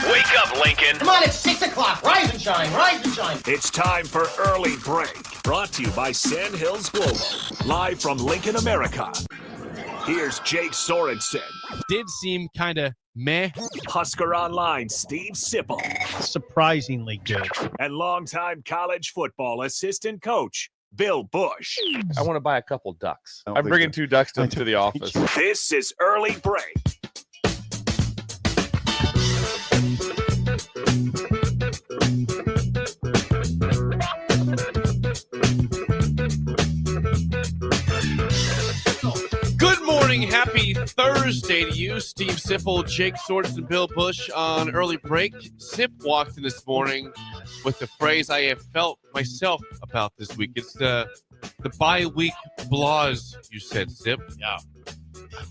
Wake up, Lincoln. Come on, it's 6 o'clock. Rise and shine, rise and shine. It's time for Early Break. Brought to you by Sand Hills Global. Live from Lincoln, America. Here's Jake Sorensen. Did seem kind of meh. Husker Online, Steve Sipple. Surprisingly good. And longtime college football assistant coach, Bill Busch. I want to buy a couple ducks. I'm bringing 2 ducks to the office. This is Early Break. Good morning. Happy Thursday to you, Steve Sipple, Jake Swords, and Bill Busch on Early Break. Sip walked in this morning with the phrase I have felt myself about this week. It's the bye-week blahs, you said, Sip. Yeah. I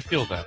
feel that.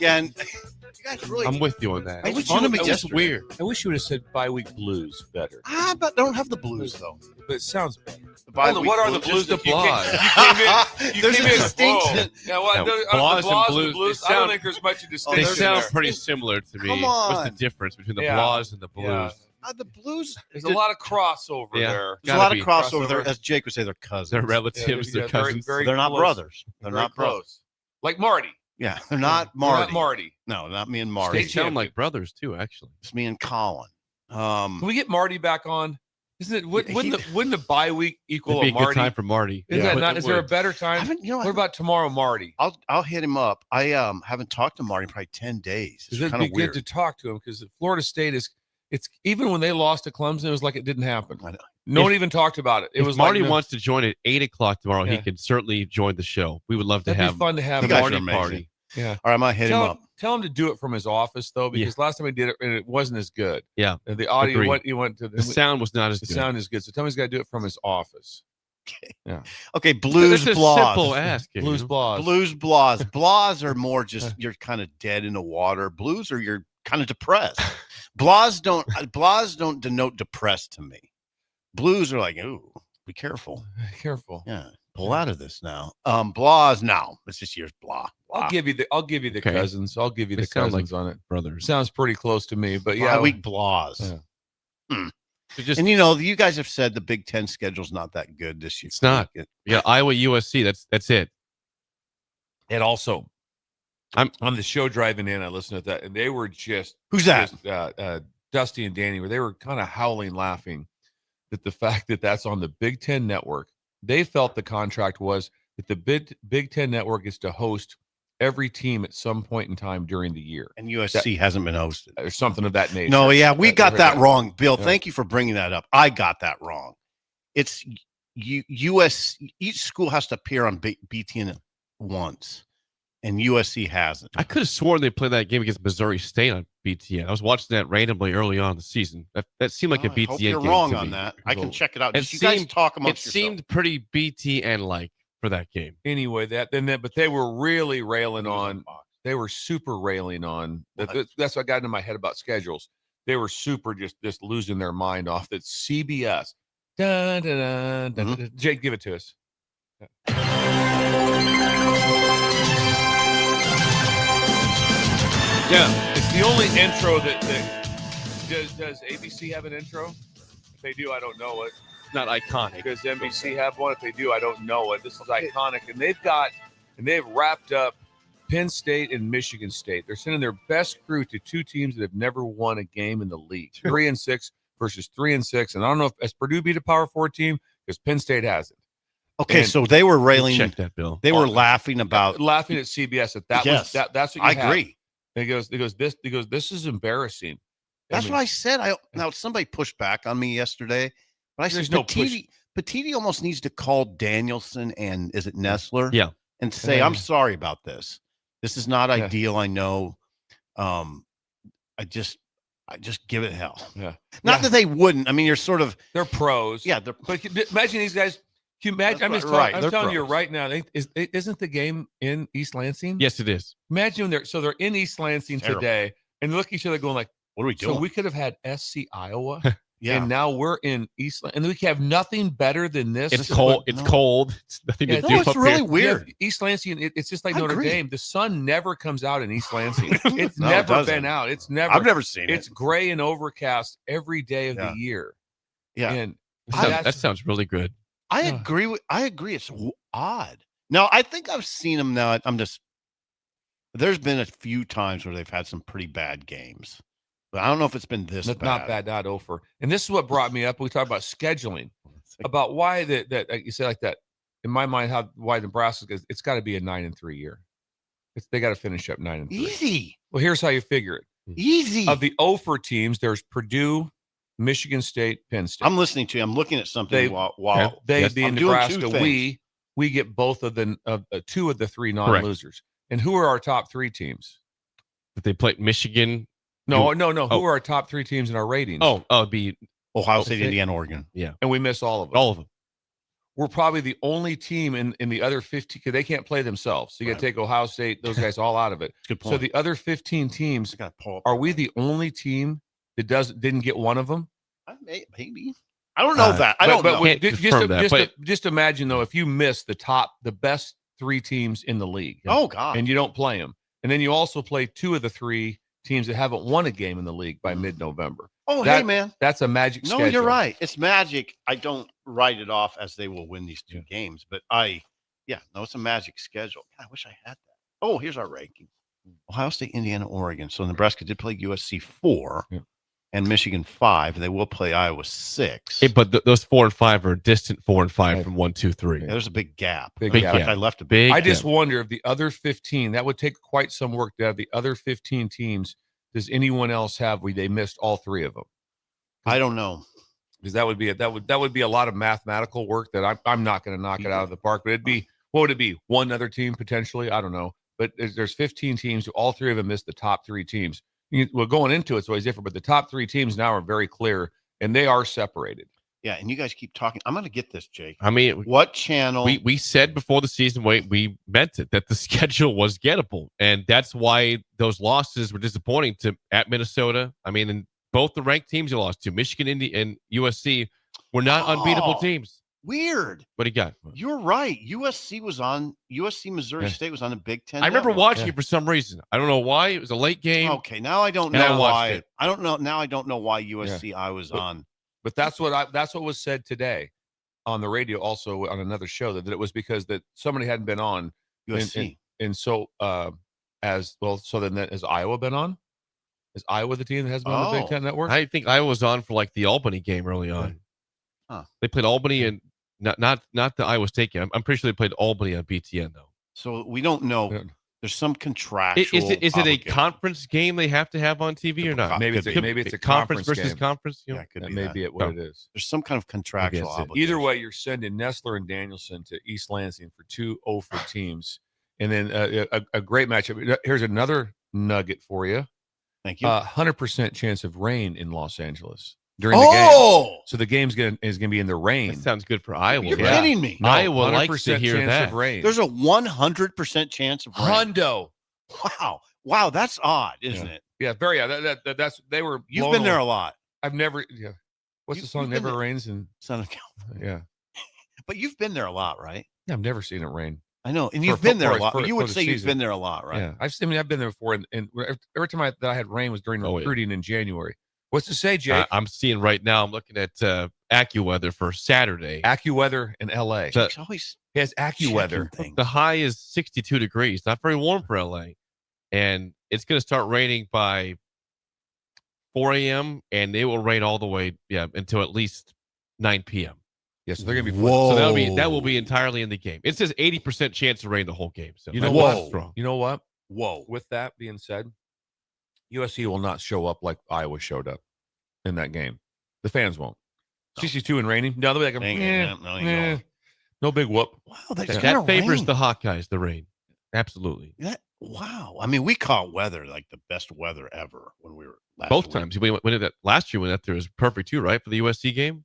Yeah, and you guys really... I'm with you on that. I It's wish fun you to me. would- Just weird. I wish you would have said bi-week blues better. but I don't have the blues, though. But it sounds better. The bi-week What are the blues. blues? Just the blahs. There's a distinction. Yeah, well, Yeah, the blahs and blahs blues, and blues. they I don't sound- think there's much of They distinction sound there. pretty similar to me. Come What's the on. difference between the Yeah. blahs and the blues? Yeah. The blues. There's a lot of crossover Yeah. there. There's a lot of Gotta crossover be. there. As Jake would say, they're cousins. They're relatives, Yeah, they're very- cousins. very They're not close. brothers. They're Very not brothers. close. Like Marty. Yeah, they're not They're Marty. not Marty. No, not me and They Marty. Stay sound like brothers, too, actually. It's me and Colin. Can we get Marty back on? Isn't it? Wouldn't the bye week equal It'd be a a good Marty? time for Marty. Isn't Yeah. that not? Is there a better I time? haven't, you know, What about tomorrow, Marty? I'll hit him up. I haven't talked to Marty in probably 10 days. It's It'd kind be of weird. good to talk to him because Florida State is. It's even when they lost to Clemson, it was like it didn't happen. I know. No one even talked about it. It If was Marty like, no- wants to join at 8 o'clock tomorrow, he Yeah. can certainly join the show. We would love to That'd have be fun to have You a guys are Marty amazing. party. Yeah. All right, I might hit him up. Tell him to do it from his office though, because last time he did it, and it wasn't as good. Yeah. And the audio Agreed. he went to The sound was not as the good. sound is good. So tell him he's got to do it from his office. Okay, blues It's a blahs. simple ask. you Blues know? blahs. Blues blahs. Blahs are more just you're kind of dead in the water. Blues are you're kind of depressed. Blahs don't denote depressed to me. Blues are like, ooh, be careful. Careful. Yeah, pull out of this now. Blahs now. It's just yours blah. I'll give you the Okay. cousins. I'll give you They the sound cousins on it. Brothers. Sounds pretty close to me, but yeah. Bye-week blahs. Yeah. So just, And you know, you guys have said the Big Ten schedule's not that good this year. It's not. yeah, Iowa, USC. That's it. And also, I'm- on the show driving in, I listened to that, and they were just Who's that? Dusty and Danny, where they were kind of howling, laughing that the fact that that's on the Big Ten Network. They felt the contract was that the Big Ten Network is to host every team at some point in time during the year, And USC hasn't been hosted. or something of that nature. No, yeah, we got that wrong, Bill. Yeah. Thank you for bringing that up. I got that wrong. It's US. Each school has to appear on BTN once, and USC hasn't. I could have sworn they played that game against Missouri State on BTN. I was watching that randomly early on in the season. That seemed like a I BTN hope you're game wrong to on me. that. I can check it out. It Just you guys seemed- talk It amongst yourselves. seemed pretty BTN-like for that game. Anyway, but they were really railing on. They were super railing on. That's what got into my head about schedules. They were super just losing their mind off that CBS. Dun, dun, dun, dun, dun. Jake, give it to us. Yeah, it's the only intro that does ABC have an intro? If they do, I don't know it. It's not iconic. Does NBC have one? If they do, I don't know it. This is iconic, and they've wrapped up Penn State and Michigan State. They're sending their best crew to 2 teams that have never won a game in the league. 3-6 versus 3-6. And I don't know if has Purdue beat a Power 4 team because Penn State hasn't. Okay, And- so they were railing. Check that, Bill. They were laughing about. Laughing at CBS that Yes, was that's what you I had. agree. And he goes, this is embarrassing. That's what I said. Now somebody pushed back on me yesterday, but I said There's no push. Petiti almost needs to call Danielson and is it Nestler? Yeah. And say, I'm sorry about this. This is not Yeah. ideal. I know. I just give it hell. Yeah. Not that they wouldn't. I mean, you're sort of They're pros. yeah. But imagine these guys. Can you imagine? I'm That's just right. I'm They're telling you pros. right now. Isn't the game in East Lansing? Yes, it is. Imagine they're in East Lansing Terrible. today, and they look at each other going like, What are we doing? so we could have had SC Iowa Yeah. And now we're in East, and we have nothing better than this. It's cold. It's cold. It's nothing to Yeah, do. No, it's up really here. weird. East Lansing, it's just like I Notre agree. Dame. The sun never comes out in East Lansing. It's No, it never doesn't. been out. It's never. I've never seen It's it. gray and overcast every day of Yeah. the year. Yeah. And That sounds really good. I agree. It's odd. Now, I think I've seen them now. There's been a few times where they've had some pretty bad games, but I don't know if it's been this bad. not bad, not over. And this is what brought me up. We talked about scheduling, about why that you say like that. In my mind, why Nebraska is, it's got to be a 9-3 year. They got to finish up 9-3. Easy. Well, here's how you figure it. Easy. Of the over teams, there's Purdue, Michigan State, Penn State. I'm listening to you. I'm looking at something while They I'm being doing Nebraska, two things. we get both of the two of the three non-losers. And who are our top three teams? That they play Michigan. No. Oh. Who are our top three teams in our ratings? It'd be Ohio State, Indiana, Oregon. Yeah. And we miss all of them. All of them. We're probably the only team in the other 15 because they can't play themselves. So you got to take Ohio State, those guys all out of it. Good point. So the other 15 teams, are we the only team that didn't get one of them? Maybe. I don't know that. I don't know. Can't confirm that, Just imagine though, if you miss the best three teams in the league. Oh God. And you don't play them, and then you also play two of the three teams that haven't won a game in the league by mid-November. Oh, hey man, that's a magic. No, schedule. you're right. It's magic. I don't write it off as they will win these two games, but it's a magic schedule. God, I wish I had that. Oh, here's our ranking: Ohio State, Indiana, Oregon. So Nebraska did play USC 4. Yeah. And Michigan 5. They will play Iowa 6. Hey, but those 4 and 5 are a distant 4 and 5 from 1, 2, 3. Yeah, there's a big gap. Big Like, gap. I left a big. I just wonder if the other 15, that would take quite some work to have the other 15 teams. Does anyone else have? They missed all three of them. I don't know, because that would be a lot of mathematical work that I'm not going to knock it out of the park. But what would it be? One other team potentially? I don't know. But there's 15 teams. All three of them missed the top three teams. Well, going into it's always different, but the top three teams now are very clear, and they are separated. Yeah, and you guys keep talking. I'm going to get this, Jake. I mean, what channel? We said before the season, we meant it, that the schedule was gettable, and that's why those losses were disappointing at Minnesota. I mean, and both the ranked teams you lost to, Michigan, Indy, and USC, were not unbeatable teams. Weird. What do you got? You're right. USC, Missouri State was on the Big Ten. I remember watching it for some reason. I don't know why. It was a late game. Okay, now I don't know why. I don't know. Now I don't know why USC I was on. But that's what was said today on the radio, also on another show, that it was because that somebody hadn't been on USC. And so as well, so then has Iowa been on? Is Iowa the team that has been on the Big Ten Network? I think Iowa was on for like the Albany game early on. Huh. They played Albany and not the Iowa State game. I'm pretty sure they played Albany on BTN though. So we don't know. There's some contractual. Is it a conference game they have to have on TV or not? Maybe it's a conference versus game. conference. Yeah, it could that be may that. be what it is. There's some kind of contractual obligation. Either way, you're sending Nestler and Danielson to East Lansing for 2 0 teams, and then a great matchup. Here's another nugget for you. Thank you. 100% chance of rain in Los Angeles during the game. So the game's is gonna be in the rain. That sounds good for Iowa. You're kidding me. No, Iowa likes to hear chance that. of rain. There's a 100% chance of rain. Hundo. Wow, that's odd, isn't it? Yeah, very. That's they were. You've been there a lot. I've never. Yeah. What's the song? Never rains in Southern California. Yeah. But you've been there a lot, right? Yeah, I've never seen it rain. I know, and you've been there a lot. for- You for would the say you've season. been there a lot, right? Yeah, I've been there before, and every time that I had rain was during recruiting in January. What's to say, Jake? I'm seeing right now. I'm looking at AccuWeather for Saturday. AccuWeather in LA. So- It's always He has AccuWeather. checking things. The high is 62 degrees. Not very warm for LA, and it's going to start raining by 4 a.m. and it will rain all the way until at least 9 p.m. Yes, they're gonna be. Whoa. So that will be entirely in the game. It says 80% chance of rain the whole game. So You know that's what? strong. You know what? Whoa. With that being said, USC will not show up like Iowa showed up in that game. The fans won't. 62 and raining. No, they'll be like, no big whoop. Wow, that's That kind of favors the Hawkeyes, the rain. Absolutely. Wow. I mean, we caught weather like the best weather ever when we were last Both week. times. We went that last year when that there was perfect too, right? For the USC game.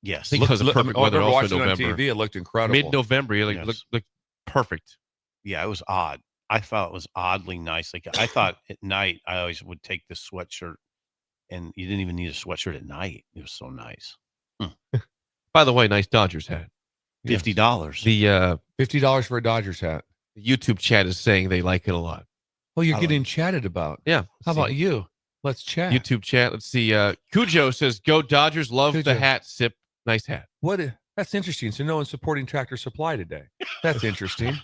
Yes. I think because of perfect I weather remember also in watching it on November. TV. It looked incredible. Mid-November, it Yes. looked perfect. Yeah, it was odd. I thought it was oddly nice. Like I thought at night, I always would take the sweatshirt and you didn't even need a sweatshirt at night. It was so nice. By the way, nice Dodgers hat. $50. The $50 for a Dodgers hat. YouTube chat is saying they like it a lot. Well, you're I getting chatted about. Yeah. How about you? Let's chat. YouTube chat. Let's see. Cujo says, "Go Dodgers! Love Cujo. the hat. Sip, nice hat." That's interesting. So no one's supporting Tractor Supply today. That's interesting.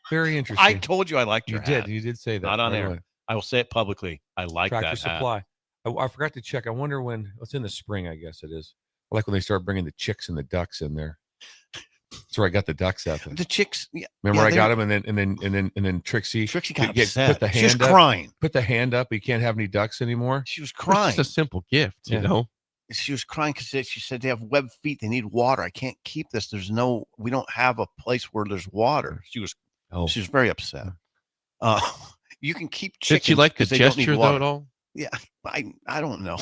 Very interesting. I told you I liked you your did. hat. You did say that. Not on by the air. way. I will say it publicly. I like Tractor that hat. Supply. I forgot to check. I wonder when. It's in the spring, I guess it is. I like when they start bringing the chicks and the ducks in there. That's where I got the ducks out there. The chicks. Yeah, Remember, yeah, I got them, and then Trixie. Trixie got get- upset. put the She was hand up. crying. Put the hand up. You can't have any ducks anymore. She was It's crying. just a simple gift, Yeah. you know. She was crying because she said they have web feet. They need water. I can't keep this. We don't have a place where there's water. She was very upset. You can keep chickens. Did she like the 'cause they don't need gesture though water. at all? Yeah, I don't know.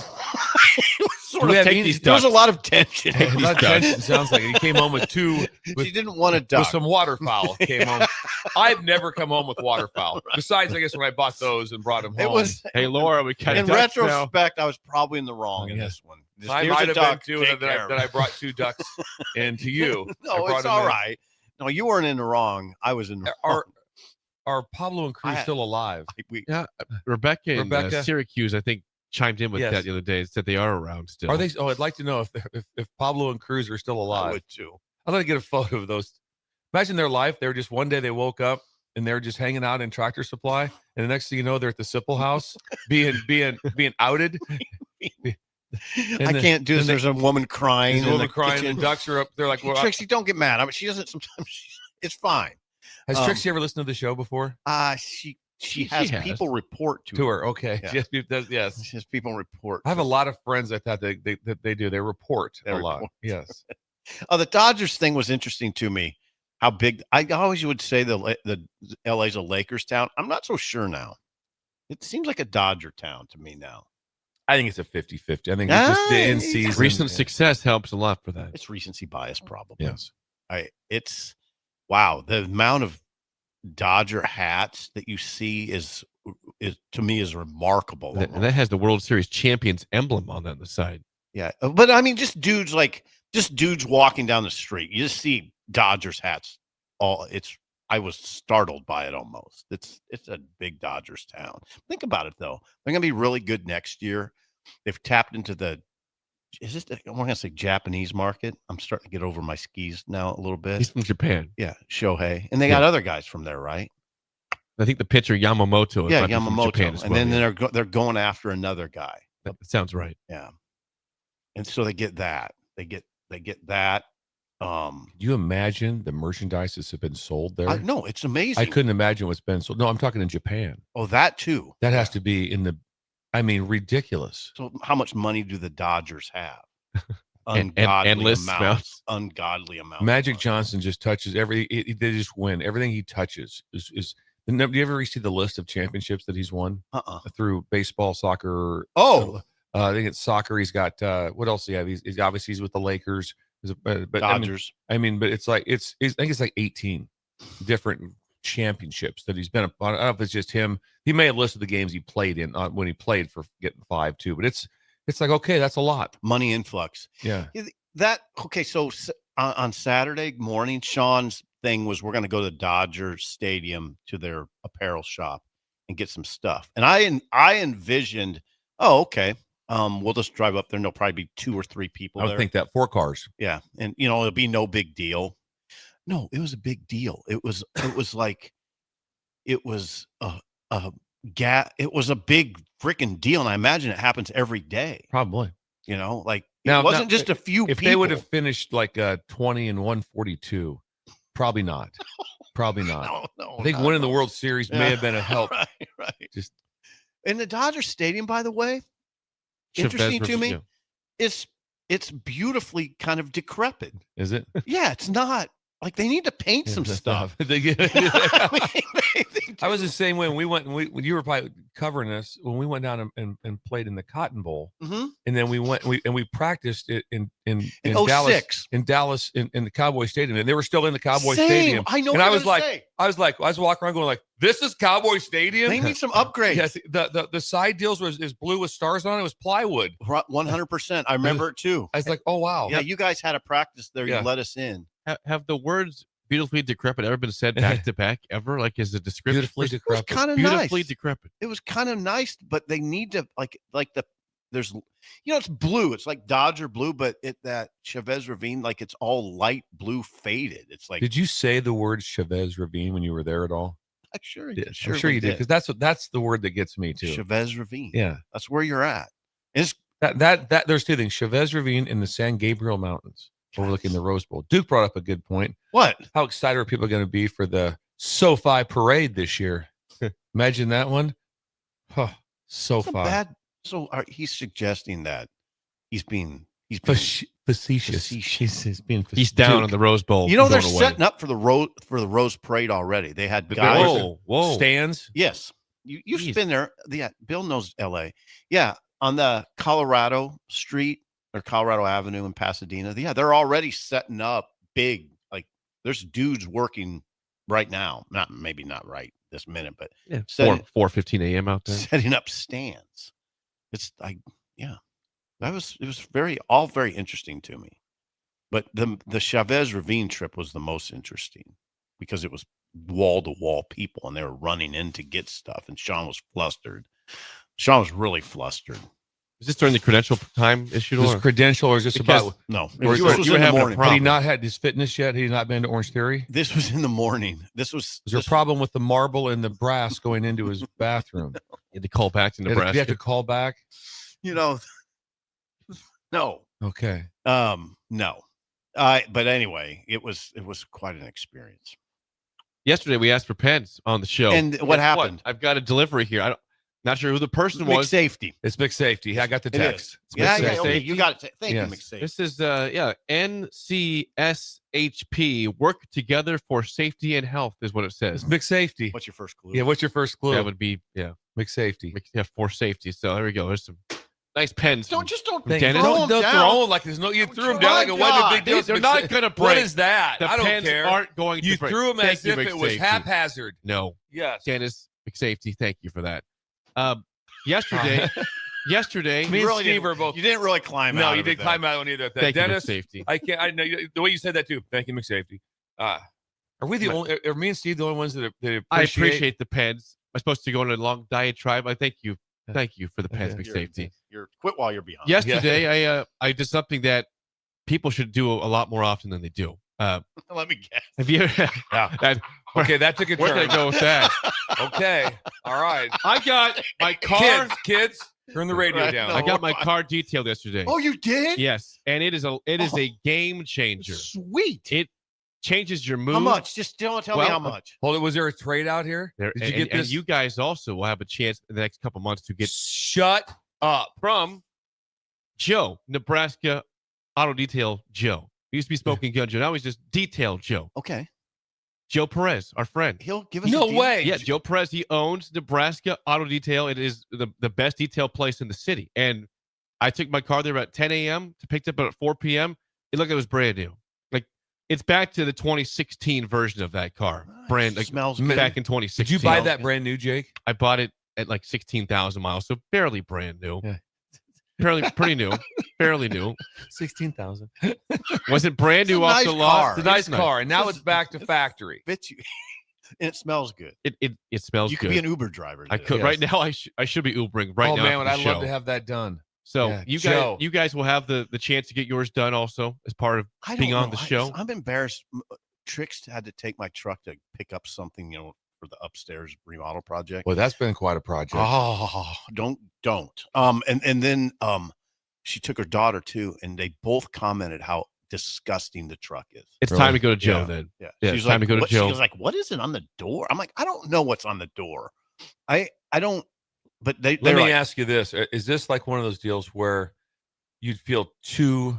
Do we have any- There was a lot of tension. That tension sounds like it. He came home with She didn't want a with duck. some waterfowl. Came home. I've never come home with waterfowl. Besides, I guess when I bought those and brought them home. It was Hey, Laura, we got in ducks now. retrospect. I was probably in the wrong in Yeah. this one. Just, I here's might a have duck, been too take that, care of that I it. brought 2 ducks and to you. I No, brought it's them all in. right. No, you weren't in the wrong. I was in the wrong. Are Pablo and Cruz I- still alive? Yeah, Rebecca in Rebecca? Syracuse, I think, chimed in with Yes. that the other day. Said they are around still. Are they? Oh, I'd like to know if Pablo and Cruz are still I alive. would too. I'd like to get a photo of those. Imagine their life. They were just one day they woke up and they were just hanging out in Tractor Supply, and the next thing you know, they're at the Sipple house being outed. I can't do this. There's a woman crying. There's a in woman the crying. kitchen. The ducks are up. They're like, well, Trixie, don't get mad. I mean, she doesn't. Sometimes it's fine. has Trixie ever listened to the show before? She has people report To her, okay. Yeah. Yes, yes. She has people report. I have a lot of friends that they do. They report They a lot. report. Yes. The Dodgers thing was interesting to me. How big? I always would say the LA's a Lakers town. I'm not so sure now. It seems like a Dodger town to me now. I think it's a 50-50. I think it's just the in it's season. Recent success helps a lot for that. It's recency bias, probably. Yes. It's wow. The amount of Dodger hats that you see is to me is remarkable. And that has the World Series champions emblem on the side. Yeah, but I mean, just dudes walking down the street. You just see Dodgers hats. I was startled by it almost. It's a big Dodgers town. Think about it though. They're gonna be really good next year. They've tapped into I'm gonna say Japanese market. I'm starting to get over my skis now a little bit. He's from Japan. Yeah, Shohei, and they got other guys from there, right? I think the pitcher Yamamoto. Yeah, might be from Yamamoto, Japan as and well, then yeah. they're going after another guy. That sounds right. Yeah, and so they get that. They get that. Can you imagine the merchandise that's been sold there? No, it's amazing. I couldn't imagine what's been sold. No, I'm talking in Japan. Oh, that too. That has to be ridiculous. So, how much money do the Dodgers have? Endless amounts. Ungodly amounts. Magic Johnson just touches they just win. Everything he touches is. Do you ever see the list of championships that he's won through baseball, soccer? Oh, I think it's soccer. He's got what else? Do you have? He's obviously with the Lakers. But Dodgers. But it's like I think it's like 18 different championships that he's been a part. I don't know if it's just him. He may have listed the games he played in when he played for getting 5 too. But it's like, okay, that's a lot. Money influx. Yeah. So on Saturday morning, Sean's thing was we're going to go to Dodger Stadium to their apparel shop and get some stuff. And I envisioned, okay. We'll just drive up there and there'll probably be 2 or 3 people I would there. think that 4 cars. Yeah. And it'll be no big deal. No, it was a big deal. It was like it was a big freaking deal. And I imagine it happens every day. Probably. It Now, wasn't just a few If people. they would have finished like 20 and 142, probably not. Probably not. No, I think winning the World Series may have been a help. Right. Just in the Dodger Stadium, by the way, interesting to me, it's beautifully kind of decrepit. is it? Yeah, it's not like they need to paint some stuff. They get- I mean, they too. I was the same way when we went and when you were probably covering us when we went down and played in the Cotton Bowl, Mhm. and then we practiced it in In Dallas 06. in the Cowboy Stadium, and they were still in the Cowboy Same. Stadium. I know. And what I you're was gonna like, say. I was walking around going like, "This is Cowboy Stadium." They need some upgrades. Yes, the side deals was blue with stars on it. It was plywood. 100%. I remember it too. I was like, "Oh wow." Yeah, you guys had a practice there. Yeah. You let us in. Have the words "beautifully decrepit" ever been said back to back ever? Like, is a description? Beautifully It was decrepit. kind of Beautifully nice. decrepit. It was kind of nice, but they need to like the there's it's blue. It's like Dodger blue, but that Chavez Ravine, like it's all light blue faded. It's like Did you say the word Chavez Ravine when you were there at all? I'm sure, I'm sure you did, because that's the word that gets me too. Chavez Ravine. Yeah, That's where you're at. It's that there's two things: Chavez Ravine and the San Gabriel Mountains overlooking the Rose Bowl. Duke brought up a good point. what? How excited are people going to be for the SoFi Parade this year? Imagine that one. It's a SoFi. bad. So he's suggesting that he's being Facetious. He's down in the Rose Bowl. they're going away. setting up for the Rose Parade already. They had guys. Whoa. Stands. Yes, you've Jeez. been there. Yeah, Bill knows L.A. Yeah, on the Colorado Street or Colorado Avenue in Pasadena. Yeah, they're already setting up big. Like there's dudes working right now. Maybe not right this minute, but Yeah, setting, 4:15 a.m. out there. setting up stands. It's like it was very interesting to me. But the Chavez Ravine trip was the most interesting because it was wall to wall people and they were running in to get stuff. And Sean was flustered. Sean was really flustered. Is this during the credential time issue? Was Or? credential or is this Because- about? No, Or this you was were in the having a morning. Had he problem. not had his fitness yet? Had he not been to Orange Theory? This was in the morning. This was Was there a problem with the marble and the brass going into his bathroom? You had to call back to Did you Nebraska. have to call back? No. Okay. No. But anyway, it was quite an experience. Yesterday, we asked for pens on the show. And what Guess happened? I've got a delivery here. Not sure who the person Mixed was. safety. It's big safety. I got the It text. is. It's Yeah, big yeah. safety. Okay, you got it. Thank Yes. you, McSafe. This is NCSHP. Work together for safety and health is what it says. It's big safety. What's your first clue? Yeah. What's your first clue? That would be Big safety. for safety. So there we go. There's some nice pens. Don't Thank Dennis? you. throw Don't 'em throw down. them like there's no. You Oh, threw them my down like it wasn't a God. big deal. They're not going to break. What is that? The I don't pens care. aren't going You to break. threw them Thank as you, if it was McSafety. haphazard. No, Yes. Dennis McSafety. Thank you for that. Yesterday, Me and really Steve didn't- are both. You didn't really climb out. No, you of it, didn't climb out on either. thank Dennis, you, McSafety. I can't. I know the way you said that too. Thank you, McSafety. Are we the only? Are me and Steve the only ones that I appreciate the pens. I'm supposed to go on a long diatribe. I thank you. Thank you for the pens, Yeah. McSafety. You're quit while you're behind. Yesterday, I did something that people should do a lot more often than they do. Let me guess. Have you? Yeah. Okay, that took a Where turn. did I go with that? Okay, all right. I got my car. Kids, turn the radio Right, down. no. I got my car detailed yesterday. Oh, you did? Yes, and it is a game changer. Sweet. It changes your mood. How much? Just don't tell me Well, how much. Hold it. Was there a trade out here? There, Did and, you get and this? you guys also will have a chance in the next couple months to get Shut up. from Joe, Nebraska Auto Detail Joe. He used to be Smoking Gun Joe. Now he's just Detail Joe. Okay. Joe Perez, our friend. He'll give us No a deal. way. Yeah, Joe Perez. He owns Nebraska Auto Detail. It is the best detail place in the city. And I took my car there at 10 a.m. to pick it up at 4 p.m. It looked like it was brand new. Like it's back to the 2016 version of that car. Brand like Smells back good. in 2016. Did you buy that brand new, Jake? I bought it at like 16,000 miles, so barely brand new. Yeah. Pretty new. Fairly new. 16,000. Wasn't brand It's a new off nice the lot. car. It's a nice car, and now it's back to factory. Fits you. And it smells good. It smells You good. could be an Uber driver. I today. could Yes. right now. I should be Ubering right Oh now. man, after would I the love show. to have that done. So Yeah. Joe. you guys will have the chance to get yours done also as part of I don't being on know. the show. I'm embarrassed. Trix had to take my truck to pick up something, for the upstairs remodel project. Well, that's been quite a project. Oh, don't. And then she took her daughter too, and they both commented how disgusting the truck is. It's Really? time to go to Joe Yeah. then. Yeah, Yeah, she it's was time to go to what, Joe. She was like, "What is it on the door?" I'm like, "I don't know what's on the door. I don't." But Let they're me like, ask you this: is this like one of those deals where you'd feel too?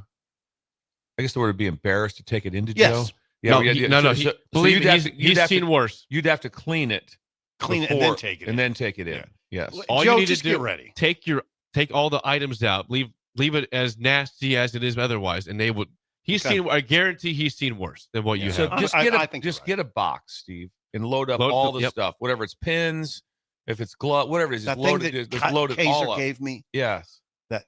I guess the word would be embarrassed to take it into Yes. Joe. No, yeah, he- yeah. no. So Believe you'd me, have to- he's you'd have seen to- worse. You'd have to clean it Clean it and then take it in. And then take it in. Yeah. Yes. Well, All Joe, you need just to do, get ready. take all the items out. Leave it as nasty as it is otherwise, and they would. I guarantee he's seen worse than what you So have. just I get think just you're get a box, Steve, and load up Load all the- the yep. stuff, whatever it's pins, if it's glove, whatever it is, That just thing load it, that just load it Kaiser all up. gave me, Yes. that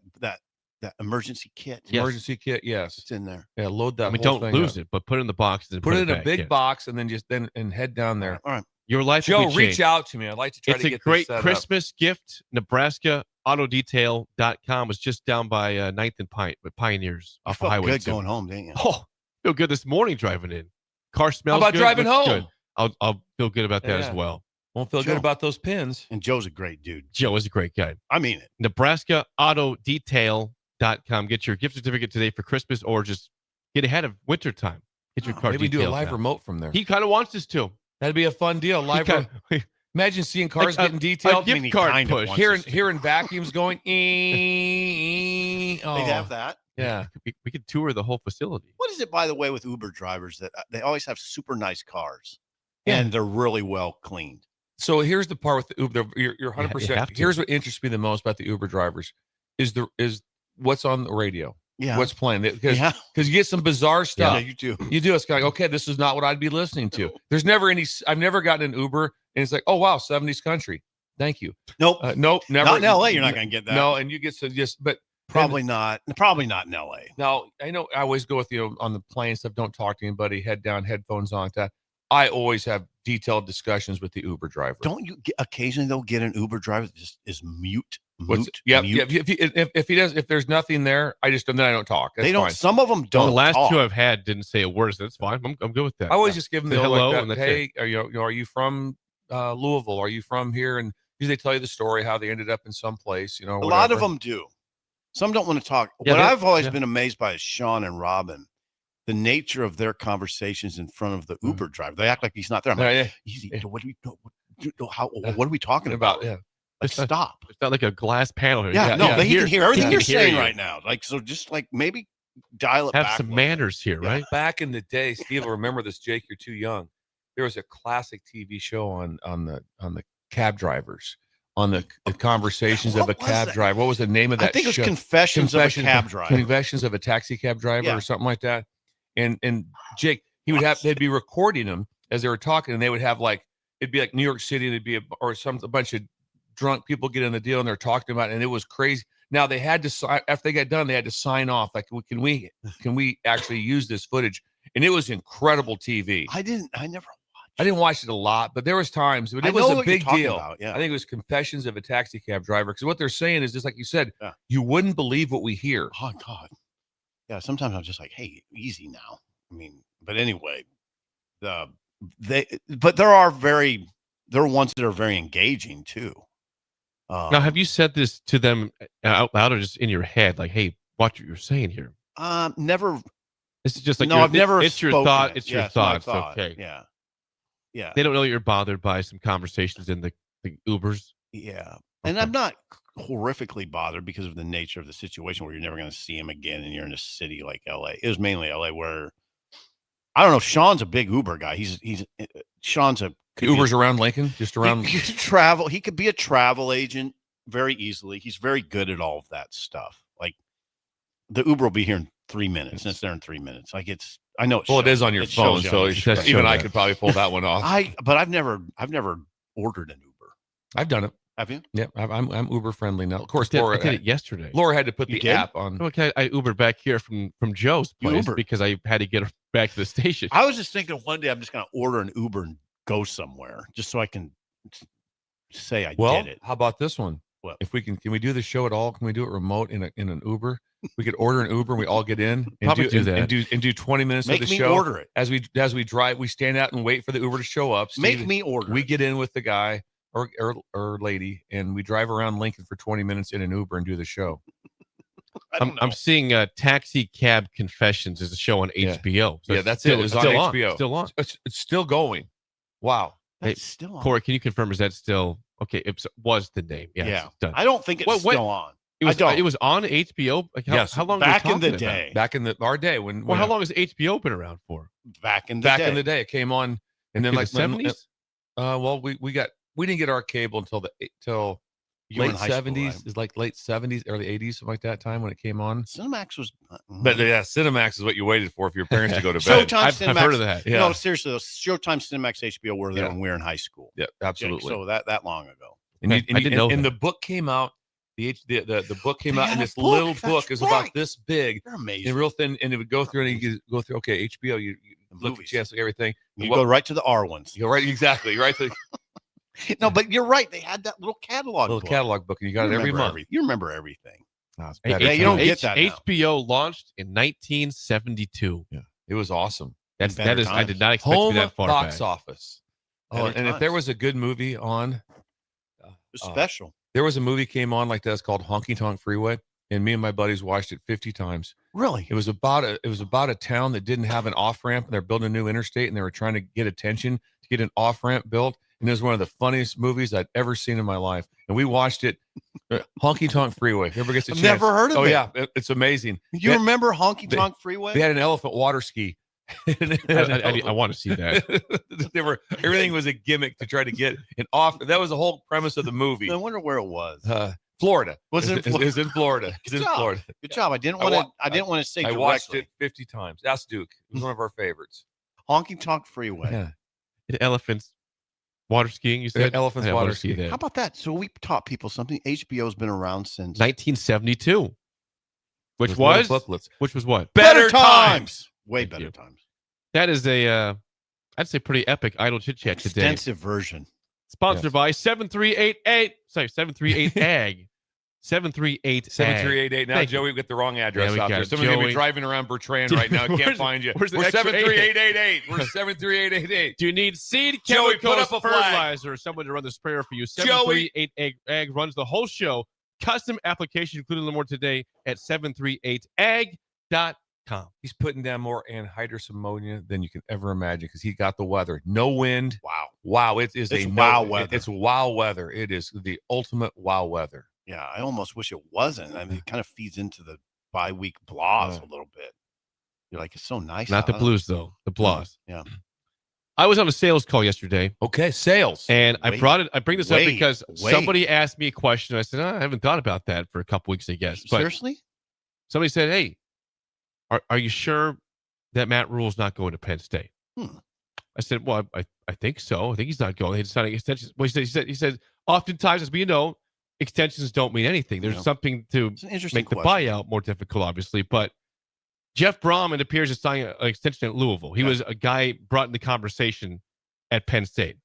emergency kit. Yes. Emergency kit, yes. It's in there. Yeah, load that. I mean, whole don't thing lose up. it, but put it in the boxes and Put it in a back, big yes. box and then and head down there. All right. Your life will Joe, be reach changed. out to me. I'd like to try It's to a get great this set up. Christmas gift. Nebraska Autodetail.com was just down by 9th and Pine with Pioneers You off the felt highway. good too. going home, didn't you? Oh, feel good this morning driving in. Car How smells about good. driving looks home? Good. I'll feel good about that Yeah. as well. Won't feel Joe. good about those pins. And Joe's a great dude. Joe is a great guy. I mean it. Nebraska Autodetail.com. Get your gift certificate today for Christmas or just get ahead of wintertime. Get your car Maybe do a detailed live now. remote from there. He kind of wants us to. That'd be a fun deal. Live. He kinda- Imagine seeing cars Like a- getting detailed. a gift I mean, he card kind of push. wants Hearing us to. hearing vacuums going. Oh. They have that. Yeah. we could tour the whole facility. What is it, by the way, with Uber drivers that they always have super nice cars Yeah. and they're really well cleaned? So here's the part with the Uber. You're You 100%. have to. Here's what interests me the most about the Uber drivers is what's on the radio. Yeah. What's playing? Because Yeah. you get some bizarre Yeah, stuff. you do. You do. It's kind of like, okay, this is not what I'd be listening to. There's never any. I've never gotten an Uber and it's like, oh wow, 70s country. Thank you. Nope. Nope, never. Not in LA. You're not going to get that. No, and you get to just, but Probably not. Probably not in LA. now I know I always go with on the plane stuff. Don't talk to anybody. Head down, headphones on. That I always have detailed discussions with the Uber driver. Don't you occasionally though get an Uber driver that just is mute? Yeah. Mute? If he does, if there's nothing there, then I don't talk. That's They don't. fine. Some of them don't. the last talk. two I've had didn't say a word, so that's fine. I'm good with that. I always just give them Say the hello, like and that, that's hey, are you from Louisville? Are you from here? And usually they tell you the story how they ended up in some place. A lot of them do. Some don't want to talk. Yeah, What I've always yeah. been amazed by is Sean and Robin, the nature of their conversations in front of the Mm-hmm. Uber driver. They act like he's not there. I'm like, Yeah, easy. Yeah. What are we talking about? yeah. Like, stop. It's not like a glass panel here. Yeah, no, he can hear everything he you're can hear saying you. right now. Like, so just like maybe dial it Have back. some a little. manners here, Yeah. right? Back in the day, Steve will remember this. Jake, you're too young. There was a classic TV show on the cab drivers, on the conversations of What a was cab that? driver. What was the name of that? I think it was show? Confessions of a Cab Driver. Confessions of a taxi cab driver Yeah. or something like that. And Jake, they'd be recording them as they were talking, and they would have like it'd be like New York City, and it'd be a bunch of drunk people get in the deal and they're talking about it, and it was crazy. Now they had to sign after they got done, they had to sign off. Like, can we actually use this footage? And it was incredible TV. I never. I didn't watch it a lot, but there was times, but I it was know a what you're big talking deal. about, yeah. I think it was Confessions of a Taxi Cab Driver. Because what they're saying is just like you said, Yeah. you wouldn't believe what we hear. Oh God. Yeah. Sometimes I'm just like, hey, easy now. I mean, but anyway, there are ones that are very engaging too. Now, have you said this to them out loud or just in your head? Like, hey, watch what you're saying here. Never. This is just like No, I've never. It's your spoken thought. it. It's your Yeah, my thoughts. thought. Okay. Yeah. Yeah. They don't know you're bothered by some conversations in the Ubers. Yeah. And Okay. I'm not horrifically bothered because of the nature of the situation where you're never going to see him again and you're in a city like LA. It was mainly LA where I don't know. Sean's a big Uber guy. Sean's a Uber's around Lincoln, just around. He could travel. He could be a travel agent very easily. He's very good at all of that stuff. Like the Uber will be here in 3 minutes, and it's there in 3 minutes. Like I know. Well, it is on your phone, shows you so on your even screen. I could probably pull that one off. But I've never ordered an Uber. I've done it. Have you? Yeah, I'm Uber friendly now. Of course, I Laura did it yesterday. Laura had to put You the did? app on. Okay, I Ubered back here from Joe's You place Ubered? because I had to get back to the station. I was just thinking one day I'm just going to order an Uber and go somewhere just so I can say I Well, did it. how about this one? What? If can we do the show at all? Can we do it remote in an Uber? We could order an Uber and we all get in and Probably do that. and do 20 minutes Make of the me show. order it. As we drive, we stand out and wait for the Uber to show up. Make Steve, me order. we it. get in with the guy or lady, and we drive around Lincoln for 20 minutes in an Uber and do the show. I don't know. I'm seeing Taxi Cab Confessions is a show on Yeah. HBO. So Yeah, it's that's still, it. It's still on HBO. Still on. It's still going. Wow. That's still on. Corey, can you confirm? Is that still okay? It was the name. Yeah. Yeah. It's done. I don't think it's What- still on. It was, I don't. It was on HBO. Like Yes. how long? Back are we in the talking about? day. Back in our day when Well, how long has HBO been around for? Back in the back day. in the day it came on, and then In like the 70s. well, we got we didn't get our cable until You were in late high school, 70s. right? Is like late 70s, early 80s, something like that time when it came on. Cinemax was. But yeah, Cinemax is what you waited for your parents to go to bed. Showtime I've Cinemax. heard of that. Yeah. No, seriously, though, Showtime Cinemax HBO were there Yeah. when we were in high school. Yeah, absolutely. So that long ago. And, I didn't know and that. the book came out. The book came They out, had and a this book, little that's book is right. about this big They're amazing. and real thin, and it would go through and you go through. Okay, HBO, you look movies. at yes, everything. You What- go right to the R ones. You go right, exactly, right to the No, but you're right. They had that little catalog. little book. catalog book, and you got it every month. You remember everything. it's Hey, better Yeah, you don't times. get that now. HBO launched in 1972. It was awesome. That Better is. I times. did not expect to Home be that far box back. office. Oh, Better and if there times. was a good movie on, It was special. there was a movie came on like that's called Honky Tonk Freeway, and me and my buddies watched it 50 times. Really? It was about a town that didn't have an off ramp, and they're building a new interstate, and they were trying to get attention to get an off ramp built. And it was one of the funniest movies I'd ever seen in my life. And we watched it, Honky Tonk Freeway. If you ever gets a I've chance. never heard of Oh it. yeah, it's amazing. You They- remember Honky they- Tonk Freeway? They had an elephant water ski. I want to see that. They were everything was a gimmick to try to get an off. That was the whole premise of the movie. I wonder where it was. Florida. Was it in Florida? It's in Florida. It's in job. Florida. Good job. I didn't I want to. wa- I didn't want to say I directly. watched it 50 times. Ask Duke. It was one of our favorites. Honky Tonk Freeway. Yeah. Elephants water skiing. You said Elephants I water wanna see skiing. that. How about that? So we taught people something. HBO's been around since 1972. Which Those little was booklets. which was what? Better Times. Way Thank better you. times. That is a I'd say pretty epic idle chit chat today. Extensive version. Sponsored Yes. by 7388. Sorry, 738 AG. 738 7388. Now, Thank you. Joey, we get the wrong address Yeah, we out got there. it. Someone's going to Joey. be driving around Bertrand right now. Can't Where's- find you. where's the We're extra 73888. We're 73888. Do you need seed, Joey, chemicals, put up a flag. fertilizer, or someone to run the sprayer for you? Joey. 738 Ag runs the whole show. Custom application, including a little more today at 738ag.com. He's putting down more anhydrous ammonia than you can ever imagine because he got the weather. No wind. Wow. Wow. It is It's a wow no, weather. It's wow weather. It is the ultimate wow weather. Yeah, I almost wish it wasn't. I mean, it kind of feeds into the bi-week blahs a little bit. You're like, it's so nice. Not the out. blues, though. The blahs. Yeah. I was on a sales call yesterday, Okay. Sales. and I Wait, bring this up wait, because wait. somebody asked me a question. I said, I haven't thought about that for a couple weeks, I guess. But Seriously? somebody said, hey, are you sure that Matt Rule's not going to Penn State? Hmm. I said, well, I think so. I think he's not going. He's signing extensions. Well, he said, oftentimes, as we know, extensions don't mean anything. There's Yeah. something to It's an interesting make the question. buyout more difficult, obviously. But Jeff Brom, it appears, is signing an extension at Louisville. He Yeah. was a guy brought in the conversation at Penn State.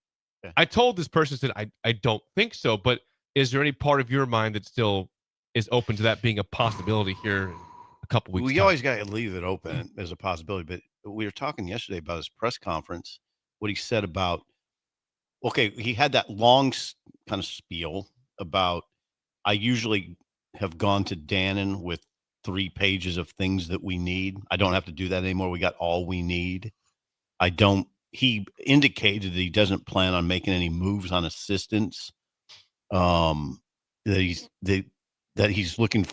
Okay. I told this person, said, I don't think so. But is there any part of your mind that still is open to that being a possibility here in a couple weeks? We time? always got to leave it open as a possibility. But we were talking yesterday about his press conference, what he said about, okay, he had that long kind of spiel about, I usually have gone to Dannon with 3 pages of things that we need. I don't have to do that anymore. We got all we need. He indicated that he doesn't plan on making any moves on assistants. That he's looking.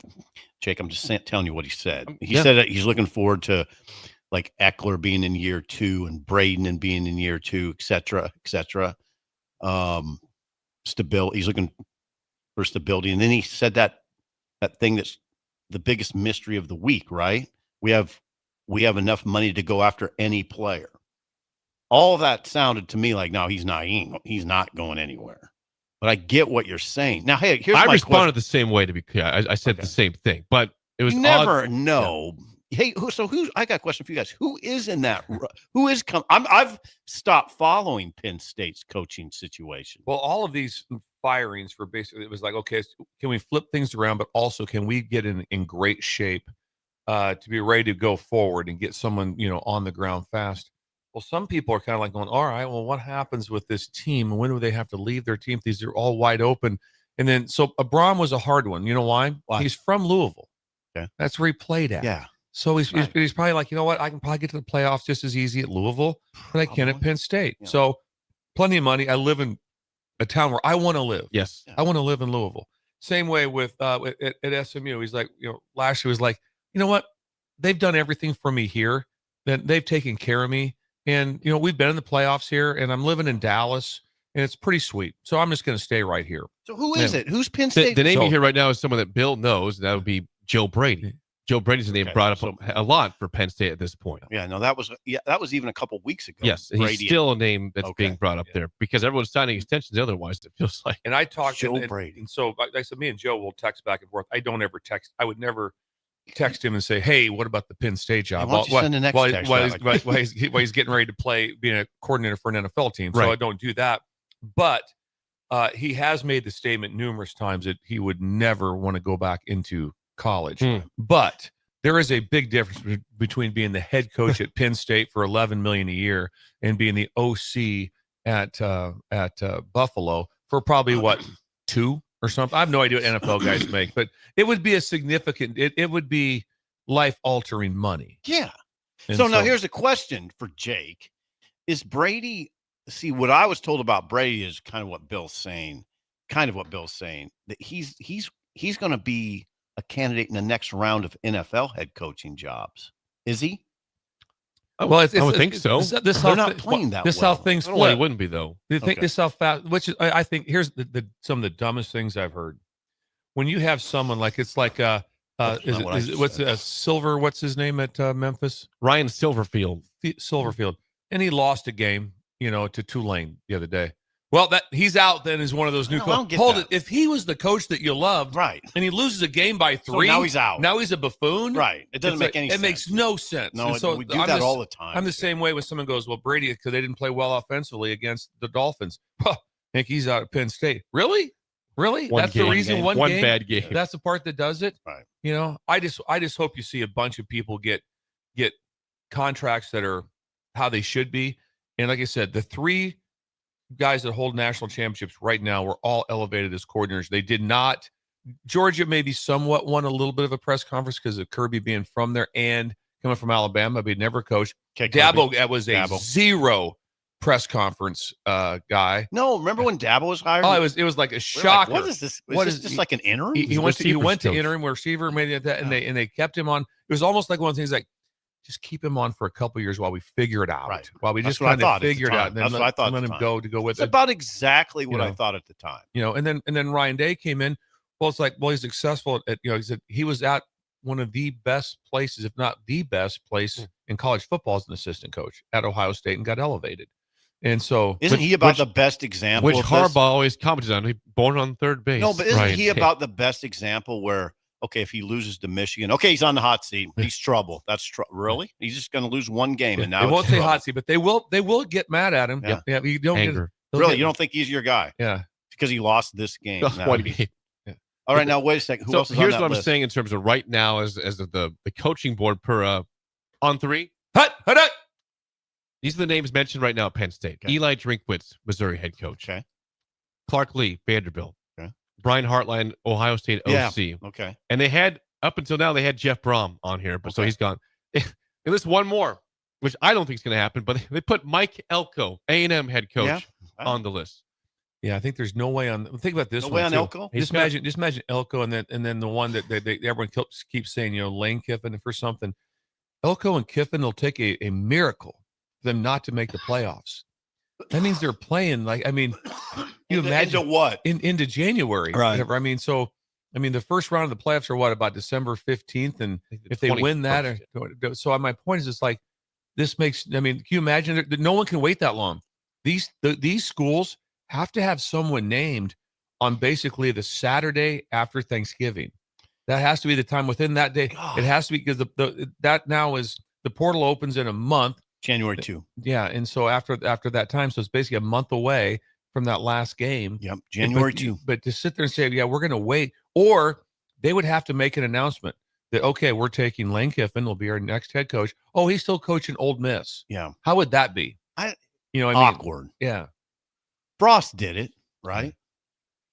Jake, I'm just telling you what he said. He Yeah. said that he's looking forward to like Eckler being in year 2 and Braden and being in year 2, et cetera, et cetera. Stability. He's looking for stability. And then he said that thing that's the biggest mystery of the week, right? We have enough money to go after any player. All of that sounded to me like, no, he's not going anywhere. But I get what you're saying. Now, hey, here's I my responded the same way, to be clear. I said Okay. the same thing, but it was you odd. never know. Hey, I got a question for you guys. Who is in that? Who is coming? I've stopped following Penn State's coaching situation. Well, all of these firings for basically, it was like, okay, can we flip things around, but also can we get in great shape to be ready to go forward and get someone, on the ground fast? Well, some people are kind of like going, all right, well, what happens with this team? When do they have to leave their team? These are all wide open. And then, so Abram was a hard one. You know why? Why? He's from Louisville. Okay. That's where he played at. Yeah. So he's Right. probably like, you know what? I can probably get to the playoffs just as easy at Louisville than I can at Probably. Penn State. Yeah. So plenty of money. I live in a town where I want to live. Yes. Yeah. I want to live in Louisville. Same way with at SMU. He's like, last year was like, you know what? They've done everything for me here. Then they've taken care of me. And we've been in the playoffs here, and I'm living in Dallas. and it's pretty sweet. So I'm just going to stay right here. So who is Yeah. it? Who's Penn The, State? the name So- you hear right now is someone that Bill knows. And that would be Joe Brady. Joe Brady's the name Okay, brought up so- a lot for Penn State at this point. Yeah, no, that was even a couple weeks ago. Yes, he's Brady. still a name that's Okay. being brought up there because everyone's signing extensions otherwise, it feels like. And I talked Joe and, Brady. and so like I said, me and Joe will text back and forth. I don't ever text. I would never text him and say, "Hey, what about the Penn State job?" Why don't you send the next text out? while he's getting ready to play, being a coordinator for an NFL team. So Right. I don't do that. But he has made the statement numerous times that he would never want to go back into college. But there is a big difference between being the head coach at Penn State for $11 million a year and being the OC at Buffalo for probably what, 2 or something. I have no idea what NFL guys make, but it would be a significant. It would be life altering money. Yeah. And So now here's a question for Jake: is Brady? See, what I was told about Brady is kind of what Bill's saying. That he's going to be a candidate in the next round of NFL head coaching jobs. Is he? Well, I would think so. This They're how not playing that This well. how things I don't know why flip. he wouldn't be though. You think Okay. this how fast? Which is, I think here's the some of the dumbest things I've heard. When you have someone like it's like That's not what I just what's said. Silver? What's his name at Memphis? Ryan Silverfield. Silverfield, and he lost a game, to Tulane the other day. Well, that he's out then is one of those new No, I don't coaches. get Hold that. it. If he was the coach that you loved, Right. and he loses a game by So 3, now he's out. Now he's a buffoon. Right. It doesn't It's make like- any It sense. makes no sense. No, And so we do I'm that the- all the time. I'm the same way when someone goes, well, Brady, because they didn't play well offensively against the Dolphins. Huh, think he's out at Penn State. Really? That's the reason. One game? bad game. That's the part that does it. Right. I just hope you see a bunch of people get contracts that are how they should be. And like I said, the 3 guys that hold national championships right now were all elevated as coordinators. They did not. Georgia maybe somewhat won a little bit of a press conference because of Kirby being from there and coming from Alabama, but he never coached. Okay, Dabo Kirby. was a Dabo. 0 press conference guy. No, remember when Dabo was hired? Oh, it was like a We're like, shocker. what is this? What Is is this just he- like an interim? He He's went to receivers coach. interim receiver, made that, and Yeah. they kept him on. It was almost like one of the things like, just keep him on for a couple years while we figure it out. Right. While we That's just what I kind thought of at the figure it time. out. And then That's what I thought at let the him time. go with It's it. about exactly what You I know. thought at the time. And then Ryan Day came in. Well, it's like, well, he's successful at, he was at one of the best places, if not the best place in college football as an assistant coach at Ohio State and got elevated. And so Isn't he about the best example? Which of this? Harbaugh always commented on. He born on third base. No, but isn't Ryan he Day. about the best example where, okay, if he loses to Michigan, okay, he's on the hot seat. He's trouble. That's really? He's just going to lose one game, and now they it's won't say trouble. hot seat, but they will get mad at him. Yeah. You don't get, anger? they'll Really, get- you don't think he's your guy Yeah. because he lost this game? Now One he's- game. All right, now wait a second. Who So else is here's on that what I'm list? saying in terms of right now as the coaching board per on 3. Hut. These are the names mentioned right now at Penn State. Okay. Eli Drinkwitz, Missouri head coach. Okay. Clark Lee, Vanderbilt. Okay. Brian Hartline, Ohio State Yeah. OC. Okay. And they had, up until now, they had Jeff Brom on here, but so Okay. he's gone. And there's one more, which I don't think is going to happen, but they put Mike Elko, A&M head coach, Yeah. on the list. Yeah, I think there's no way on. Think about this No one way on too. Elko? He's Just imagine Elko, and then the one that everyone keeps saying, Lane Kiffin for something. Elko and Kiffin will take a miracle for them not to make the playoffs. That means they're playing you imagine into what? into January, Right. whatever. The first round of the playoffs are what, about December 15th, and if they win that, so my point is, it's like this makes. Can you imagine that no one can wait that long? These schools have to have someone named on basically the Saturday after Thanksgiving. That has to be the time within that day. God. It has to be because that now is the portal opens in a month. January 2. Yeah, and so after that time, so it's basically a month away from that last game. Yep. January But- 2. But to sit there and say, yeah, we're going to wait, or they would have to make an announcement that, okay, we're taking Lane Kiffin, will be our next head coach. Oh, he's still coaching Old Miss. Yeah. How would that be? Awkward. Yeah. Frost did it, right?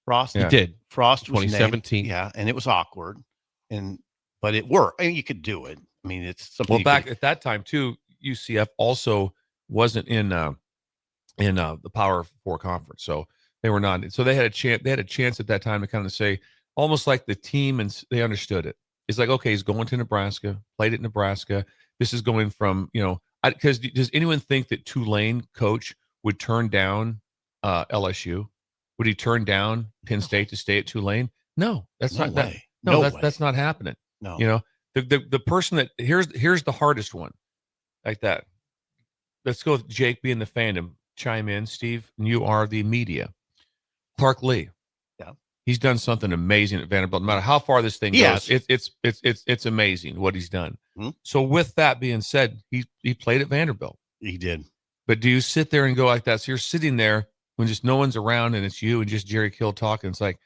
Frost He did. Frost was named. 2017. Yeah, and it was awkward, but it worked. You could do it. It's something. Well, you back could- at that time too, UCF also wasn't in the Power 4 conference, so they were not. So they had a chance. They had a chance at that time to kind of say, almost like the team, and they understood it. It's like, okay, he's going to Nebraska, played at Nebraska. This is going from because does anyone think that Tulane coach would turn down LSU? Would he turn down Penn State to stay at Tulane? No, that's No not that. way. No, No that's way. that's not happening. No. You know, the person that here's the hardest one, like that. Let's go with Jake being the fandom. Chime in, Steve, and you are the media. Clark Lee. Yeah. He's done something amazing at Vanderbilt. No matter how far this thing goes, Yes. it's amazing what he's done. Hmm. So with that being said, he played at Vanderbilt. He did. But do you sit there and go like that? So you're sitting there when just no one's around and it's you and just Jerry Kill talking. It's like,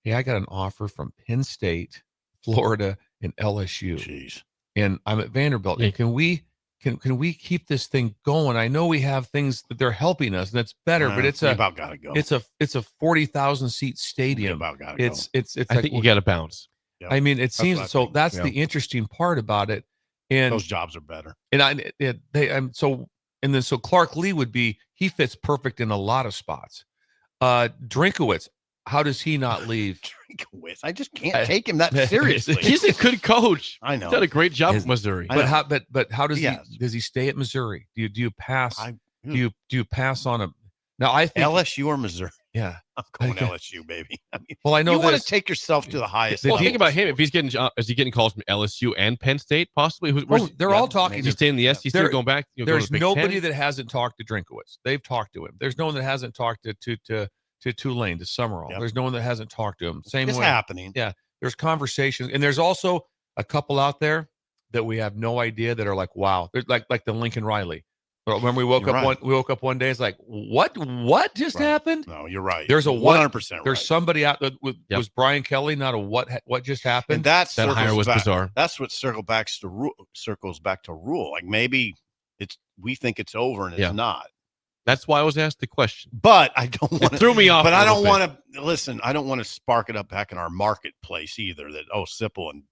hey, I got an offer from Penn State, Florida, and LSU, Jeez. and I'm at Vanderbilt. And can we keep this thing going? I know we have things that they're helping us, and that's better. But it's You a about gotta go. it's a 40,000 seat You stadium. about gotta It's I like, think you got to bounce. Yeah. I mean, it seems what I so. think. That's Yeah. the interesting part about it. And Those jobs are better. so Clark Lee he fits perfect in a lot of spots. Drinkowitz, how does he not leave? Drinkowitz. I just can't take him that seriously. He's a good coach. I know. He's done a great job His- at Missouri. I know. But how does Yes. does he stay at Missouri? Do you pass? I- do you pass on a? Now I think LSU or Missouri? yeah. I'm going Okay. LSU, baby. I mean, Well, I know you want this. to take yourself to the highest. Well, level think about of him. If he's getting, is he getting calls from LSU and Penn State possibly? They're yeah, all talking. Is he staying in the SEC or going back? There's nobody that hasn't talked to Drinkowitz. They've talked to him. There's no one that hasn't talked to Tulane, to Summerall. Yep. There's no one that hasn't talked to him. Same It's way. happening. Yeah. There's conversations, and there's also a couple out there that we have no idea that are like, wow, they're like the Lincoln Riley. When we woke You're up right. one day, it's like, what just Right. happened? No, you're right. There's a 100%. There's right. somebody out there Yep. was Brian Kelly, not a what just and happened. That hire was bizarre. That's what circles back to rule. Like maybe we think it's over and it's Yeah. not. That's why I was asked the question. But I don't want It threw me off. But a I little don't bit. want to listen. I don't want to spark it up back in our marketplace either. That Sipple and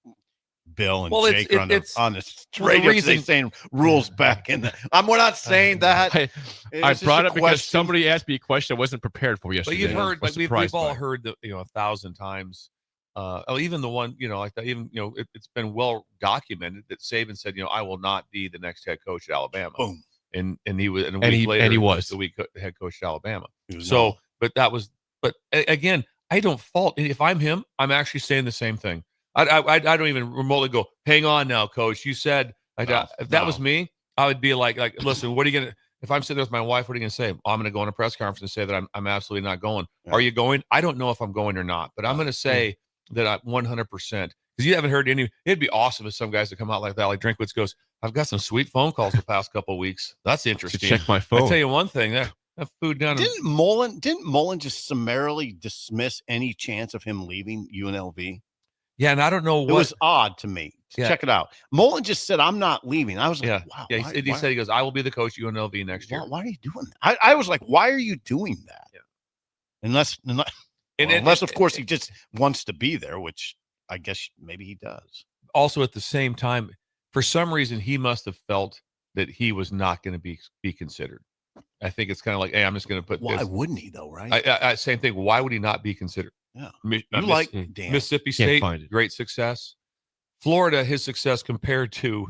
Bill and Well, Jake are on the well, the radio reason- today saying rules back in the. We're not saying that. I It's just brought a it because question. somebody asked me a question I wasn't prepared for But yesterday. you've I heard, was like we've surprised all by it. heard that 1,000 times. Even the one, like that. Even it's been well documented that Saban said, I will not be the next head coach at Alabama. Boom. And he was, and a And week he- later, and he he was. the week head coach at Alabama. He was So, not. but again, I don't fault. If I'm him, I'm actually saying the same thing. I don't even remotely go, hang on now, coach. You said No, if that no. was me, I would be like, listen, what are you gonna? If I'm sitting there with my wife, what are you gonna say? I'm gonna go on a press conference and say that I'm absolutely not going. Yeah. Are you going? I don't know if I'm going or not, but I'm gonna say that I'm 100%. Because you haven't heard any. It'd be awesome if some guys that come out like that, like Drinkwitz goes, I've got some sweet phone calls the past couple of weeks. That's To interesting. check my I phone. tell you one thing, that food down. Didn't Mullen just summarily dismiss any chance of him leaving UNLV? Yeah, and I don't know It what. was odd to me. Yeah. Check it out. Mullen just said, "I'm not leaving." I was like, Yeah, "Wow." yeah. why- He why- said, he goes, I will be the coach at UNLV next year. Why are you doing that? I was like, "Why are you doing that?" Yeah. Unless, And unless of course he just wants to be there, which I guess maybe he does. also at the same time, for some reason, he must have felt that he was not going to be considered. I think it's kind of like, hey, I'm just going to put Why this. wouldn't he though? Right? Same thing. Why would he not be considered? Yeah. Mi- you Miss- like Dan? Mississippi State, find it. great success. Florida, his success compared to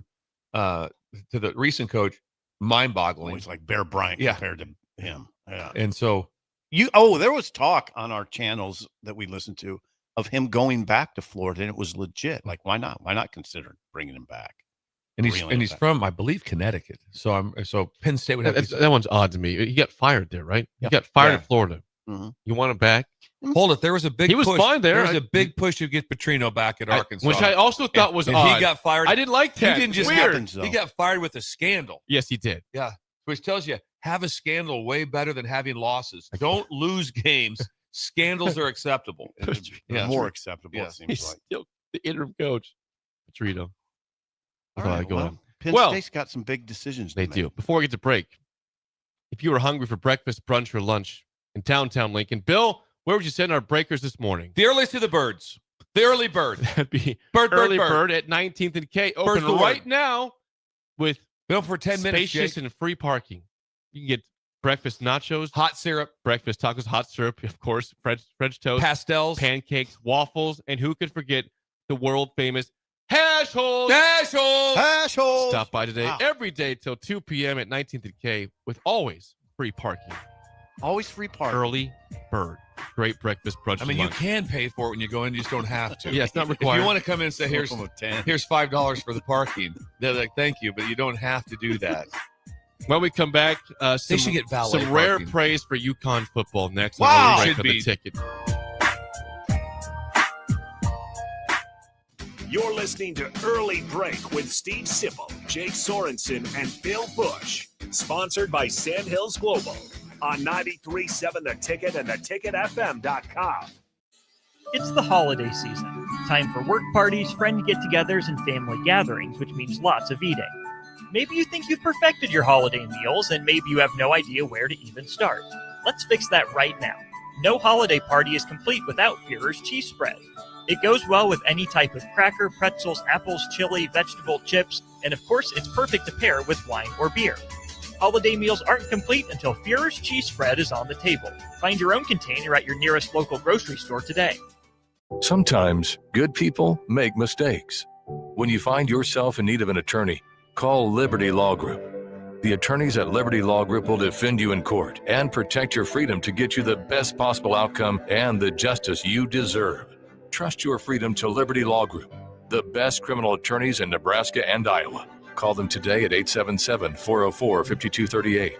the recent coach, mind-boggling. Always like Bear Bryant Yeah. compared to him. Yeah. And so, There was talk on our channels that we listened to of him going back to Florida, and it was legit. Like, why not? Why not consider bringing him back? and Reeling it he's back. from, I believe, Connecticut. So Penn State would have. That one's odd to me. He got fired there, right? Yeah. He got fired Yeah. in Florida. Mhm. You want him back? Hold it. There was a big. He was push. fine there. There was I- a big push to get Petrino back at Arkansas, Which I also thought was and odd. he got fired. I didn't like He that. didn't just Weird. happens, though. He got fired with a scandal. Yes, he did. Which tells you have a scandal way better than having losses. Don't lose games. Scandals are acceptable. It's Yeah. more acceptable, Yeah. it seems He's like. still the interim coach. Petrino. All That's all I right, go well, on. Penn Well, State's got some big decisions to They make. do. Before we get to break, if you were hungry for breakfast, brunch, or lunch in downtown Lincoln, Bill, where would you send our breakers this morning? The earliest to the birds. The early bird. That'd be Bird, Early bird, bird. Bird at 19th and K. Bird's Open the right word. now with Been open for 10 minutes, spacious Jake. and free parking. You can get breakfast nachos, Hot syrup, breakfast tacos, hot syrup, of course, French toast, pastels, pancakes, waffles, and who could forget the world famous hash holes? Dashels. Assholes! Stop by today, Wow. every day till 2 p.m. at 19th and K with always free parking. Always free park. Early bird. Great breakfast, brunch, I mean, and you lunch. can pay for it when you go in. You just don't have to. Yeah, it's not If required. you want to come in and say, here's $5 for the parking, they're like, thank you, but you don't have to do that. When we come back, They should get valet some rare parking. praise for UConn football next. Wow. On Should the be. ticket. You're listening to Early Break with Steve Sipple, Jake Sorensen, and Bill Busch. Sponsored by Sandhills Global on 93.7 The Ticket and theticketfm.com. It's the holiday season. Time for work parties, friend get-togethers, and family gatherings, which means lots of eating. Maybe you think you've perfected your holiday meals, and maybe you have no idea where to even start. Let's fix that right now. No holiday party is complete without Führer's cheese spread. It goes well with any type of cracker, pretzels, apples, chili, vegetable, chips, and of course, it's perfect to pair with wine or beer. Holiday meals aren't complete until Führer's cheese spread is on the table. Find your own container at your nearest local grocery store today. Sometimes good people make mistakes. When you find yourself in need of an attorney, call Liberty Law Group. The attorneys at Liberty Law Group will defend you in court and protect your freedom to get you the best possible outcome and the justice you deserve. Trust your freedom to Liberty Law Group, the best criminal attorneys in Nebraska and Iowa. Call them today at 877-404-5238.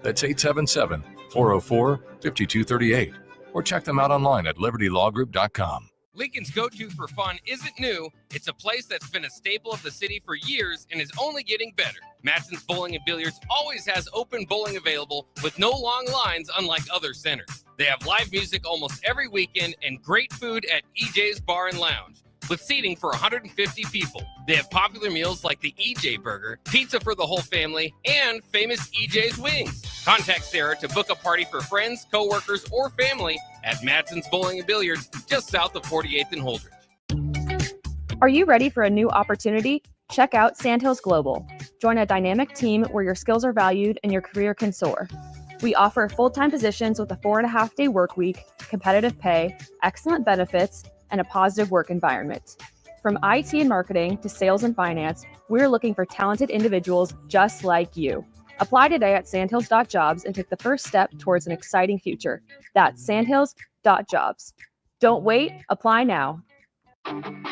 That's 877-404-5238. Or check them out online at libertylawgroup.com. Lincoln's go-to for fun isn't new. It's a place that's been a staple of the city for years and is only getting better. Matson's Bowling and Billiards always has open bowling available with no long lines, unlike other centers. They have live music almost every weekend and great food at EJ's Bar and Lounge, with seating for 150 people. They have popular meals like the EJ Burger, pizza for the whole family, and famous EJ's Wings. Contact Sarah to book a party for friends, coworkers, or family at Matson's Bowling and Billiards, just south of 48th and Holdridge. Are you ready for a new opportunity? Check out Sandhills Global. Join a dynamic team where your skills are valued and your career can soar. We offer full-time positions with a 4.5-day work week, competitive pay, excellent benefits, and a positive work environment. From IT and marketing to sales and finance, we're looking for talented individuals just like you. Apply today at sandhills.jobs and take the first step towards an exciting future. That's sandhills.jobs. Don't wait, apply now.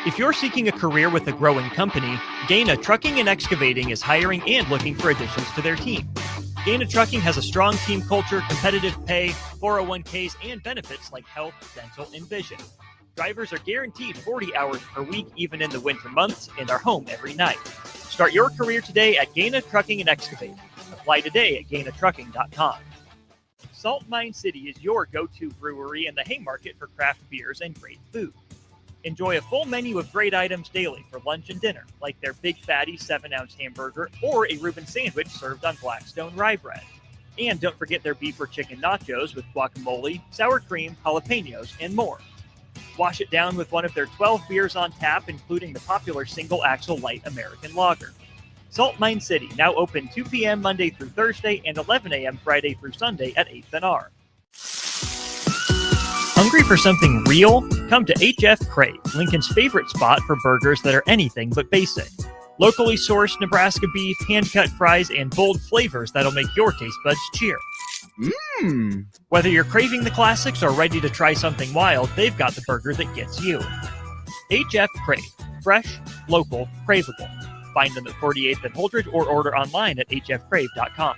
If you're seeking a career with a growing company, Gaina Trucking and Excavating is hiring and looking for additions to their team. Gaina Trucking has a strong team culture, competitive pay, 401ks, and benefits like health, dental, and vision. Drivers are guaranteed 40 hours per week, even in the winter months, and are home every night. Start your career today at Gaina Trucking and Excavating. Apply today at GainaTrucking.com. Salt Mine City is your go-to brewery in the Haymarket for craft beers and great food. Enjoy a full menu of great items daily for lunch and dinner, like their Big Fatty 7-ounce hamburger or a Reuben sandwich served on Blackstone rye bread. And don't forget their beef or chicken nachos with guacamole, sour cream, jalapenos, and more. Wash it down with one of their 12 beers on tap, including the popular Single Axle Light American Lager. Salt Mine City, now open 2 p.m. Monday through Thursday and 11 a.m. Friday through Sunday at 8th and R. Hungry for something real? Come to HF Crave, Lincoln's favorite spot for burgers that are anything but basic. Locally sourced Nebraska beef, hand-cut fries, and bold flavors that'll make your taste buds cheer. Whether you're craving the classics or ready to try something wild, they've got the burger that gets you. HF Crave. Fresh, local, craveable. Find them at 48th and Holdridge or order online at hfcrave.com.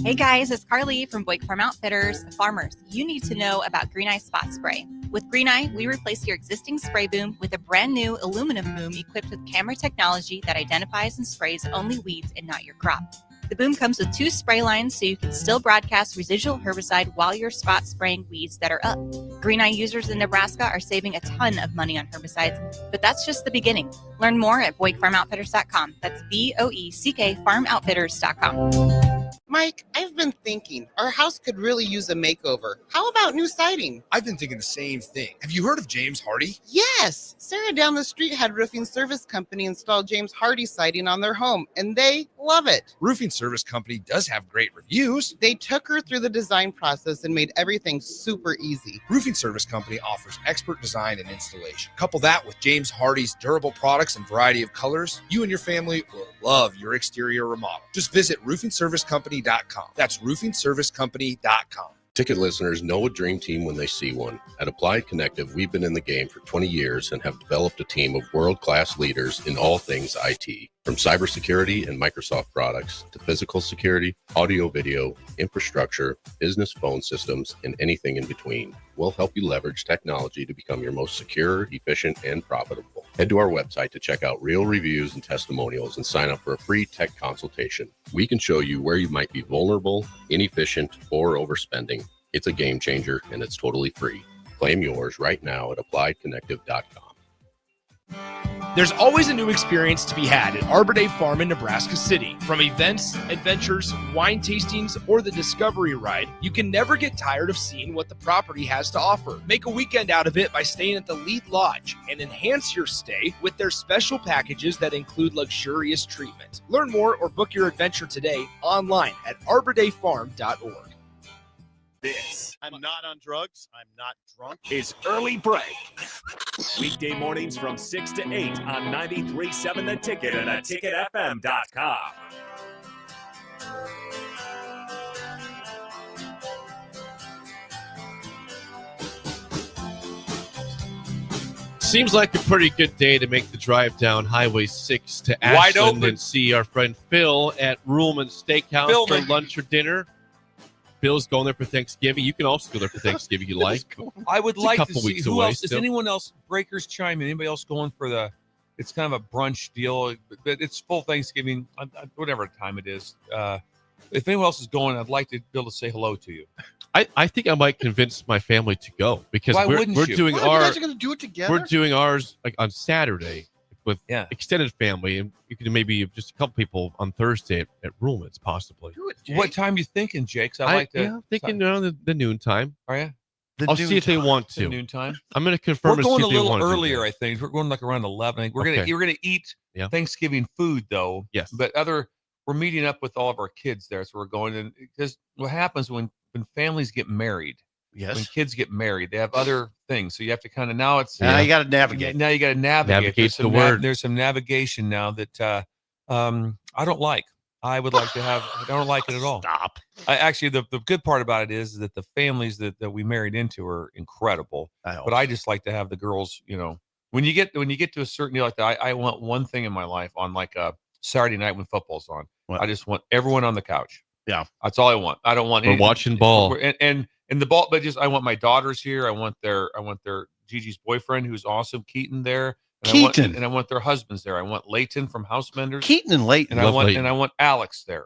Hey guys, it's Carly from Buick Farm Outfitters. Farmers, you need to know about Green Eye Spot Spray. With Green Eye, we replace your existing spray boom with a brand new aluminum boom equipped with camera technology that identifies and sprays only weeds and not your crop. The boom comes with 2 spray lines so you can still broadcast residual herbicide while you're spot spraying weeds that are up. Green Eye users in Nebraska are saving a ton of money on herbicides, but that's just the beginning. Learn more at BoyckFarmOutfitters.com. That's BOECK FarmOutfitters.com. Mike, I've been thinking our house could really use a makeover. How about new siding? I've been thinking the same thing. Have you heard of James Hardy? Yes! Sarah down the street had Roofing Service Company install James Hardy siding on their home, and they love it. Roofing Service Company does have great reviews. They took her through the design process and made everything super easy. Roofing Service Company offers expert design and installation. Couple that with James Hardy's durable products and variety of colors, you and your family will love your exterior remodel. Just visit roofingservicecompany.com roofingservicecompany.com. That's roofingservicecompany.com. Ticket listeners know a dream team when they see one. At Applied Connective, we've been in the game for 20 years and have developed a team of world-class leaders in all things IT. From cybersecurity and Microsoft products to physical security, audio-video, infrastructure, business phone systems, and anything in between. We'll help you leverage technology to become your most secure, efficient, and profitable. Head to our website to check out real reviews and testimonials and sign up for a free tech consultation. We can show you where you might be vulnerable, inefficient, or overspending. It's a game changer, and it's totally free. Claim yours right now at appliedconnective.com. There's always a new experience to be had at Arbor Day Farm in Nebraska City. From events, adventures, wine tastings, or the Discovery Ride, you can never get tired of seeing what the property has to offer. Make a weekend out of it by staying at the Lead Lodge and enhance your stay with their special packages that include luxurious treatment. Learn more or book your adventure today online at arbordayfarm.org. This I'm not on drugs. I'm not drunk. is Early Break. Weekday mornings from 6 to 8 on 93.7 The Ticket and theticketfm.com. Seems like a pretty good day to make the drive down Highway 6 to Wide Ashland open. and see our friend Phil at Ruhlman Steakhouse Philman. for lunch or dinner. Bill's going there for Thanksgiving. You can also go there for Thanksgiving if you like. I would It's a like to couple see weeks who away else. Is still. anyone else? Breakers chime in. Anybody else going for the? It's kind of a brunch deal, but it's full Thanksgiving, whatever time it is. If anyone else is going, I'd like to be able to say hello to you. I think I might convince my family to go because Why we're wouldn't you? doing What, our you guys are going to do it together? we're doing ours like on Saturday with Yeah. extended family, and you could maybe just a couple people on Thursday at Ruhlman's possibly. do it, Jake. What time you thinking, Jake? 'Cause I like to. Yeah, I'm thinking the noon time. Are you? The I'll see if they noontime. want The to. noon time. I'm going to confirm We're and see going if a they little want to do earlier, that. I think. We're going like around 11. I think Okay. you're gonna eat Yeah. Thanksgiving food though. Yes. But we're meeting up with all of our kids there, so we're going. And because what happens when families get married, when Yes. kids get married, they have other things. So you have to kind of now it's Now you got to navigate. Now you got to navigate. Navigate's There's some the word. There's some navigation now that I don't like. I would like to have. I don't like it at all. Stop. Actually, the good part about it is that the families that we married into are incredible. But I just like to have the girls. You know, when you get to a certain deal like that, I want one thing in my life on like a Saturday night when football's on. What? I just want everyone on the couch. Yeah. That's all I want. I don't want We're any- watching ball. and the ball, but just I want my daughters here. I want their Gigi's boyfriend who's awesome, Keaton there. And Keaton. I want their husbands there. I want Leighton from Housemenders. Keaton and Leighton. And Love Leighton. I want Alex there.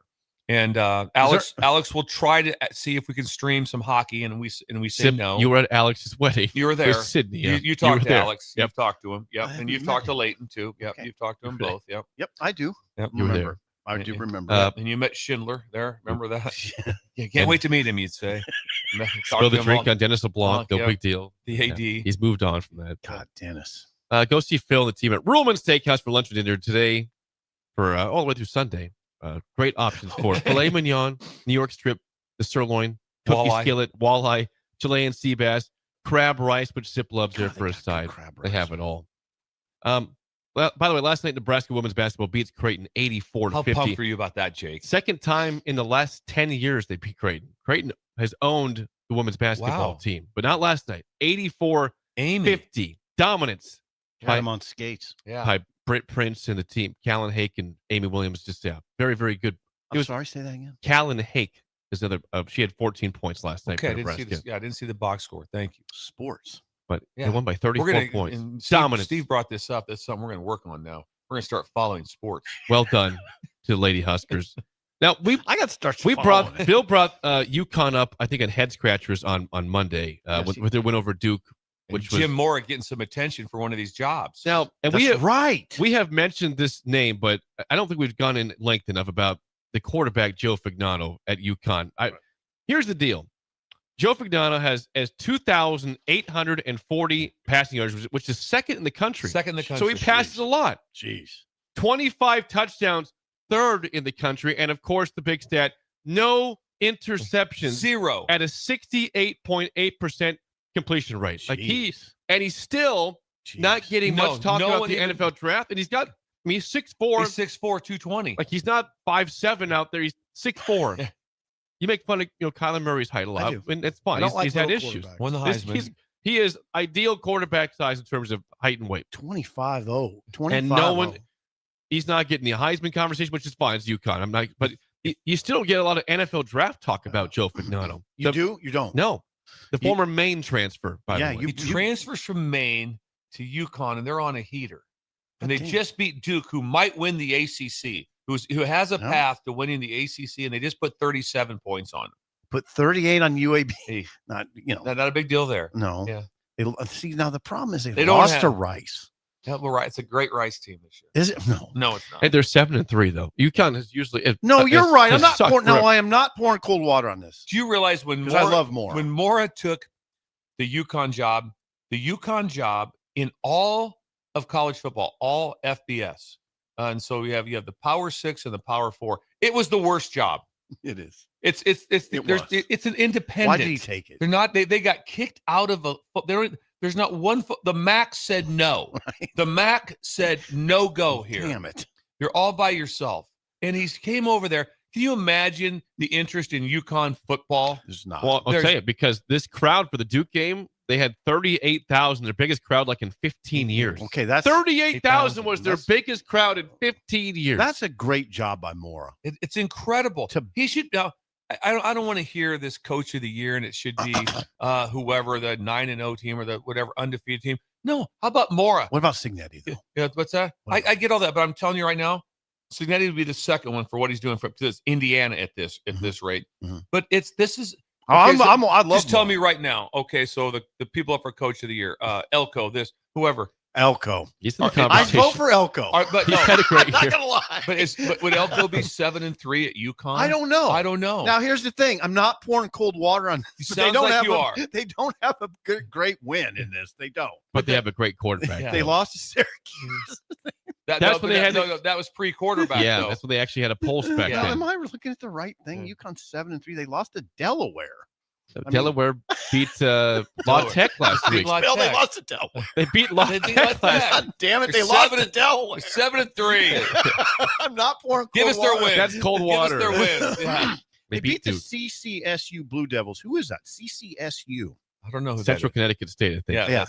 And Alex will try to see if we can stream some hockey, and we say Sip, no. you were at Alex's wedding. You were there. With Sydney. Yeah. You talked were to there. Alex. Yep. You've talked to him. Yep. I And you've haven't talked met to Leighton too. Yep. Okay. You've talked to them both. Yep. Yep, I do. Yep. You were there. Remember. I do remember. Uh, And you met Schindler there. Remember that? Yeah. Can't wait to meet him. You'd say. Talk Spill to the him drink all- on Dennis LeBlanc. No yeah. big deal. The AD. Yeah, he's moved on from that. God, Dennis. Go see Phil and the team at Ruhlman Steakhouse for lunch and dinner today for all the way through Sunday. Great options for filet mignon, New York strip, the sirloin, cookie Walleye. skillet, walleye, Chilean sea bass, crab rice, which Sip loves there God, for they a got good side. crab They rice. have it all. Well, by the way, last night Nebraska women's basketball beats Creighton 84 to How 50. pumped are you about that, Jake? Second time in the last 10 years they beat Creighton. Creighton has owned the women's basketball Wow. team, but not last night. 84-50 Amy. dominance Got him on skates. Yeah. by Britt Prince and the team. Callan Hake and Amy Williams just very, very good. I'm sorry, say that again. Callan Hake is another. She had 14 points last night Okay. I for didn't see Nebraska, this. Yeah, I didn't see the box score. Thank you. Sports. but Yeah. they won by 34 points. and Steve, Dominance. Steve brought this up. That's something we're going to work on now. We're going to start following sports. Well done to the Lady Huskers. Now I got to start. Bill brought UConn up, I think, on head scratchers on Monday with their win over Duke, which Jim was Moore getting some attention for one of these jobs. now. And we have mentioned this name, but I don't think we've gone in length enough about the quarterback Joe Fagnano at UConn. Here's the deal: Joe Fagnano has 2,840 passing yards, which is second in the country. Second in the So country. he passes a lot. Jeez. 25 touchdowns, third in the country, and of course the big stat: no interceptions. Zero. At a 68.8% completion rate. Like he's still not getting much talk about the NFL draft, and he's 6'4". He's 6'4", 220. Like he's not 5'7" out there. He's 6'4". You make fun of Kyler Murray's height a lot, do. and it's fine. I don't like He's had little issues. quarterbacks. Won the Heisman. He is ideal quarterback size in terms of height and weight. 25-0. And no one, he's not getting the Heisman conversation, which is fine. It's UConn. I'm not, but you still get a lot of NFL draft talk about Joe Fagnano. You do? You don't? No. The former Maine transfer, by the way. He transfers from Maine to UConn, and they're on a heater. And they just beat Duke, who might win the ACC, who has a path to winning the ACC, and they just put 37 points on him. Put 38 on UAB. Hey, not a big deal there. No. Yeah. See, now the problem is they don't lost have- to Rice. Yeah, well, right. It's a great Rice team this year. Is it? No, it's not. And they're 7-3 though. UConn is usually No, you're right. I'm not sucked pouring. No, forever. I am not pouring cold water on this. Do you realize when Because I love Mora. When Mora took the UConn job in all of college football, all FBS, and so you have the Power 6 and the Power 4. It was the worst job. It is. It's an independent. Why did he take it? They're not. They got kicked out of a. There's not one. The MAC said no. Right. The MAC said no go here. Damn it. You're all by yourself. And he came over there. Can you imagine the interest in UConn football? There's not. Well, I'll tell you, because this crowd for the Duke game, they had 38,000, their biggest crowd like in 15 years. Okay, that's 38,000 was their biggest crowd in 15 years. That's a great job by Mora. It's incredible. He should now. I don't want to hear this coach of the year, and it should be whoever, the 9-0 team or the whatever undefeated team. No, how about Mora? What about Signetti though? Yeah, what's that? I get all that, but I'm telling you right now, Signetti would be the second one for what he's doing because it's Indiana at this rate. Mm-hmm. But this is. I Okay, love. Just tell me right now. Okay, so the people up for coach of the year, Elko, whoever. Elko. He's in the I conversation. vote for Elko. But He's no, had a great I'm not year. gonna lie. but would Elko be 7-3 at UConn? I don't know. I don't know. Now here's the thing. I'm not pouring cold water on. Sounds they don't like have you a, are. They don't have a great win in this. They don't. But they have a great quarterback. Yeah. They though. lost to Syracuse. That's when they had that was pre-quarterback. Yeah, though. that's when they actually had a pulse back Now, then. am I looking at the right thing? UConn 7-3. They lost to Delaware. Delaware beat La Tech last week. La Well, they Tech. lost to Delaware. They beat La They beat Tech La last Tech. God damn it! They They're lost 7 to Delaware. 7-3. I'm not pouring. Give cold us their water. win. That's cold water. Give us their wins. Yeah. They beat the Duke. CCSU Blue Devils. Who is that? CCSU. I don't know who Central that is. Connecticut State, I think. Yeah, Yeah.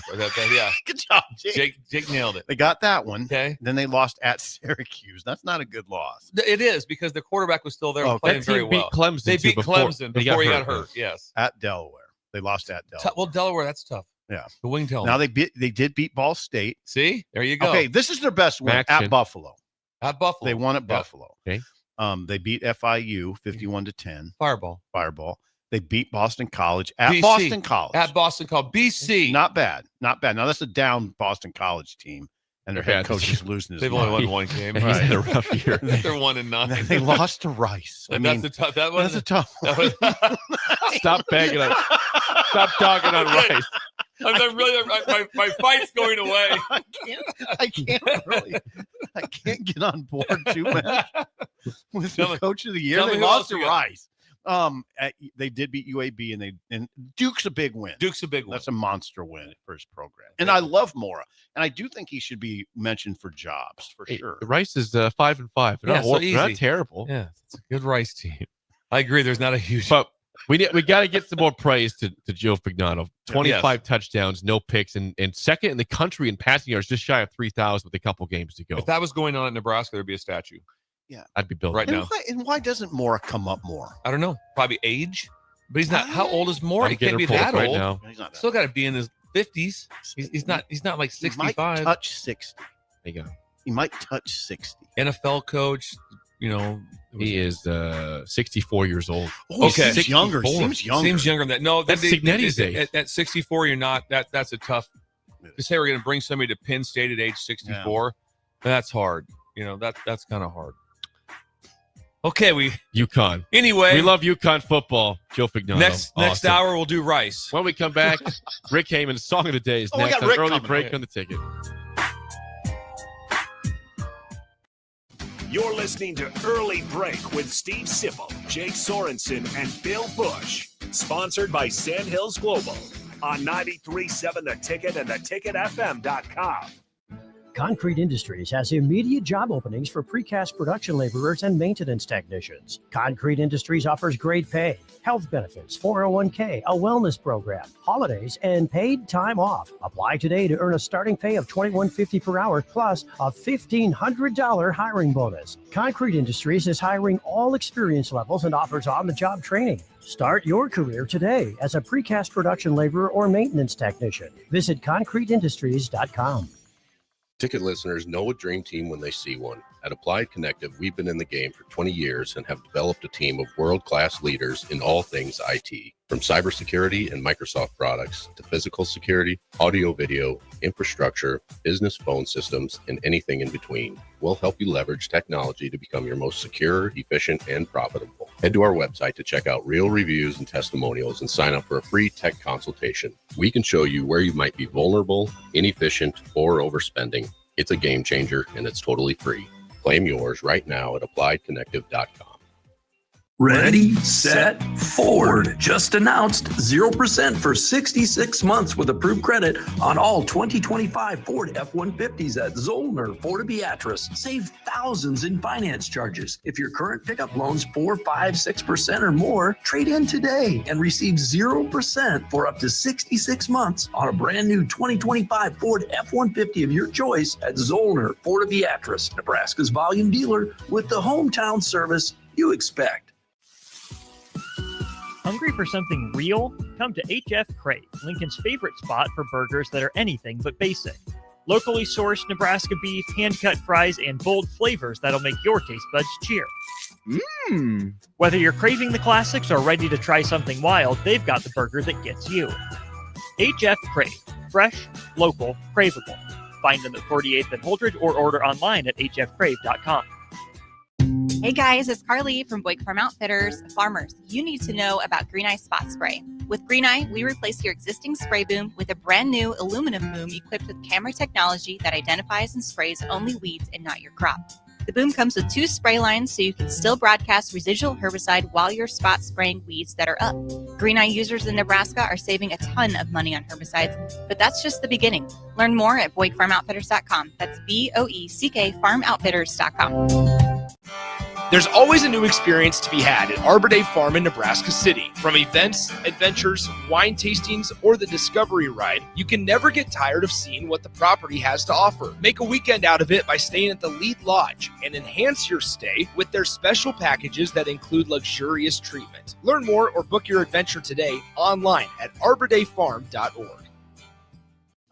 yeah. Good job, Jake. Jake nailed it. They got that one. Okay. Then they lost at Syracuse. That's not a good loss. It is because the quarterback was still there Oh, playing That team very beat well. Clemson. They too beat Clemson before he got hurt. Yes. At Delaware. They lost at Delaware. Well, Delaware, that's tough. Yeah. The wing tell Now they did beat Ball State. See, there you go. Okay, this is their best win Action. at Buffalo. At Buffalo, They won at Yeah. Buffalo. Okay. They beat FIU 51-10. Fireball. They beat Boston College at BC. Boston College. At Boston College. BC. Not bad. Not bad. Now that's a down Boston College team, and their They're head bad. coach is losing his They've mind. only won one game. He's had a rough year. They're 1-9. They lost to Rice. I mean, That's a tough. That that's a tough one. Stop banging on. Stop talking on Rice. I'm really my fight's going away. I can't get on board too much with the coach of the year. tell me They who lost else to you got. Rice. They did beat UAB, and Duke's a big win. Duke's a big one. That's a monster win for his program. And I love Mora, and I do think he should be mentioned for jobs for Hey, sure. the Rice is 5-5. They're, Yeah, not, so they're not easy. terrible. Yeah, it's a good Rice team. I agree. There's not a huge. But we got to get some more praise to Joe Fagnano. 25 touchdowns, no picks, and second in the country in passing yards, just shy of 3,000 with a couple games to go. If that was going on at Nebraska, there'd be a statue. Yeah, I'd be building right now. And why doesn't Mora come up more? I don't know. Probably age, but he's not. How old is Mora? I'm He can't be getting a that report right old. now. He's not that Still got to be in his 50s. He's not. He's not like He 65. might touch 60. There you go. He might touch 60. NFL coach. You know, He is 64 years old. Oh, Okay. seems younger. 64. Seems younger. Seems younger than that. No, That's Signetti's age. At 64, you're not. That's a tough. To say we're going to bring somebody to Penn State at age 64, that's hard. You know, that's kind of hard. Okay, UConn. Anyway, We love UConn football. Joe Fagnano. next Awesome. hour we'll do Rice. When we come back, Rick Heyman's Song of the Day is Oh, we next got on Rick Early coming. Break Okay. on the Ticket. You're listening to Early Break with Steve Sipple, Jake Sorensen, and Bill Busch. Sponsored by Sandhills Global on 93.7 The Ticket and theticketfm.com. Concrete Industries has immediate job openings for precast production laborers and maintenance technicians. Concrete Industries offers great pay, health benefits, 401k, a wellness program, holidays, and paid time off. Apply today to earn a starting pay of $21.50 per hour plus a $1,500 hiring bonus. Concrete Industries is hiring all experience levels and offers on-the-job training. Start your career today as a precast production laborer or maintenance technician. Visit concreteindustries.com. Ticket listeners know a dream team when they see one. At Applied Connective, we've been in the game for 20 years and have developed a team of world-class leaders in all things IT. From cybersecurity and Microsoft products to physical security, audio-video, infrastructure, business phone systems, and anything in between. We'll help you leverage technology to become your most secure, efficient, and profitable. Head to our website to check out real reviews and testimonials and sign up for a free tech consultation. We can show you where you might be vulnerable, inefficient, or overspending. It's a game changer, and it's totally free. Claim yours right now at appliedconnective.com. Ready, set, Ford. Just announced 0% for 66 months with approved credit on all 2025 Ford F-150s at Zollner, Fort Beatrice. Save thousands in finance charges. If your current pickup loan's 4, 5, 6% or more, trade in today and receive 0% for up to 66 months on a brand new 2025 Ford F-150 of your choice at Zollner, Fort Beatrice, Nebraska's volume dealer with the hometown service you expect. Hungry for something real? Come to HF Crave, Lincoln's favorite spot for burgers that are anything but basic. Locally sourced Nebraska beef, hand-cut fries, and bold flavors that'll make your taste buds cheer. Whether you're craving the classics or ready to try something wild, they've got the burger that gets you. HF Crave. Fresh, local, craveable. Find them at 48th and Holdridge or order online at hfcrave.com. Hey guys, it's Carly from Busch Farm Outfitters. Farmers, you need to know about Green Eye Spot Spray. With Green Eye, we replace your existing spray boom with a brand new aluminum boom equipped with camera technology that identifies and sprays only weeds and not your crop. The boom comes with 2 spray lines so you can still broadcast residual herbicide while you're spot spraying weeds that are up. Green Eye users in Nebraska are saving a ton of money on herbicides, but that's just the beginning. Learn more at BoyckFarmOutfitters.com. That's BOECK FarmOutfitters.com. There's always a new experience to be had at Arbor Day Farm in Nebraska City. From events, adventures, wine tastings, or the Discovery Ride, you can never get tired of seeing what the property has to offer. Make a weekend out of it by staying at the Lead Lodge and enhance your stay with their special packages that include luxurious treatment. Learn more or book your adventure today online at arbordayfarm.org.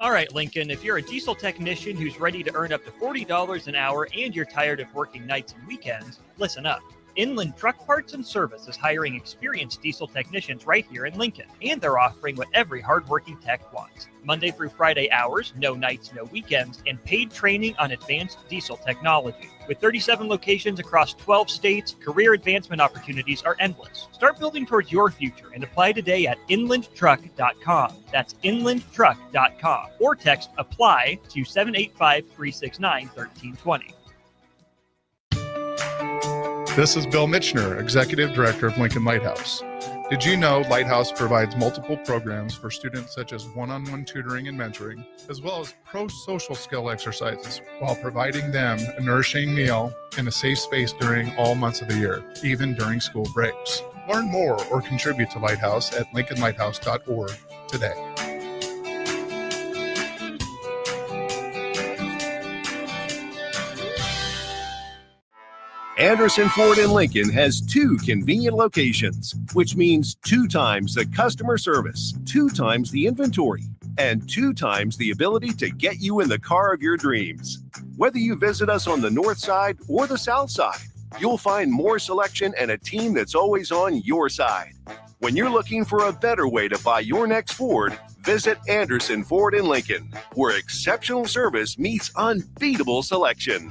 All right, Lincoln, if you're a diesel technician who's ready to earn up to $40 an hour and you're tired of working nights and weekends, listen up. Inland Truck Parts and Service is hiring experienced diesel technicians right here in Lincoln, and they're offering what every hardworking tech wants. Monday through Friday hours, no nights, no weekends, and paid training on advanced diesel technology. With 37 locations across 12 states, career advancement opportunities are endless. Start building towards your future and apply today at inlandtruck.com. That's inlandtruck.com. Or text APPLY to 785-369-1320. This is Bill Mitchner, Executive Director of Lincoln Lighthouse. Did you know Lighthouse provides multiple programs for students such as one-on-one tutoring and mentoring, as well as pro-social skill exercises, while providing them a nourishing meal and a safe space during all months of the year, even during school breaks? Learn more or contribute to Lighthouse at lincolnlighthouse.org today. Anderson Ford in Lincoln has 2 convenient locations, which means 2 times the customer service, 2 times the inventory, and 2 times the ability to get you in the car of your dreams. Whether you visit us on the north side or the south side, you'll find more selection and a team that's always on your side. When you're looking for a better way to buy your next Ford, visit Anderson Ford in Lincoln, where exceptional service meets unbeatable selection.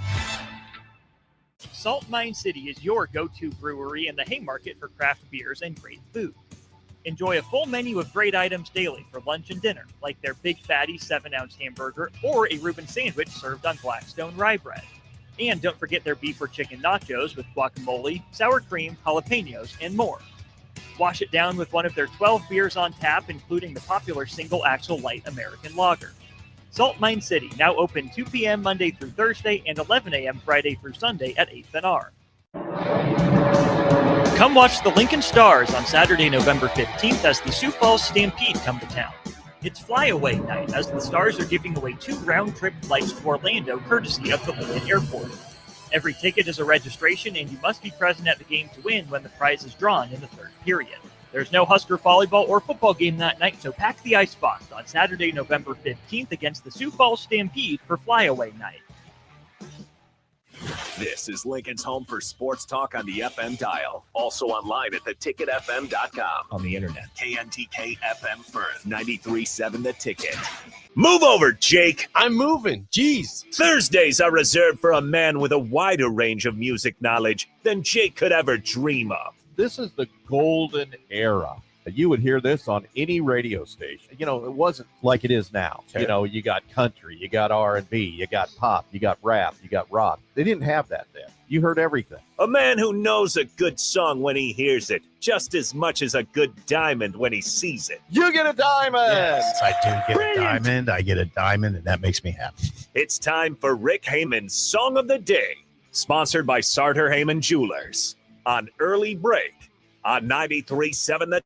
Salt Mine City is your go-to brewery in the Haymarket for craft beers and great food. Enjoy a full menu of great items daily for lunch and dinner, like their Big Fatty 7-ounce hamburger or a Reuben sandwich served on Blackstone rye bread. And don't forget their beef or chicken nachos with guacamole, sour cream, jalapenos, and more. Wash it down with one of their 12 beers on tap, including the popular Single Axle Light American Lager. Salt Mine City, now open 2 p.m. Monday through Thursday and 11 a.m. Friday through Sunday at 8th and R. Come watch the Lincoln Stars on Saturday, November 15th as the Sioux Falls Stampede come to town. It's flyaway night as the Stars are giving away 2 round-trip flights to Orlando courtesy of the Lincoln Airport. Every ticket is a registration, and you must be present at the game to win when the prize is drawn in the third period. There's no Husker volleyball or football game that night, so pack the icebox on Saturday, November 15th against the Sioux Falls Stampede for flyaway night. This is Lincoln's home for sports talk on the FM dial. Also online at theticketfm.com. On the internet. KNTK FM Firth, 93.7 The Ticket. Move over, Jake. I'm moving. Jeez. Thursdays are reserved for a man with a wider range of music knowledge than Jake could ever dream of. This is the golden era. You would hear this on any radio station. You know, it wasn't like it is now. You know, you got country, you got R&B, you got pop, you got rap, you got rock. They didn't have that then. You heard everything. A man who knows a good song when he hears it, just as much as a good diamond when he sees it. You get a diamond! Yes, I do get a diamond. I get a diamond, and that makes me happy. It's time for Rick Heyman's Song of the Day, sponsored by Sartor Heyman Jewelers, on Early Break on 93.7 The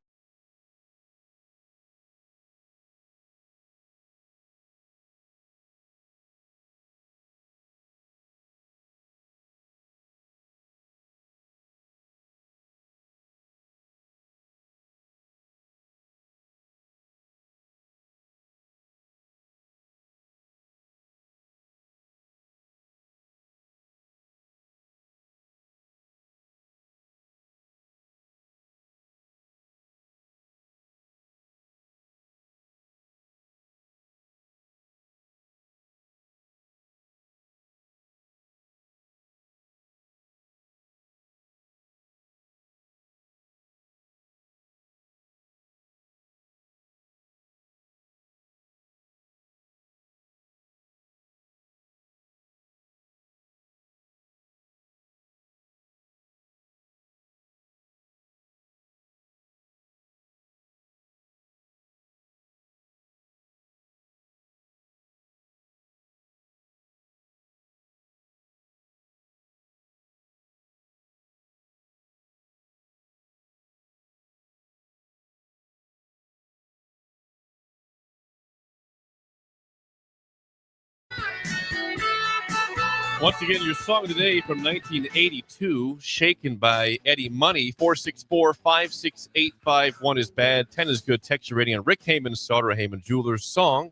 Once again, your song of the day from 1982, Shaken by Eddie Money. 464-56851 1 is bad, 10 is good. Text your rating on Rick Heyman, Sartor Heyman Jewelers Song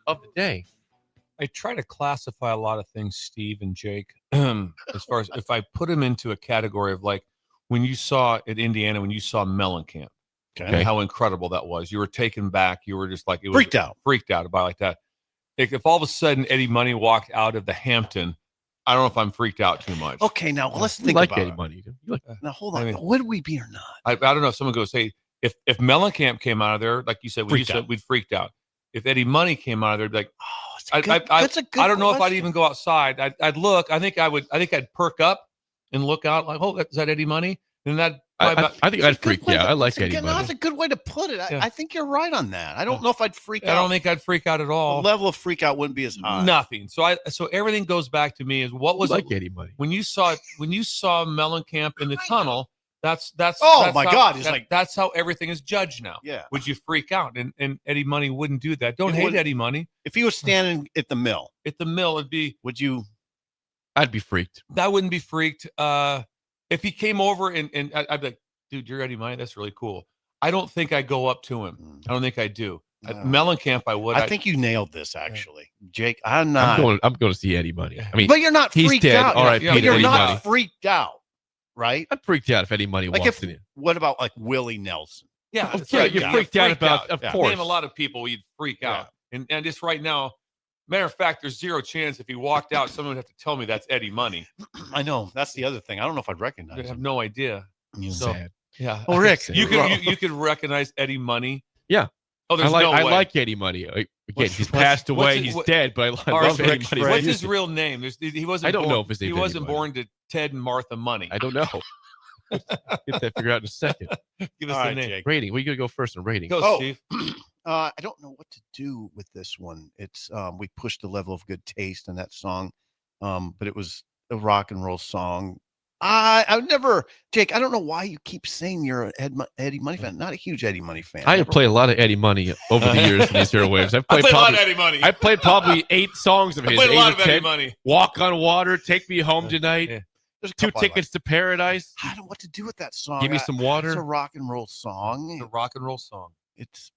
of the Day. I try to classify a lot of things, Steve and Jake, as far as if I put them into a category of like when you saw at Indiana, when you saw Mellencamp, and how incredible that was. You were taken back. You were just like, it was freaked out about like that. If all of a sudden Eddie Money walked out of the Hampton, I don't know if I'm freaked out too much. Okay, now let's think like about Eddie it. Money. Now hold on. I mean, would we be or not? I don't know if someone goes, hey, if Mellencamp came out of there, like you said, we'd freaked out. If Eddie Money came out of there, I'd be like, that's a good I don't know if I'd question. even go outside. I'd look. I think I'd perk up and look out like, oh, is that Eddie Money? And that I think I'd freak out. I like Eddie Money. That's a good way to put it. Yeah. I think you're right on that. I don't know if I'd freak out. I don't think I'd freak out at all. The level of freak out wouldn't be as high. Nothing. So everything goes back to me is what was like Eddie Money. When you saw Mellencamp in the tunnel. That's oh that's my how, God! It's like that's how everything is judged now. Yeah. Would you freak out? And Eddie Money wouldn't do that. Don't It hate wouldn't. Eddie Money. If he was standing at the mill, it'd be. Would you? I'd be freaked. I wouldn't be freaked. If he came over and I'd be like, dude, you're Eddie Money. That's really cool. I don't think I'd go up to him. I don't think I do. At Mellencamp, I would. I think you nailed this, actually, Jake. I'm not. I'm going to see Eddie Money. I mean, but you're not he's freaked dead. out. All right, but you're Eddie not Money. freaked out, right? I'm freaked out if Eddie Money Like walks in. what about like Willie Nelson? Yeah, Oh, yeah, you're freaked out about. Of course. Name a lot of people you'd freak out. And just right now, matter of fact, there's zero chance if he walked out, someone would have to tell me that's Eddie Money. I know. That's the other thing. I don't know if I'd recognize I have him. no idea. Sad. Yeah. Oh, Rick, you could recognize Eddie Money. Yeah. Oh, there's I no way. like Eddie Money. Again, he's passed away. He's dead, but I love Eddie Money. What's his real name? He wasn't. I don't know if his name. He wasn't born to Ted and Martha Money. I don't know. Get that figured out in a second. Give us the name. Jake. Rating. We gotta go first in rating. Go, Steve. I don't know what to do with this one. It's we pushed the level of good taste in that song, but it was a rock and roll song. I've never, Jake. I don't know why you keep saying you're an Eddie Money fan. Not a huge Eddie Money fan. I have played a lot of Eddie Money over the years in these airwaves. I've played a lot of Eddie Money. I've played probably 8 songs of his. I played a lot of 10. Eddie Money. Walk on Water, Take Me Home Tonight. Yeah. There's 2 Tickets to Paradise. I don't know what to do with that song. Give Me Some Water. It's a rock and roll song. It's a rock and roll song. It's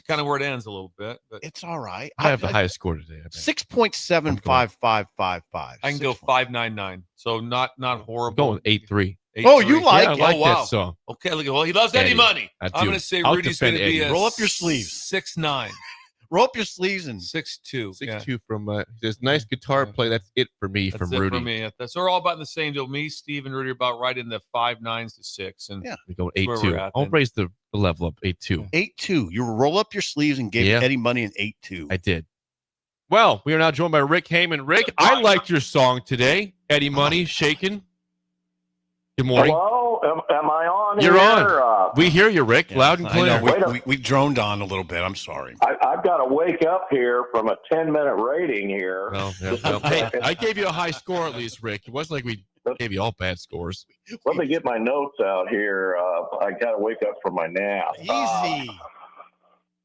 kind of where it ends a little bit, but it's all right. I have the highest score today. 6.75555. I can go 599. So not horrible. Going 8.3. Oh, you like I it? like wow. that song. Okay, look. Well, he loves Eddie Money. I I'm do. going to say I'll Rudy's going to defend be Eddie. a Roll up your sleeves. 6'9". Roll up your sleeves and 6'2". 6.2 from this nice guitar play. That's it for me That's from it Rudy. for me. That's we're all about the same deal. Me, Steve, and Rudy are about right in the 5.9s to 6. And yeah, we go that's where we're 8.2. at I'll then. raise the level up 8.2. 8.2. You roll up your sleeves and gave Eddie Money an 8.2. I did. Well, we are now joined by Rick Heyman. Rick, I liked your song today. Eddie Money, Shakin'. Good morning. Hello, am I on? You're here? on. We hear you, Rick, loud and clear. I know. We droned on a little bit. I'm sorry. I've got to wake up here from a 10-minute rating here. Well, hey, I gave you a high score at least, Rick. It wasn't like we gave you all bad scores. Let me get my notes out here. I got to wake up from my nap. Easy.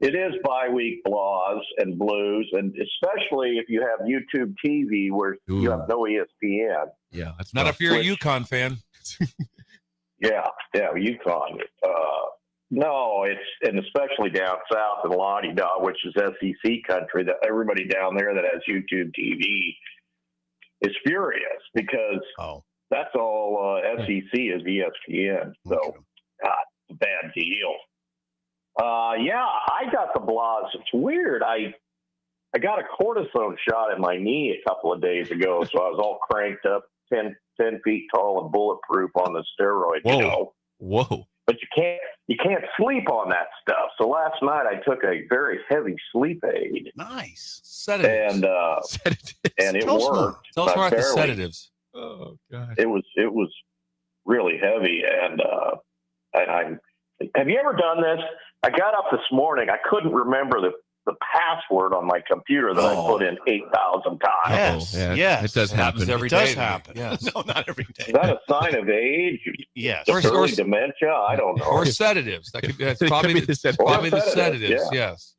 It is bi-week Blas and Blues, and especially if you have YouTube TV where you have no ESPN. Yeah, that's not if you're a UConn fan. Yeah, UConn. No, and especially down south in Lottie Dot, which is SEC country, that everybody down there that has YouTube TV is furious because that's all SEC is ESPN. So, God, it's a bad deal. Yeah, I got the Blas. It's weird. I got a cortisone shot in my knee a couple of days ago, so I was all cranked up, 10 feet tall and bulletproof on the steroid. Whoa. You know? Whoa. But you can't sleep on that stuff. So last night I took a very heavy sleep aid. Nice. Sedatives. And it Tell us more. worked. Tell us more about the Barely. sedatives. Oh God. It was really heavy, and I have you ever done this? I got up this morning. I couldn't remember the password on my computer that I put in 8,000 times. Yes. It does happen. Every It does day to me. happen. Yes. No, not every day. Is that a sign of age? Yes. Early dementia? I don't know. Or sedatives. That's It could probably be the sedatives. probably the sedatives, sedatives. yeah. Yes.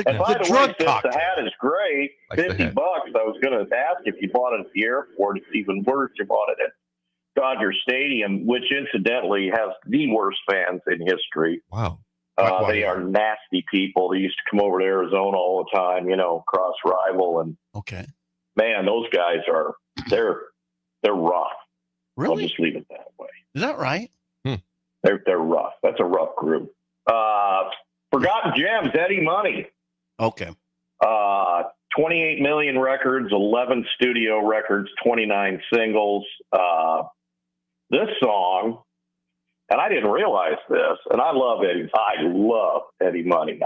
And by the drug way, since cocktail. the hat is great, Likes the $50. hat. I was going to ask if you bought it at the airport. It's even worse. You bought it at Dodger Stadium, which incidentally has the worst fans in history. Wow. They are nasty people. They used to come over to Arizona all the time, cross rival, and Okay. man, those guys they're rough. I'll Really? just leave it that way. Is that right? They're rough. That's a rough group. Forgotten Gems, Eddie Money. Okay. 28 million records, 11 studio records, 29 singles. This song, and I didn't realize this, and I love Eddie Money.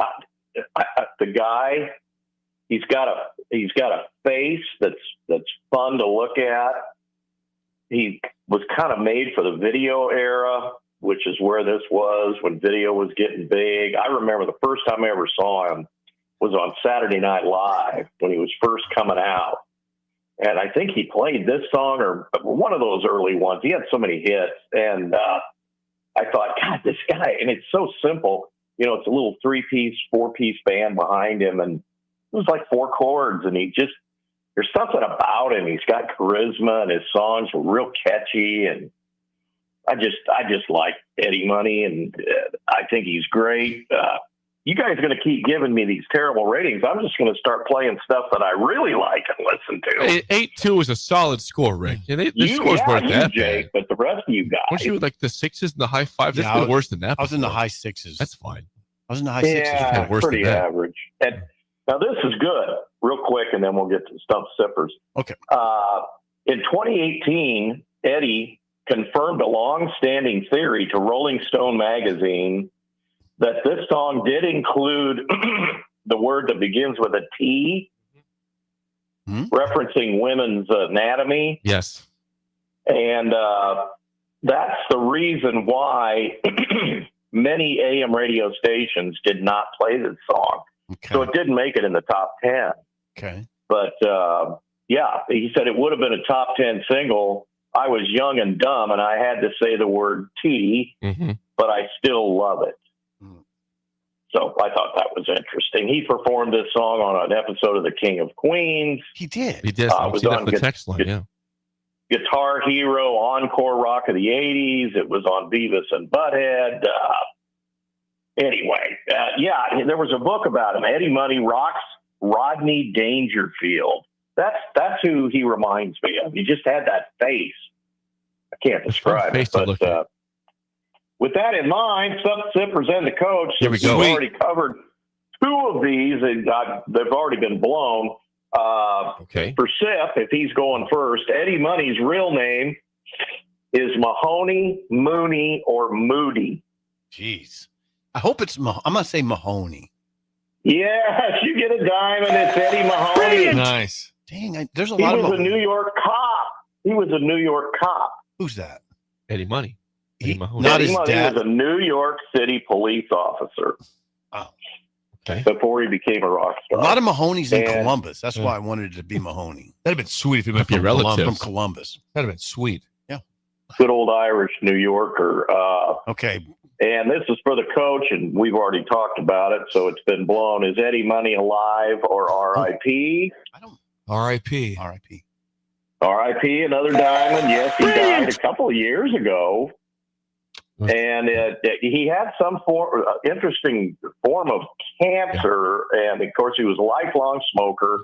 The guy, he's got a face that's fun to look at. He was kind of made for the video era, which is where this was when video was getting big. I remember the first time I ever saw him was on Saturday Night Live when he was first coming out. And I think he played this song or one of those early ones. He had so many hits. And I thought, God, this guy, and it's so simple. It's a little 3-piece, 4-piece band behind him. And it was like 4 chords. And there's something about him. He's got charisma and his songs were real catchy. And I just like Eddie Money. And I think he's great. You guys are going to keep giving me these terrible ratings. I'm just going to start playing stuff that I really like and listen to. 8.2 is a solid score, Rick. And the scores weren't that Jake, bad. but the rest of you guys. Weren't you like the 6s and the high 5s? Yeah, That's been worse than that. I was in the before. high 6s. That's fine. I was in the high 6s. Yeah, worse pretty than that. average. And now this is good, real quick, and then we'll get to Stump Sippers. Okay. In 2018, Eddie confirmed a long-standing theory to Rolling Stone magazine that this song did include the word that begins with a T, referencing women's anatomy. Yes. And that's the reason why many AM radio stations did not play this song. Okay. So it didn't make it in the top 10. Okay. But, yeah, he said it would have been a top 10 single. I was young and dumb, and I had to say the word T, but I still love it. So I thought that was interesting. He performed this song on an episode of The King of Queens. He did. He did. It I was see that on for the text line, yeah. Guitar Hero, Encore Rock of the 80s. It was on Beavis and Butthead. Anyway, yeah, there was a book about him. Eddie Money rocks Rodney Dangerfield. That's who he reminds me of. He just had that face. I can't describe it, but with that in mind, Sip present the coach. Here we go. We've already covered two of these, and they've already been blown. Okay. For Sip, if he's going first, Eddie Money's real name is Mahoney, Mooney, or Moody. Jeez. I hope it's I'm going to say Mahoney. Yes, you get a diamond. It's Eddie Mahoney. Nice. Dang, there's a He lot of was a Mahoney. New York cop. He was a New York cop. Who's that? Eddie Money. Eddie Mahoney. Not Eddie his Money dad. was a New York City police officer. Oh. Okay. Before he became a rock A star. lot of Mahoney's in And- Columbus. That's why I wanted it to be Mahoney. That'd have been sweet if he went Be from relatives. Columbus. From Columbus. That'd have been sweet. Good old Irish New Yorker. Okay. And this is for the coach, and we've already talked about it, so it's been blown. Is Eddie Money alive or R.I.P.? R.I.P. R.I.P. R.I.P. Another diamond. Yes, he died a couple of years ago. And he had some interesting form of cancer. And, of course, he was a lifelong smoker.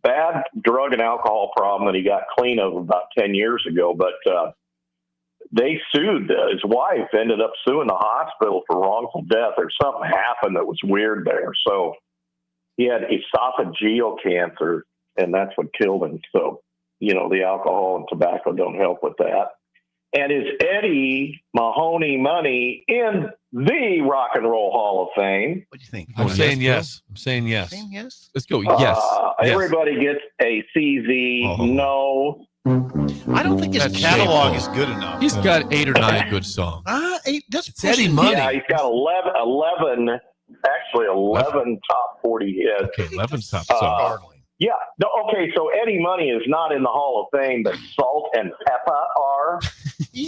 Bad drug and alcohol problem that he got clean of about 10 years ago. But they sued. His wife ended up suing the hospital for wrongful death, or something happened that was weird there. So he had esophageal cancer, and that's what killed him. So, the alcohol and tobacco don't help with that. And is Eddie Mahoney Money in the Rock and Roll Hall of Fame? What do you think? I'm saying yes. I'm saying yes. Saying yes? Let's go. Yes. Yes. Everybody gets a CZ. No. I don't think his That's catalog shameful. is good enough. He's got 8 or 9 good songs. That's Eddie Money. Yeah, he's got 11 top 40 hits. Okay, 11 top songs. Yeah. No, okay, so Eddie Money is not in the Hall of Fame, but Salt and Pepper are.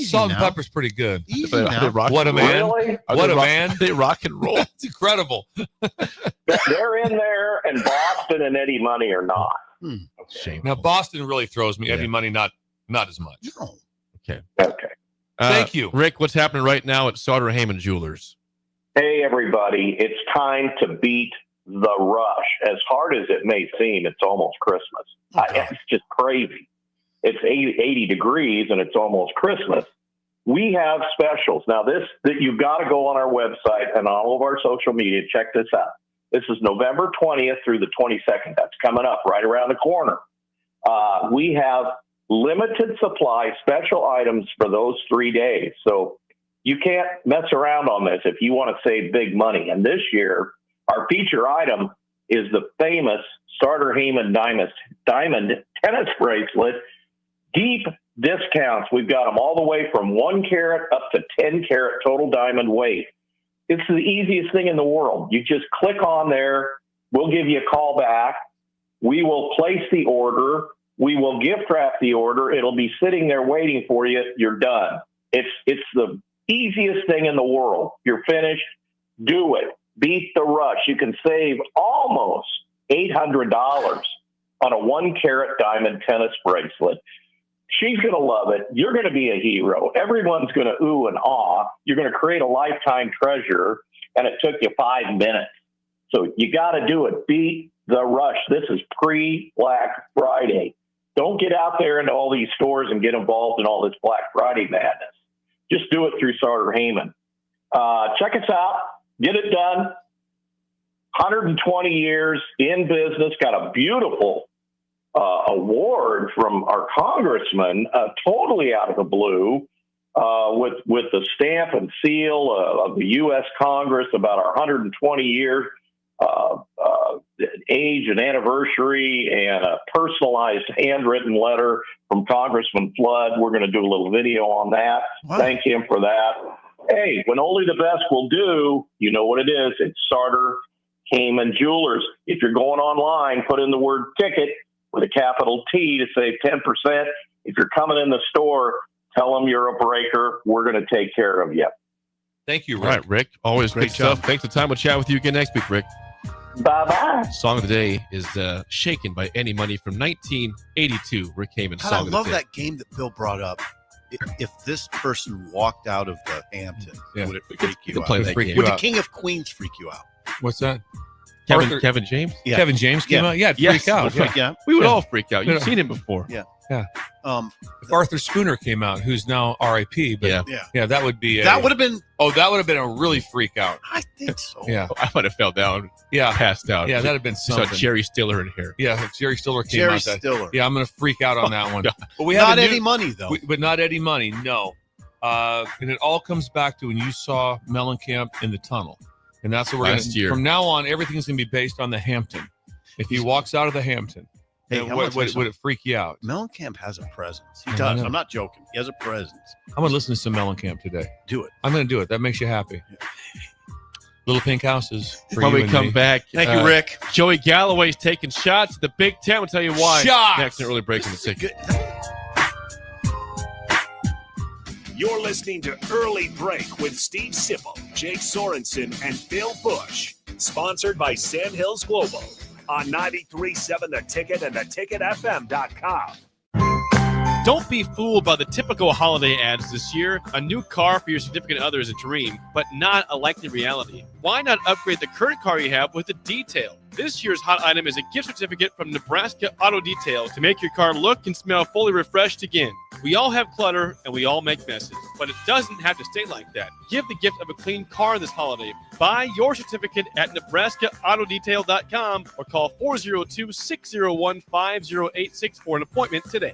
Salt and Pepper's pretty good. Easy They now. rock What a and roll. man. Really? What a man. They rock and roll. It's incredible. They're in there, and Boston and Eddie Money are not. Shame. Now Boston really throws me. Eddie Money not as much. No. Okay. Okay. Thank you. Rick, what's happening right now at Sauter Heyman Jewelers? Hey, everybody, it's time to beat the rush. As hard as it may seem, it's almost Christmas. It's just crazy. It's 80 degrees, and it's almost Christmas. We have specials. Now, you've got to go on our website and all of our social media. Check this out. This is November 20th through the 22nd. That's coming up right around the corner. We have limited supply special items for those 3 days. So you can't mess around on this if you want to save big money. And this year, our feature item is the famous Sauter Heyman Diamond tennis bracelet. Deep discounts. We've got them all the way from 1 carat up to 10 carat total diamond weight. It's the easiest thing in the world. You just click on there. We'll give you a call back. We will place the order. We will gift wrap the order. It'll be sitting there waiting for you. You're done. It's the easiest thing in the world. You're finished. Do it. Beat the rush. You can save almost $800 on a 1 carat diamond tennis bracelet. She's going to love it. You're going to be a hero. Everyone's going to ooh and ah. You're going to create a lifetime treasure, and it took you 5 minutes. So you got to do it. Beat the rush. This is pre-Black Friday. Don't get out there into all these stores and get involved in all this Black Friday madness. Just do it through Sauter Heyman. Check us out. Get it done. 120 years in business. Got a beautiful award from our congressman, totally out of the blue, with the stamp and seal of the U.S. Congress about our 120-year age and anniversary, and a personalized handwritten letter from Congressman Flood. We're going to do a little video on that. Wow. Thank him for that. Hey, when only the best will do, you know what it is. It's Sartor Heyman Jewelers. If you're going online, put in the word ticket with a capital T to save 10%. If you're coming in the store, tell them you're a breaker. We're going to take care of you. Thank you, Rick. All right, Rick. Always Great good stuff. job. Thanks for the time. We'll chat with you again next week, Rick. Bye-bye. Song of the day is Shaken by Any Money from 1982. Rick Heyman's God, song I of the love day. that game that Bill brought up. If this person walked out of the Hampton, would it freak you could out? play that game. Would the out. King of Queens freak you out? What's that? Kevin James? Yeah. Kevin James came out? Yeah, it'd freak out. Freak you out? We would Yeah. all freak out. You've Yeah. seen him before. Yeah. Yeah. If Arthur Spooner came out, who's now RIP, but Yeah. that would be That would have been. Oh, that would have been a really freak out. I think so. Yeah. I might have fell down, Yeah. passed out. Yeah, that'd have been You something. saw Jerry Stiller in here. Yeah, if Jerry Stiller came Jerry out. Stiller. Yeah, I'm going to freak out on that one. God. But we Not have a new- Eddie Money, though. But not Eddie Money, no. And it all comes back to when you saw Mellencamp in the tunnel. And that's what we're Last going to year. From now on, everything's going to be based on the Hampton. If he walks out of the Hampton, Hey, then I wanna tell you would it freak you out? Mellencamp has a presence. He I does. know. I'm not joking. He has a presence. I'm going to listen to some Mellencamp today. Do it. I'm going to do it. That makes you happy. Little Pink Houses. For When you we and come me. back, Thank you, Rick. Joey Galloway's taking shots at the Big Ten. We'll tell you why. Shots! Next, an early break in the ticket. You're listening to Early Break with Steve Sipple, Jake Sorensen, and Bill Busch. Sponsored by Sandhills Global on 93.7 The Ticket and theticketfm.com. Don't be fooled by the typical holiday ads this year. A new car for your significant other is a dream, but not a likely reality. Why not upgrade the current car you have with a detail? This year's hot item is a gift certificate from Nebraska Auto Detail to make your car look and smell fully refreshed again. We all have clutter and we all make messes, but it doesn't have to stay like that. Give the gift of a clean car this holiday. Buy your certificate at NebraskaAutoDetail.com or call 402-601-5086 for an appointment today.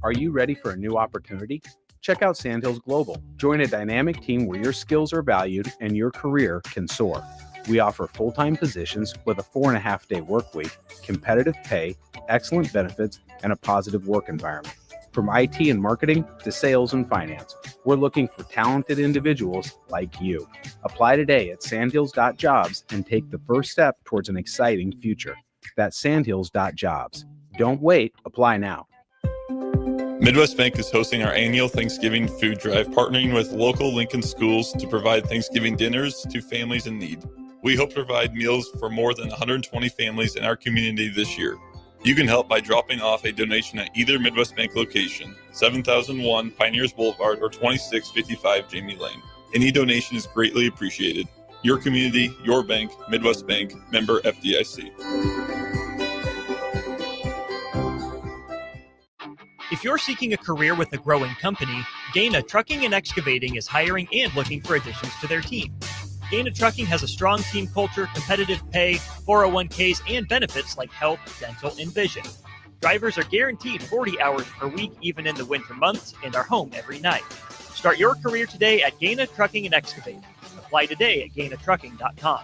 Are you ready for a new opportunity? Check out Sandhills Global. Join a dynamic team where your skills are valued and your career can soar. We offer full-time positions with a 4.5-day work week, competitive pay, excellent benefits, and a positive work environment. From IT and marketing to sales and finance, we're looking for talented individuals like you. Apply today at sandhills.jobs and take the first step towards an exciting future. That's sandhills.jobs. Don't wait. Apply now. Midwest Bank is hosting our annual Thanksgiving food drive, partnering with local Lincoln schools to provide Thanksgiving dinners to families in need. We hope to provide meals for more than 120 families in our community this year. You can help by dropping off a donation at either Midwest Bank location, 7001 Pioneers Boulevard or 2655 Jamie Lane. Any donation is greatly appreciated. Your community, your bank, Midwest Bank, member FDIC. If you're seeking a career with a growing company, Gaina Trucking and Excavating is hiring and looking for additions to their team. Gaina Trucking has a strong team culture, competitive pay, 401ks, and benefits like health, dental, and vision. Drivers are guaranteed 40 hours per week, even in the winter months, and are home every night. Start your career today at Gaina Trucking and Excavating. Apply today at GainaTrucking.com.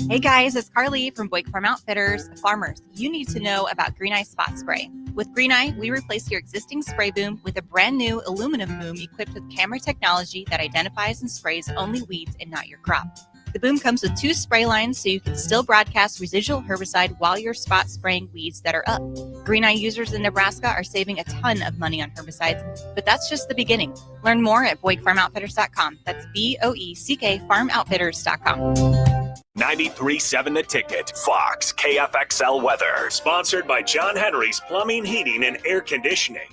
Hey guys, it's Carly from Buick Farm Outfitters. Farmers, you need to know about Green Eye Spot Spray. With Green Eye, we replace your existing spray boom with a brand new aluminum boom equipped with camera technology that identifies and sprays only weeds and not your crop. The boom comes with 2 spray lines so you can still broadcast residual herbicide while you're spot spraying weeds that are up. Green Eye users in Nebraska are saving a ton of money on herbicides, but that's just the beginning. Learn more at BoyckFarmOutfitters.com. That's BOECK FarmOutfitters.com. 93.7 The Ticket, Fox, KFXL weather. Sponsored by John Henry's Plumbing, Heating, and Air Conditioning.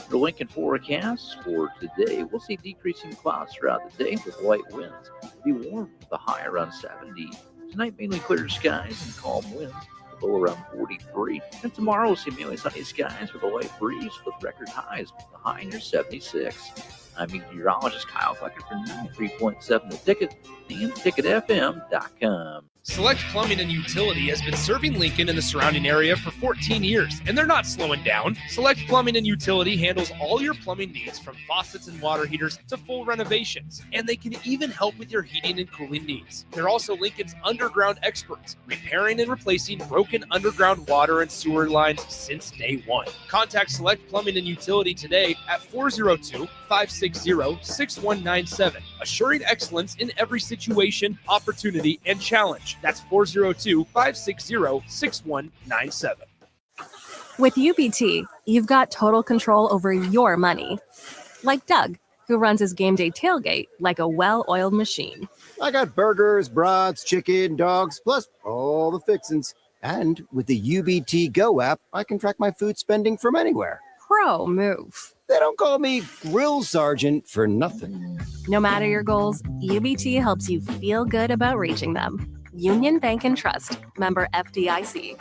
The Lincoln forecast for today, we'll see decreasing clouds throughout the day with light winds. It'll be warm with a high around 70. Tonight, mainly clear skies and calm winds, with a low around 43. And tomorrow, we'll see mainly sunny skies with a light breeze with record highs with a high near 76. I'm meteorologist Kyle Flecker from 93.7 The Ticket and TicketFM.com. Select Plumbing and Utility has been serving Lincoln and the surrounding area for 14 years, and they're not slowing down. Select Plumbing and Utility handles all your plumbing needs from faucets and water heaters to full renovations, and they can even help with your heating and cooling needs. They're also Lincoln's underground experts, repairing and replacing broken underground water and sewer lines since day one. Contact Select Plumbing and Utility today at 402-560-6197, assuring excellence in every situation, opportunity, and challenge. That's 402-560-6197. With UBT, you've got total control over your money. Like Doug, who runs his game day tailgate like a well-oiled machine. I got burgers, brats, chicken, dogs, plus all the fixins. And with the UBT Go app, I can track my food spending from anywhere. Pro move. They don't call me Grill Sergeant for nothing. No matter your goals, UBT helps you feel good about reaching them. Union Bank and Trust, member FDIC.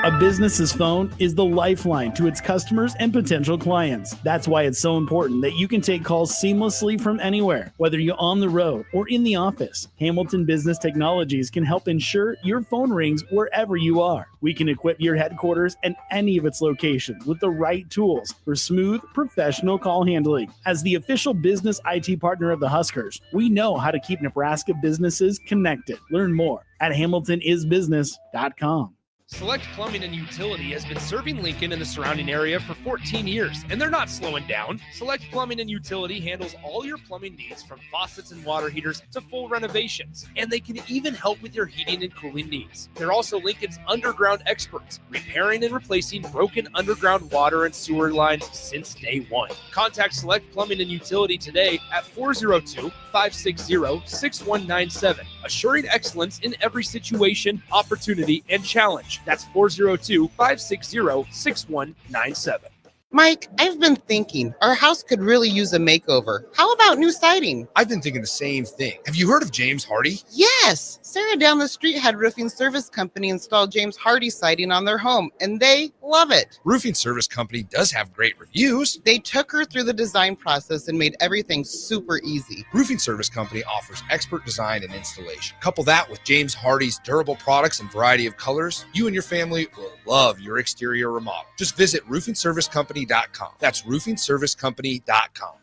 A business's phone is the lifeline to its customers and potential clients. That's why it's so important that you can take calls seamlessly from anywhere, whether you're on the road or in the office. Hamilton Business Technologies can help ensure your phone rings wherever you are. We can equip your headquarters and any of its locations with the right tools for smooth, professional call handling. As the official business IT partner of the Huskers, we know how to keep Nebraska businesses connected. Learn more at hamiltonisbusiness.com. Select Plumbing and Utility has been serving Lincoln and the surrounding area for 14 years, and they're not slowing down. Select Plumbing and Utility handles all your plumbing needs from faucets and water heaters to full renovations, and they can even help with your heating and cooling needs. They're also Lincoln's underground experts, repairing and replacing broken underground water and sewer lines since day one. Contact Select Plumbing and Utility today at 402-560-6197, assuring excellence in every situation, opportunity, and challenge. That's 402-560-6197. Mike, I've been thinking our house could really use a makeover. How about new siding? I've been thinking the same thing. Have you heard of James Hardy? Yes. Sarah down the street had Roofing Service Company install James Hardy siding on their home, and they love it. Roofing Service Company does have great reviews. They took her through the design process and made everything super easy. Roofing Service Company offers expert design and installation. Couple that with James Hardy's durable products and variety of colors, you and your family will love your exterior remodel. Just visit roofingservicecompany.com. That's roofingservicecompany.com.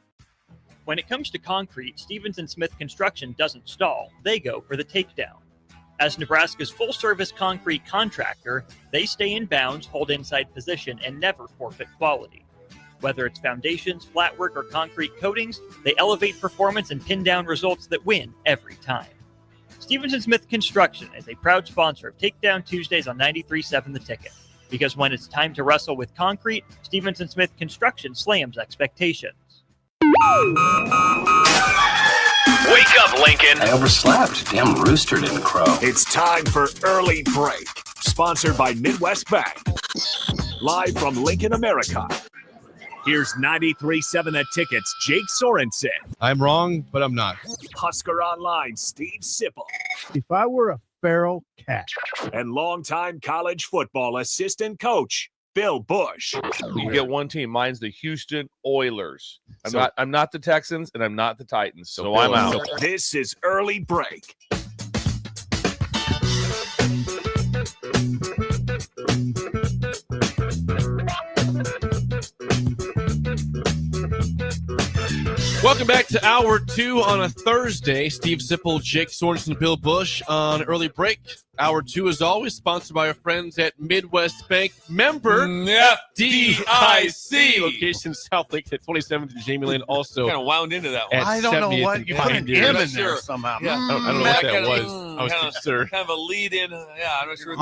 When it comes to concrete, Stevens & Smith Construction doesn't stall. They go for the takedown. As Nebraska's full-service concrete contractor, they stay in bounds, hold inside position, and never forfeit quality. Whether it's foundations, flatwork, or concrete coatings, they elevate performance and pin down results that win every time. Stevens & Smith Construction is a proud sponsor of Takedown Tuesdays on 93.7 The Ticket. Because when it's time to wrestle with concrete, Stevens & Smith Construction slams expectations. Wake up, Lincoln. I overslept. Damn rooster didn't crow. It's time for Early Break, sponsored by Midwest Bank. Live from Lincoln, America. Here's 93.7 The Ticket's Jake Sorensen. I'm wrong, but I'm not. Husker Online, Steve Sipple. If I were a feral cat. And longtime college football assistant coach, Bill Busch. You get one team. Mine's the Houston Oilers. I'm not the Texans, and I'm not the Titans, so I'm out. This is Early Break. Welcome back to Hour 2 on a Thursday. Steve Sipple, Jake Sorensen, Bill Busch on Early Break. Hour 2, as always, sponsored by our friends at Midwest Bank. Member FDIC. Location South Lake at 27th and Jamie Lane. Also, kind of wound into that one. At I don't know 70th what and you put an Pioneer. M in there somehow. Yeah. I don't know what that was. I was concerned. Kind of a lead in. Yeah, I'm not sure.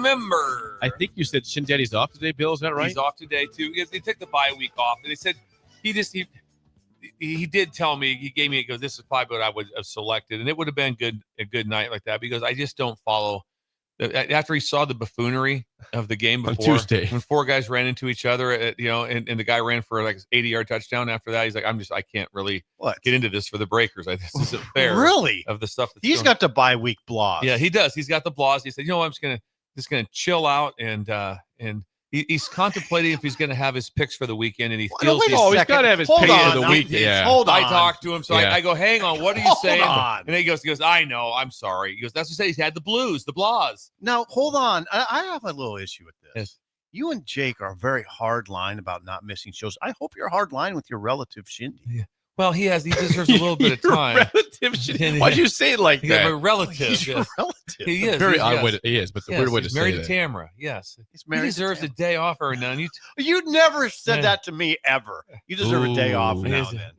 Member. I think you said Shin Daddy's off today, Bill. Is that right? He's off today too. They took the bye week off, and they said he did tell me, he gave me, this is probably what I would have selected, and it would have been a good night like that, because I just don't follow. After he saw the buffoonery of the game before, on Tuesday, when four guys ran into each other, and the guy ran for like 80-yard touchdown. After that, he's like, I can't really get into this for the Breakers. This isn't fair. Really? Of the stuff He's got the bye week blahs. Yeah, he does. He's got the blahs. He said, I'm just gonna chill out and He's contemplating if he's going to have his picks for the weekend, and he feels he's got to have his picks for the weekend. Yeah. Hold on. I talked to him, so Yeah. I go, hang on, what are you saying? on. And then he goes, I know, I'm sorry. He goes, that's what he said. He's had the blues, the blahs. Now, hold on. I have a little issue with this. Yes. You and Jake are a very hard line about not missing shows. I hope you're hard line with your relative Shindy. Yeah. Well, he deserves a little bit of time. Relative. Why'd you say it like that? A relative. He's your yes. relative. He is. Very odd yes. way. He is, but the Yes, weird way to he's say married that. to Tamara. Yes. He's He married to deserves a Tamara. day off every now and then. You never said Yeah. that to me ever. You deserve a day off Ooh. now and then.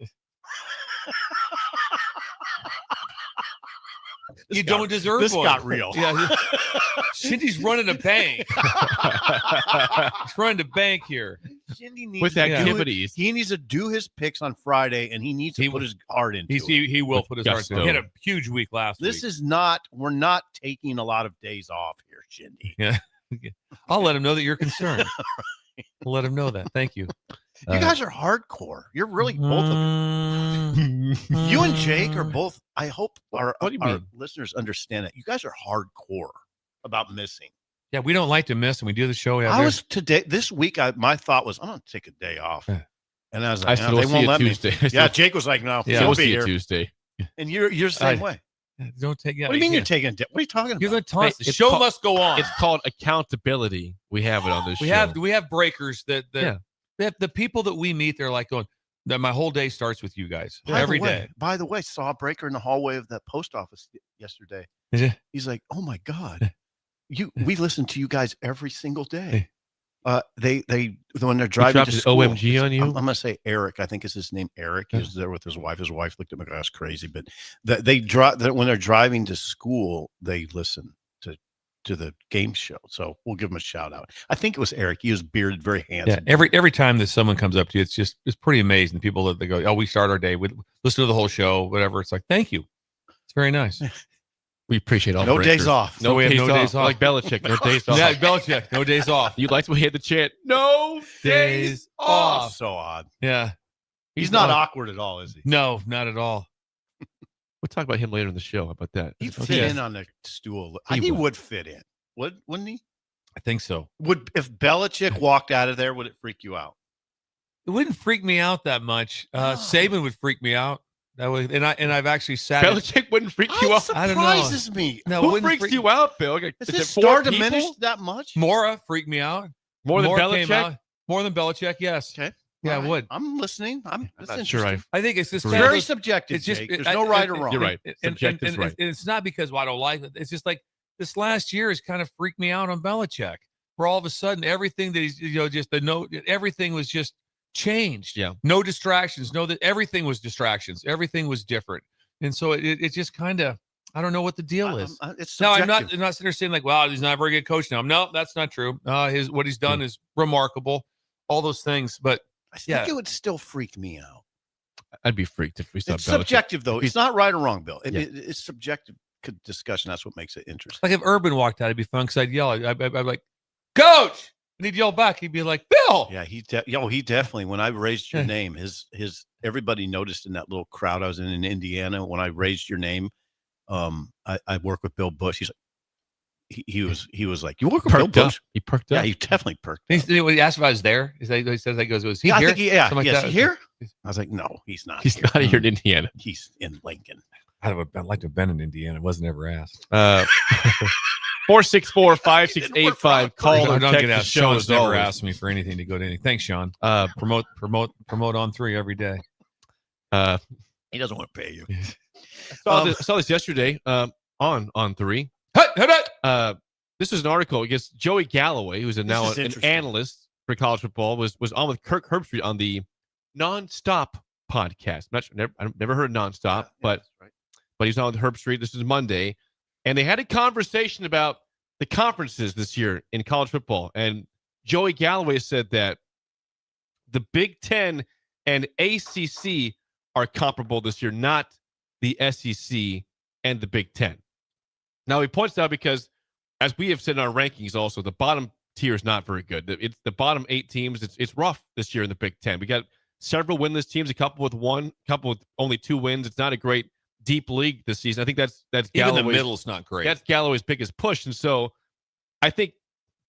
You don't deserve this one. got real. Yeah. Shindy's running a bank. He's running a bank here. Shindy needs With to do activities. it. He needs to do his picks on Friday, and he needs to put his heart into it. He will put his heart into it. He had a huge week last week. This is not. We're not taking a lot of days off here, Shindy. Yeah. I'll let him know that you're concerned. I'll let him know that. Thank you. You guys are hardcore. You're really both of you. You and Jake are both. I hope our listeners understand it. You guys are hardcore about missing. Yeah, we don't like to miss, and we do the show. I was this week. My thought was, I'm going to take a day off, and I was like, I no, they still won't see let you me. Tuesday. Yeah, Jake was like, no, Yeah, he'll we'll be see you here. Tuesday. And you're the same way. Don't take. Yeah, What do you mean yeah. you're taking a day? What are you talking about? You're going to tell us the It's show called- must go on. It's called accountability. We have it on this We show. have breakers that Yeah. the people that we meet. They're like going. That my whole day starts with you guys every day. By the way, saw a breaker in the hallway of the post office yesterday. Yeah. He's like, "Oh my god, we listen to you guys every single day." They when they're driving dropped to an school, OMG on you? I'm gonna say Eric. I think is his name. Eric. He was there with his wife. His wife looked at me like, "That's crazy," but they drive when they're driving to school. They listen to the game show. So we'll give him a shout out. I think it was Eric. He was bearded, very handsome. Yeah, every time that someone comes up to you, it's pretty amazing. The people that they go, oh, we start our day with listen to the whole show, whatever. It's like, thank you. It's very nice. We appreciate all No breakers. days off. No, we have days, no off. days off. Like Belichick, no days off. Yeah, Belichick, no days off. You like to hit the chant, no days off. So odd. Yeah, He's not awkward at all, is he? no, not at all. We'll talk about him later in the show. How about that? He'd Okay. fit in on the stool. He would fit in. Wouldn't he? I think so. Would if Belichick walked out of there, would it freak you out? It wouldn't freak me out that much. Saban would freak me out. That would, and I've actually sat. Belichick wouldn't freak you out. I don't know. Surprises me. No, it Who wouldn't freaks freak- you out, Bill? Is Is this it 4 star diminished people? that much? Mora freaked me out. More than Mora came Belichick? out. More than Belichick, yes. Okay. Yeah, All it would. I'm listening. That's not sure interesting. I think it's just It's kind of very a- subjective, It's just Jake. There's no right or wrong. You're right. And Subjective's right. it's not because I don't like it. It's just like this last year has kind of freaked me out on Belichick. Where all of a sudden everything that he's just everything was just changed. Yeah. No distractions. Everything was distractions. Everything was different. And so it just kind of I don't know what the deal is. It's No, I'm subjective. not sitting there saying like, wow, he's not a very good coach now. No, that's not true. What he's done is remarkable. All those things, but I think yeah. it would still freak me out. I'd be freaked if we saw It's Belichick. subjective, though. It's not right or wrong, Bill. Yeah. It's subjective discussion. That's what makes it interesting. like if Urban walked out, it'd be fun because I'd yell. I'd be like, Coach, and he'd yell back. He'd be like, Bill. Yeah, he definitely. When I raised your name, his everybody noticed in that little crowd I was in Indiana when I raised your name. I work with Bill Busch. He's like, he was like, you work with Bill Perked up. Busch? He perked Yeah, up. he definitely perked. When he asked if I was there, he says, "He goes, was he I here?" think Something like yes, that. he here? I was like, no, he's not. He's here. not here in Indiana. He's in Lincoln. I'd like to have been in Indiana. It wasn't ever asked. 464-5685. Call or Don't text get the asked. show Sean's as never always. asked me for anything to go to anything. Thanks, Sean. Promote on 3 every day. He doesn't want to pay you. I saw this yesterday on 3. This is an article. I guess Joey Galloway, who's now is an interesting. analyst for college football, was on with Kirk Herbstreit on the Nonstop podcast. I've never heard of Nonstop, but he's on with Herbstreit. This is Monday, and they had a conversation about the conferences this year in college football. And Joey Galloway said that the Big Ten and ACC are comparable this year, not the SEC and the Big Ten. Now, he points out because, as we have said in our rankings also, the bottom tier is not very good. It's the bottom 8 teams. It's rough this year in the Big Ten. We got several winless teams, a couple with 1, a couple with only 2 wins. It's not a great deep league this season. I think that's Even the Galloway's, middle's not great. That's Galloway's biggest push. And so I think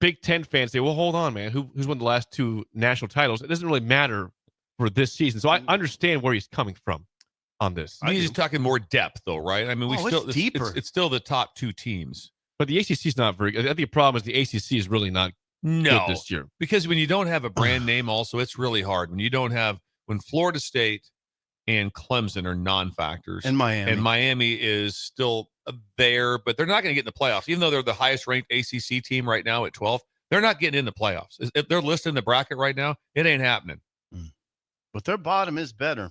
Big Ten fans say, well, hold on, man. Who's won the last 2 national titles? It doesn't really matter for this season. So I understand where he's coming from on this. He's just talking more depth, though, right? I mean, it's deeper. It's still the top 2 teams. But the ACC is not very good. I think the problem is the ACC is really not good this year. Because when you don't have a brand name also, it's really hard. When Florida State and Clemson are non-factors. And Miami is still there, but they're not going to get in the playoffs. Even though they're the highest-ranked ACC team right now at 12, they're not getting in the playoffs. If they're listed in the bracket right now, it ain't happening. But their bottom is better.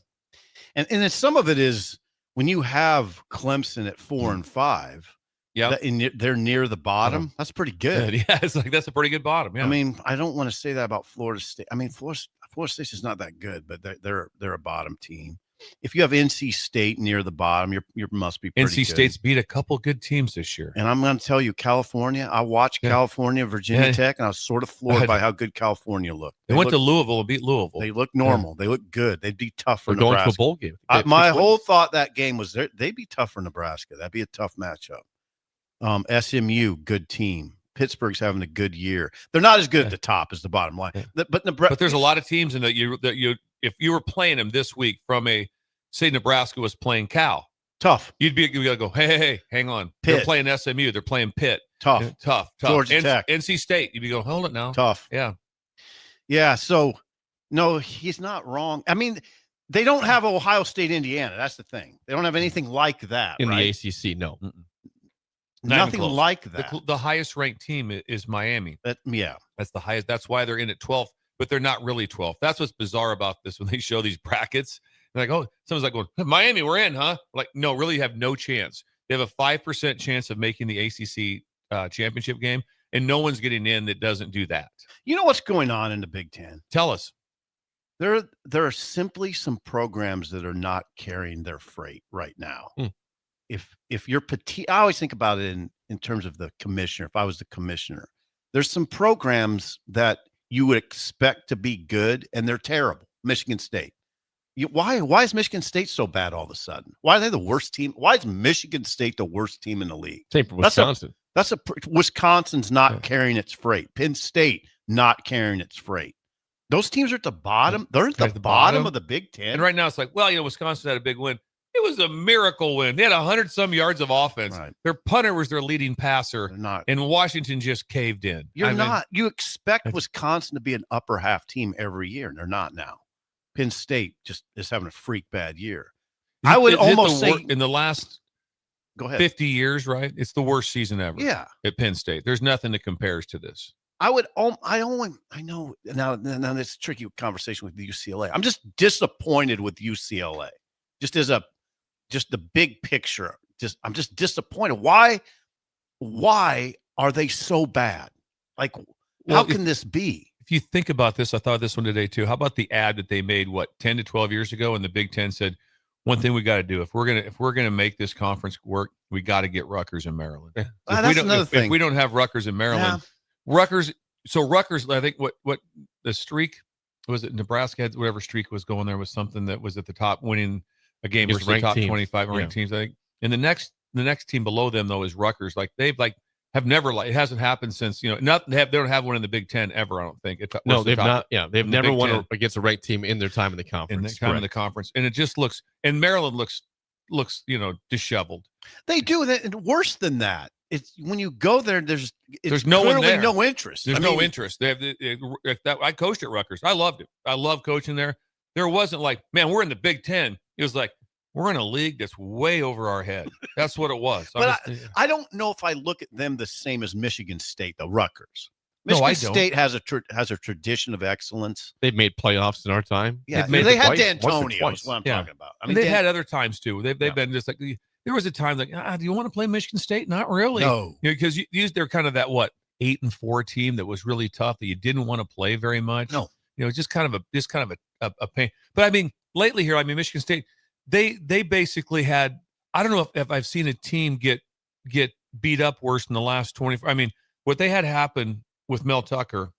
And then some of it is when you have Clemson at 4 and 5, they're near the bottom. That's pretty good. Yeah, it's like that's a pretty good bottom. Yeah. I mean, I don't want to say that about Florida State. I mean, Florida State's is not that good, but they're a bottom team. If you have NC State near the bottom, you must be pretty NC good. State's beat a couple good teams this year. And I'm going to tell you, California, I watched California, Virginia Tech, and I was sort of floored by how good California looked. They went to Louisville and beat Louisville. They look normal. They look good. They'd be tough for They're Nebraska. going to a bowl game. My whole thought that game was they'd be tough for Nebraska. That'd be a tough matchup. SMU, good team. Pittsburgh's having a good year. They're not as good at the top as the bottom line. But there's a lot of teams in that you if you were playing them this week from say Nebraska was playing Cal. Tough. You gotta go, hey, hang on. Pitt. They're playing SMU. They're playing Pitt. Tough. Georgia Tech. NC State. You'd be going, hold it now. Tough. Yeah. Yeah. So no, he's not wrong. I mean, they don't have Ohio State, Indiana. That's the thing. They don't have anything like that in right? the ACC. No. Nothing like that. The highest ranked team is Miami. That's the highest. That's why they're in at 12th, but they're not really 12th. That's what's bizarre about this when they show these brackets. They're like, oh, someone's like going, Miami, we're in, huh? Like, no, really have no chance. They have a 5% chance of making the ACC championship game, and no one's getting in that doesn't do that. You know what's going on in the Big Ten? Tell us. There are simply some programs that are not carrying their freight right now. If you're petite, I always think about it in terms of the commissioner. If I was the commissioner, there's some programs that you would expect to be good, and they're terrible. Michigan State. Why is Michigan State so bad all of a sudden? Why are they the worst team? Why is Michigan State the worst team in the league? Same for Wisconsin. Wisconsin's not carrying its freight. Penn State not carrying its freight. Those teams are at the bottom. They're at the bottom of the Big Ten. And right now it's like, well, Wisconsin had a big win. It was a miracle win. They had 100-some yards of offense. Right. Their punter was their leading passer, and Washington just caved in. You expect Wisconsin to be an upper half team every year, and they're not now. Penn State just is having a freak bad year. I would almost say in the last 50 years, right? It's the worst season ever. Yeah. At Penn State. There's nothing that compares to this. I know now it's a tricky conversation with UCLA. I'm just disappointed with UCLA. Just the big picture. I'm just disappointed. Why are they so bad? Like, how can this be? If you think about this, I thought this one today too. How about the ad that they made 10 to 12 years ago, and the Big Ten said, one thing we got to do if we're gonna make this conference work, we got to get Rutgers in Maryland. If we don't have Rutgers in Maryland, Rutgers. I think what the streak was, it Nebraska had whatever streak was going there was something that was at the top, winning a game versus the top 25 ranked teams. I think. And the next team below them though is Rutgers. Like they've have never it hasn't happened since they don't have one in the Big Ten ever. I don't think. No, they've not. Yeah, they've never won against a ranked team in their time in the conference. In the conference, and it just looks. And Maryland looks disheveled. They do. And worse than that, it's when you go there. There's no one there. No interest. There's no interest. They have I coached at Rutgers. I loved it. I love coaching there. There wasn't like, man, we're in the Big Ten. It was like, we're in a league that's way over our head. That's what it was. But I don't know if I look at them the same as Michigan State, though. Rutgers. Michigan State has a tradition of excellence. They've made playoffs in our time. Yeah, they had D'Antonio. Is what I'm talking about. I mean, they've had other times too. They've been just like, there was a time like, do you want to play Michigan State? Not really. No, because they're kind of that 8-4 team that was really tough that you didn't want to play very much. No, just kind of a pain. But I mean, lately here, Michigan State. They basically had, I don't know if I've seen a team get beat up worse in the last 24. I mean, what they had happen with Mel Tucker,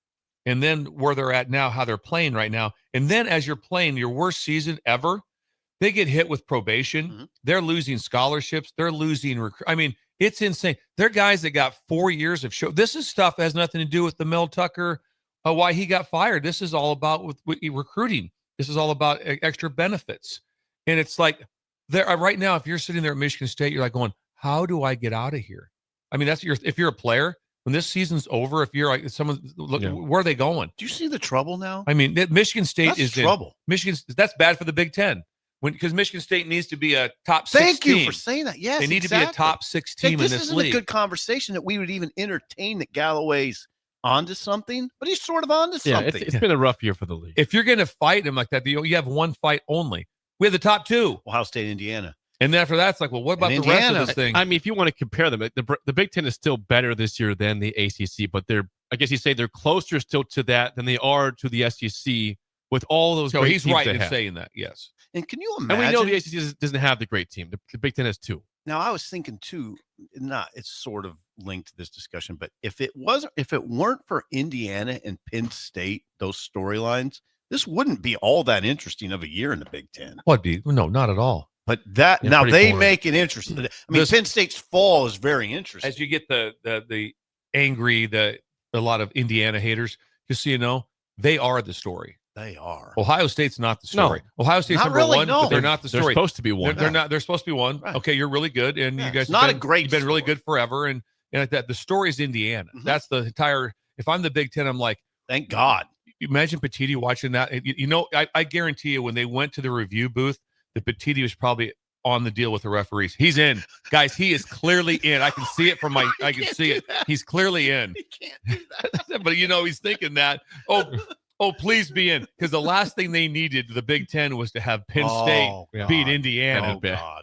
and then where they're at now, how they're playing right now, and then as you're playing your worst season ever, they get hit with probation. Mm-hmm. They're losing scholarships. They're losing. I mean, It's insane. They're guys that got 4 years of show. This is stuff that has nothing to do with the Mel Tucker, why he got fired. This is all about with recruiting. This is all about extra benefits. And it's like there right now, if you're sitting there at Michigan State, you're like going, how do I get out of here? I mean, if you're a player, when this season's over, if you're like someone, look, where are they going? Do you see the trouble now? I mean, Michigan State is trouble. That's bad for the Big Ten. Because Michigan State needs to be a top 6 Thank team. you for saying that. Yes, they need to be a top 6 team in this isn't league. A good conversation that we would even entertain that Galloway's onto something, but he's sort of onto something. It's been a rough year for the league. If you're going to fight him like that, you have one fight only. We have the top 2. Ohio State, Indiana. And then after that, it's like, well, what about the rest of this thing? I mean, if you want to compare them, the Big Ten is still better this year than the ACC, but I guess you say they're closer still to that than they are to the SEC with all those great he's teams right they in have. saying that, yes. And can you imagine? And we know the ACC doesn't have the great team. The Big Ten has 2. Now, I was thinking too, it's sort of linked to this discussion, but if it weren't for Indiana and Penn State, those storylines, this wouldn't be all that interesting of a year in the Big Ten. What be? No, not at all. But that now they make it interesting. I mean, Penn State's fall is very interesting. As you get the angry, a lot of Indiana haters, just so you know, they are the story. They are. Ohio State's not the story. No, Ohio State's number one, but they're not the story. They're supposed to be one. They're not. They're supposed to be one. Right. Okay, you're really good, and you guys you've been really good forever, and like that. The story's Indiana. Mm-hmm. That's the entire. If I'm the Big Ten, I'm like, thank God. Imagine Petitti watching that. I guarantee you, when they went to the review booth, the Petitti was probably on the deal with the referees. He's in, guys. He is clearly in. I can see it from my. I can see it. He's clearly in. He can't do that. But he's thinking that. Oh, please be in, because the last thing they needed, the Big Ten, was to have Penn State beat Indiana.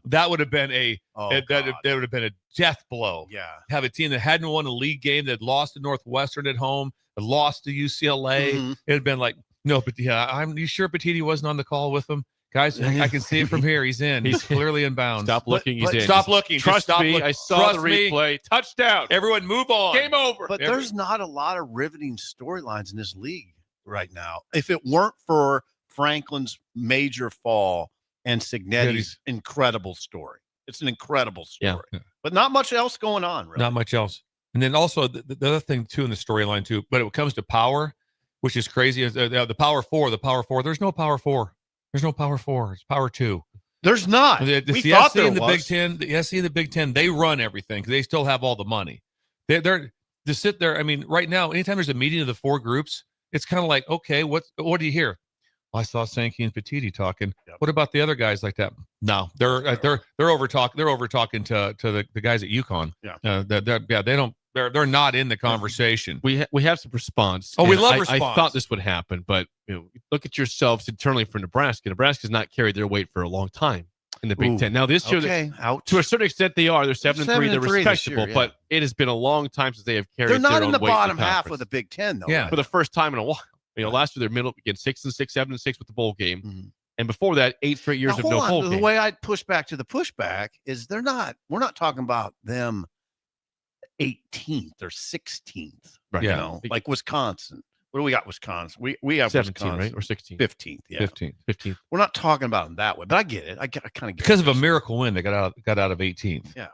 That would have been that would have been a death blow. Yeah, have a team that hadn't won a league game, that lost to Northwestern at home, that lost to UCLA. Mm-hmm. It had been like, no, but you sure Petitti wasn't on the call with them? Guys, I can see it from here. He's in. He's clearly in bounds. Stop looking. He's in. Stop looking. Trust me. I saw the replay. Touchdown. Everyone move on. Game over. But there's not a lot of riveting storylines in this league right now. If it weren't for Franklin's major fall and Signetti's incredible story. It's an incredible story. Yeah. But not much else going on, really. Not much else. And then also the other thing, too, in the storyline, too, but it comes to power, which is crazy, is the Power Four. There's no Power Four. There's no Power Four. It's Power Two. There's not. The thought SC there and the was. Big Ten, the SC and the Big Ten, they run everything because they still have all the money. They're to sit there. I mean, right now, anytime there's a meeting of the 4 groups, it's kind of like, okay, what do you hear? Well, I saw Sankey and Petitti talking. Yep. What about the other guys like that? No, they're over talking. They're over talking to the guys at UConn. Yeah. They're not in the conversation. We have some response. Oh, we love response. I thought this would happen, but look at yourselves internally for Nebraska. Nebraska's not carried their weight for a long time in the Big Ten. Now this year, to a certain extent, they are. They're 7-3. They're respectable, year, but it has been a long time since they have carried. They're not their in own the weight bottom in the half of the Big Ten, though. Yeah, right? For the first time in a while. Last year they're middle again, 6-6, 7-6 with the bowl game, and before that, 8 straight years of no bowl game. The way I'd push back to the pushback is we're not talking about them 18th or 16th, right? Yeah, like Wisconsin. What do we got? Wisconsin. We have 17, Wisconsin, right? Or 16th, 15th, yeah, 15th. We're not talking about them that way, but I get it. I kind of get because of a miracle win. They got out of 18th. Yeah.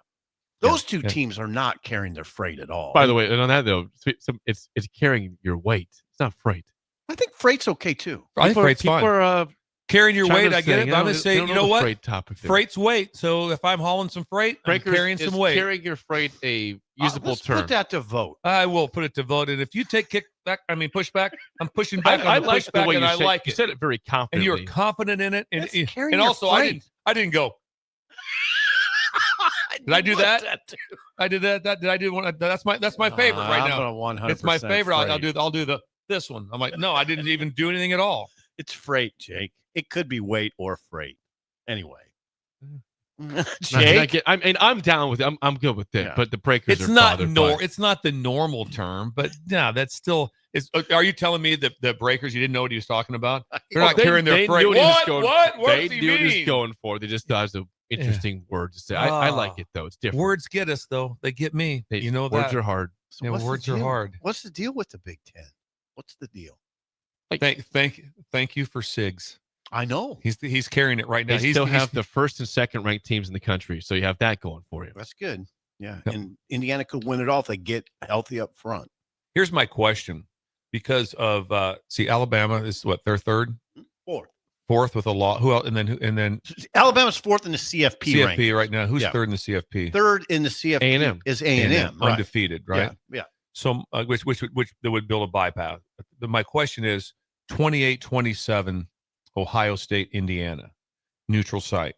Those two teams are not carrying their freight at all. By the way, and on that though, it's carrying your weight. It's not freight. I think freight's okay too. I think freight's fine. Are, carrying your weight, I get it. But I'm going to say, you know what? Freight topic Freight's weight. So if I'm hauling some freight, I'm carrying some weight. Carrying your freight a usable term. Put that to vote. I will put it to vote. And if you take pushback, I'm pushing back I on the like pushback, and I like it. You said it very confidently. And you're confident in it. And also, I didn't go. Did I do that? I did that. Did I do one? That's my favorite right now. 100%. It's my favorite. Freight. I'll do this one. I'm like, no, I didn't even do anything at all. It's freight, Jake. It could be weight or freight. Anyway, Jake, I'm down with it. I'm good with it. Yeah. But the breakers it's not it's not the normal term, but yeah, that's still. Are you telling me that the breakers, you didn't know what he was talking about? They're not carrying their freight. What? They knew what he was going for. They just thought it was an interesting word to say. I like it though. It's different. Words get us though. They get me. You know that. Words are hard. So yeah, words are hard. What's the deal with the Big Ten? What's the deal? Thank you for Sigs. I know he's carrying it right now. They still have the first and second ranked teams in the country, so you have that going for you. That's good. Yeah, and Indiana could win it all if they get healthy up front. Here's my question, because of Alabama is what, their third, fourth with a law. Who else? And then Alabama's fourth in the CFP rankings. right now. Who's third in the CFP? Third in the CFP A&M. is A&M, right. Undefeated, right? Yeah. So which they would build a bypass. My question is 28-27, Ohio State, Indiana, neutral site.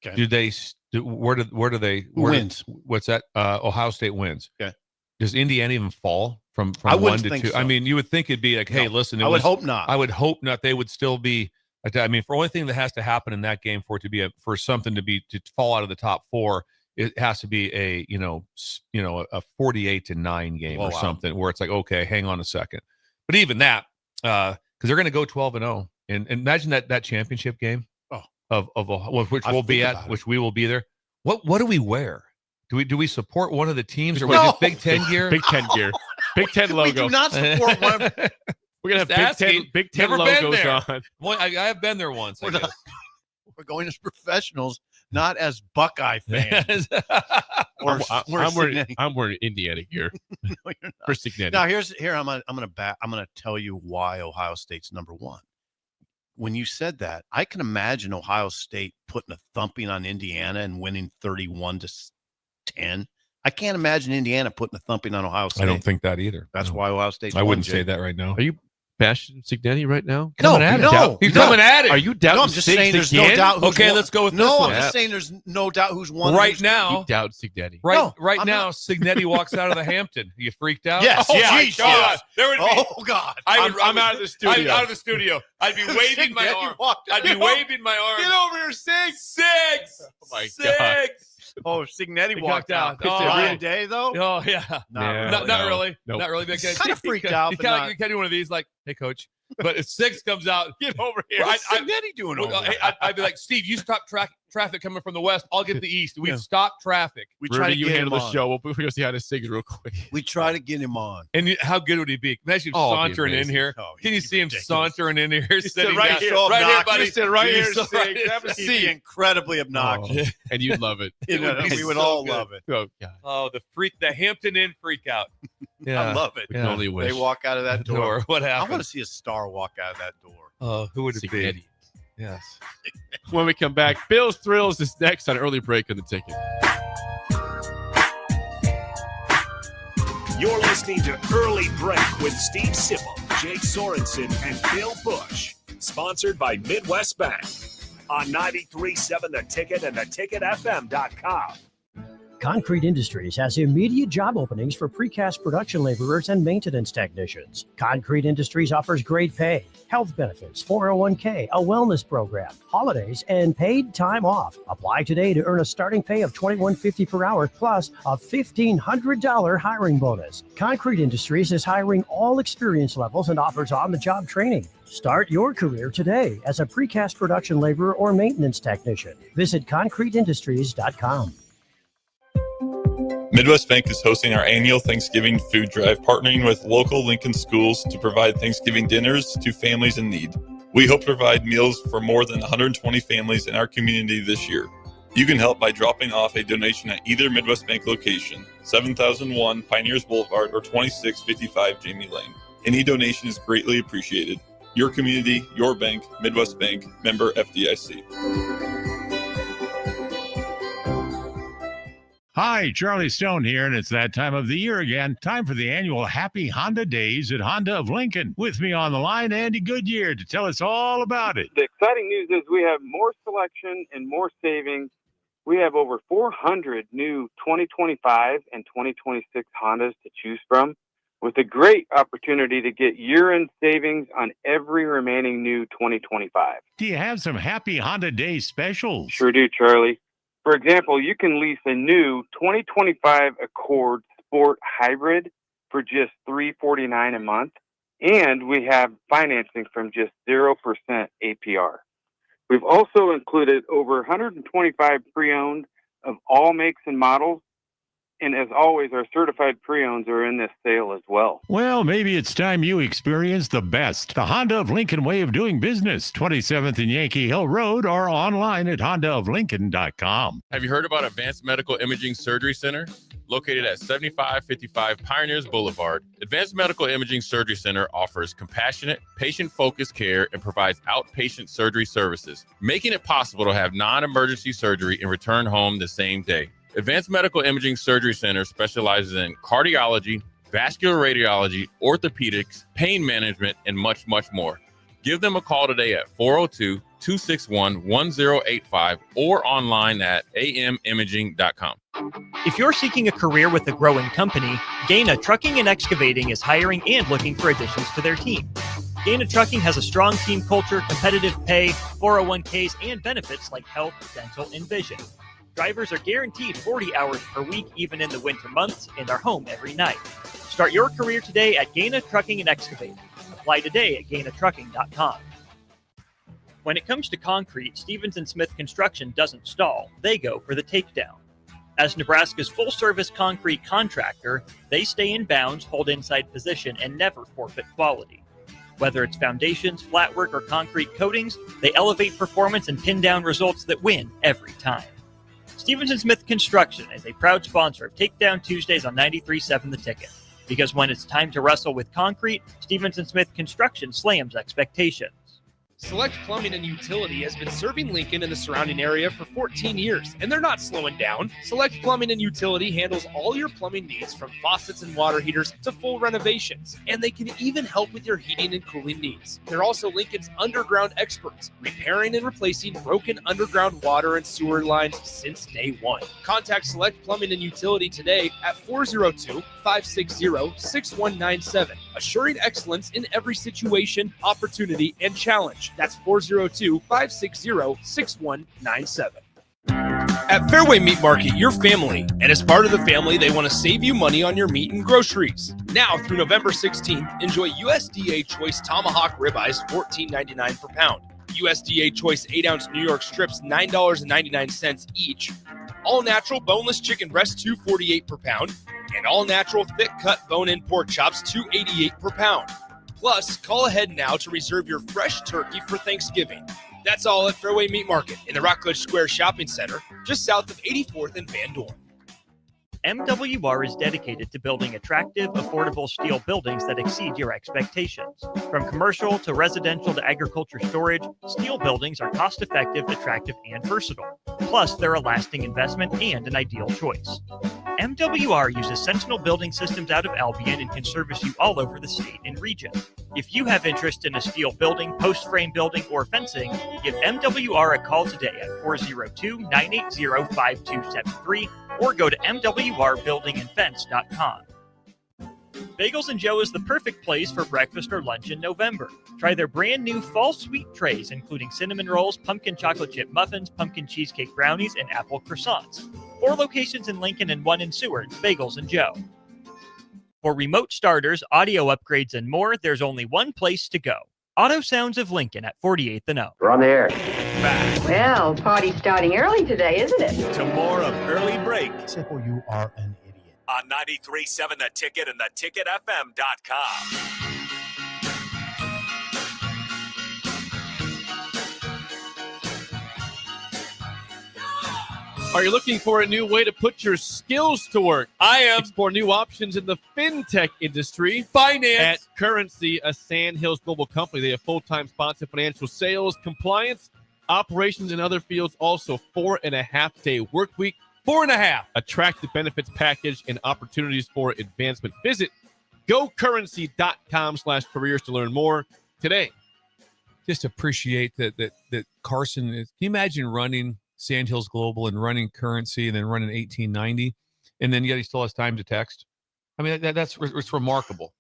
Okay. Do they? Where do they? Who wins? What's that? Ohio State wins. Okay. Does Indiana even fall from I 1 to think 2? so. I mean, you would think it'd be like, hey, listen. I would hope not. I would hope not. They would still be. I mean, for only thing that has to happen in that game for it to be for something to fall out of the top 4, it has to be a 48-9 game or something where it's like, okay, hang on a second. But even that, because they're going to go 12-0, and imagine that championship game of which we will be there. What do we wear? Do we support one of the teams, or just Big Ten gear? Big Ten gear, Big Ten logo. We do not support one of. We're gonna have Big Ten logos on. Well, I have been there once. We're going as professionals, not as Buckeye fans. I'm wearing Indiana gear. No, you're not. For Signetti. Now I'm gonna tell you why Ohio State's number 1. When you said that, I can imagine Ohio State putting a thumping on Indiana and winning 31-10. I can't imagine Indiana putting a thumping on Ohio State. I don't think that either. That's why Ohio State. I wouldn't say that right now. Are you bashing Signetti right now? Coming at it. Are you doubting? No, I'm just saying there's no doubt. Okay, let's go with this No, one. I'm just saying there's no doubt who's won right now. You doubt Signetti. Right now, Signetti walks out of the Hampton. You freaked out? Yes. Geez, yes. There would be. Oh God. I'm out of the studio. I'm out of the studio. I'd be waving my arm. I'd be waving my arm. Get over here, Sig. Oh my God. Oh, Signetti walked out. Oh, Ryan Day though. Oh yeah. Not really. Nope. Not really. Kind of freaked out. You kind of do one of these, like, hey, coach. But if 6 comes out, get over here. What's Signetti doing over here? I'd be like, Steve, you stop traffic coming from the west. I'll get the east. We'd stop traffic. We try to you get handle him the on. show. We'll go see how to Sig real quick. We try to get him on. And how good would he be? Imagine sauntering in here. Can you see him sauntering in here? Sitting right here, here, right here, buddy. Sit right here, Sig. Sig. Have a seat. Incredibly obnoxious. And you'd love it. We would all love it. Oh, God. Oh, the Hampton Inn freak out. Yeah. I love it. We can only wish. They walk out of that door. What I happened? want to see a star walk out of that door. Who would it be? Signetti. Yes. When we come back, Bill's Thrills is next on Early Break on the Ticket. You're listening to Early Break with Steve Sipple, Jake Sorensen, and Bill Busch. Sponsored by Midwest Bank on 93.7 The Ticket and theticketfm.com. Concrete Industries has immediate job openings for precast production laborers and maintenance technicians. Concrete Industries offers great pay, health benefits, 401k, a wellness program, holidays, and paid time off. Apply today to earn a starting pay of $21.50 per hour plus a $1,500 hiring bonus. Concrete Industries is hiring all experience levels and offers on-the-job training. Start your career today as a precast production laborer or maintenance technician. Visit concreteindustries.com. Midwest Bank is hosting our annual Thanksgiving food drive, partnering with local Lincoln schools to provide Thanksgiving dinners to families in need. We hope to provide meals for more than 120 families in our community this year. You can help by dropping off a donation at either Midwest Bank location, 7001 Pioneers Boulevard or 2655 Jamie Lane. Any donation is greatly appreciated. Your community, your bank, Midwest Bank, member FDIC. Hi, Charlie Stone here, and it's that time of the year again. Time for the annual Happy Honda Days at Honda of Lincoln. With me on the line, Andy Goodyear, to tell us all about it. The exciting news is we have more selection and more savings. We have over 400 new 2025 and 2026 Hondas to choose from, with a great opportunity to get year-end savings on every remaining new 2025. Do you have some Happy Honda Day specials? Sure do, Charlie. For example, you can lease a new 2025 Accord Sport Hybrid for just $349 a month, and we have financing from just 0% APR. We've also included over 125 pre-owned of all makes and models, and as always, our certified pre-owns are in this sale as well. Well, maybe it's time you experience the best. The Honda of Lincoln way of doing business. 27th and Yankee Hill Road or online at hondaoflincoln.com. Have you heard about Advanced Medical Imaging Surgery Center? Located at 7555 Pioneers Boulevard, Advanced Medical Imaging Surgery Center offers compassionate, patient-focused care and provides outpatient surgery services, making it possible to have non-emergency surgery and return home the same day. Advanced Medical Imaging Surgery Center specializes in cardiology, vascular radiology, orthopedics, pain management, and much, much more. Give them a call today at 402-261-1085 or online at amimaging.com. If you're seeking a career with a growing company, Gaina Trucking and Excavating is hiring and looking for additions to their team. Gaina Trucking has a strong team culture, competitive pay, 401ks, and benefits like health, dental, and vision. Drivers are guaranteed 40 hours per week, even in the winter months, and are home every night. Start your career today at Gaina Trucking and Excavating. Apply today at gainatrucking.com. When it comes to concrete, Stevens & Smith Construction doesn't stall. They go for the takedown. As Nebraska's full-service concrete contractor, they stay in bounds, hold inside position, and never forfeit quality. Whether it's foundations, flatwork, or concrete coatings, they elevate performance and pin down results that win every time. Stevens & Smith Construction is a proud sponsor of Takedown Tuesdays on 93.7 The Ticket. Because when it's time to wrestle with concrete, Stevens & Smith Construction slams expectations. Select Plumbing and Utility has been serving Lincoln and the surrounding area for 14 years, and they're not slowing down. Select Plumbing and Utility handles all your plumbing needs, from faucets and water heaters to full renovations, and they can even help with your heating and cooling needs. They're also Lincoln's underground experts, repairing and replacing broken underground water and sewer lines since day one. Contact Select Plumbing and Utility today at 402-560-6197, assuring excellence in every situation, opportunity, and challenge. That's 402-560-6197. At Fairway Meat Market, your family, and as part of the family, they want to save you money on your meat and groceries. Now through November 16th, enjoy USDA Choice Tomahawk ribeyes $14.99 per pound. USDA Choice 8-ounce New York strips $9.99 each. All natural boneless chicken breasts $2.48 per pound. And all natural thick cut bone-in pork chops $2.88 per pound. Plus, call ahead now to reserve your fresh turkey for Thanksgiving. That's all at Fairway Meat Market in the Rockledge Square Shopping Center, just south of 84th and Van Dorn. MWR is dedicated to building attractive, affordable steel buildings that exceed your expectations. From commercial to residential to agriculture storage, steel buildings are cost-effective, attractive, and versatile. Plus, they're a lasting investment and an ideal choice. MWR uses Sentinel Building Systems out of Albion and can service you all over the state and region. If you have interest in a steel building, post-frame building, or fencing, give MWR a call today at 402-980-5273 or go to mwrbuildingandfence.com. Bagels & Joe is the perfect place for breakfast or lunch in November. Try their brand new fall sweet trays, including cinnamon rolls, pumpkin chocolate chip muffins, pumpkin cheesecake brownies, and apple croissants. 4 locations in Lincoln and 1 in Seward. Bagels & Joe. For remote starters, audio upgrades, and more, there's only one place to go. Auto Sounds of Lincoln at 48th and O. We're on the air. Back Well, party's starting early today, isn't it? To more of Early Break Simple, you are an idiot. on 93.7 The Ticket and theticketfm.com. Are you looking for a new way to put your skills to work? I am. Explore new options in the fintech industry. Finance. At Currency, a Sandhills global company. They have full-time sponsor financial sales, compliance, operations, and other fields. Also, 4.5-day work week. 4.5. Attractive benefits package and opportunities for advancement. Visit gocurrency.com/careers to learn more today. Just appreciate that Carson is. Can you imagine running Sandhills Global and running Currency and then running 1890, and then yet he still has time to text? I mean, it's remarkable.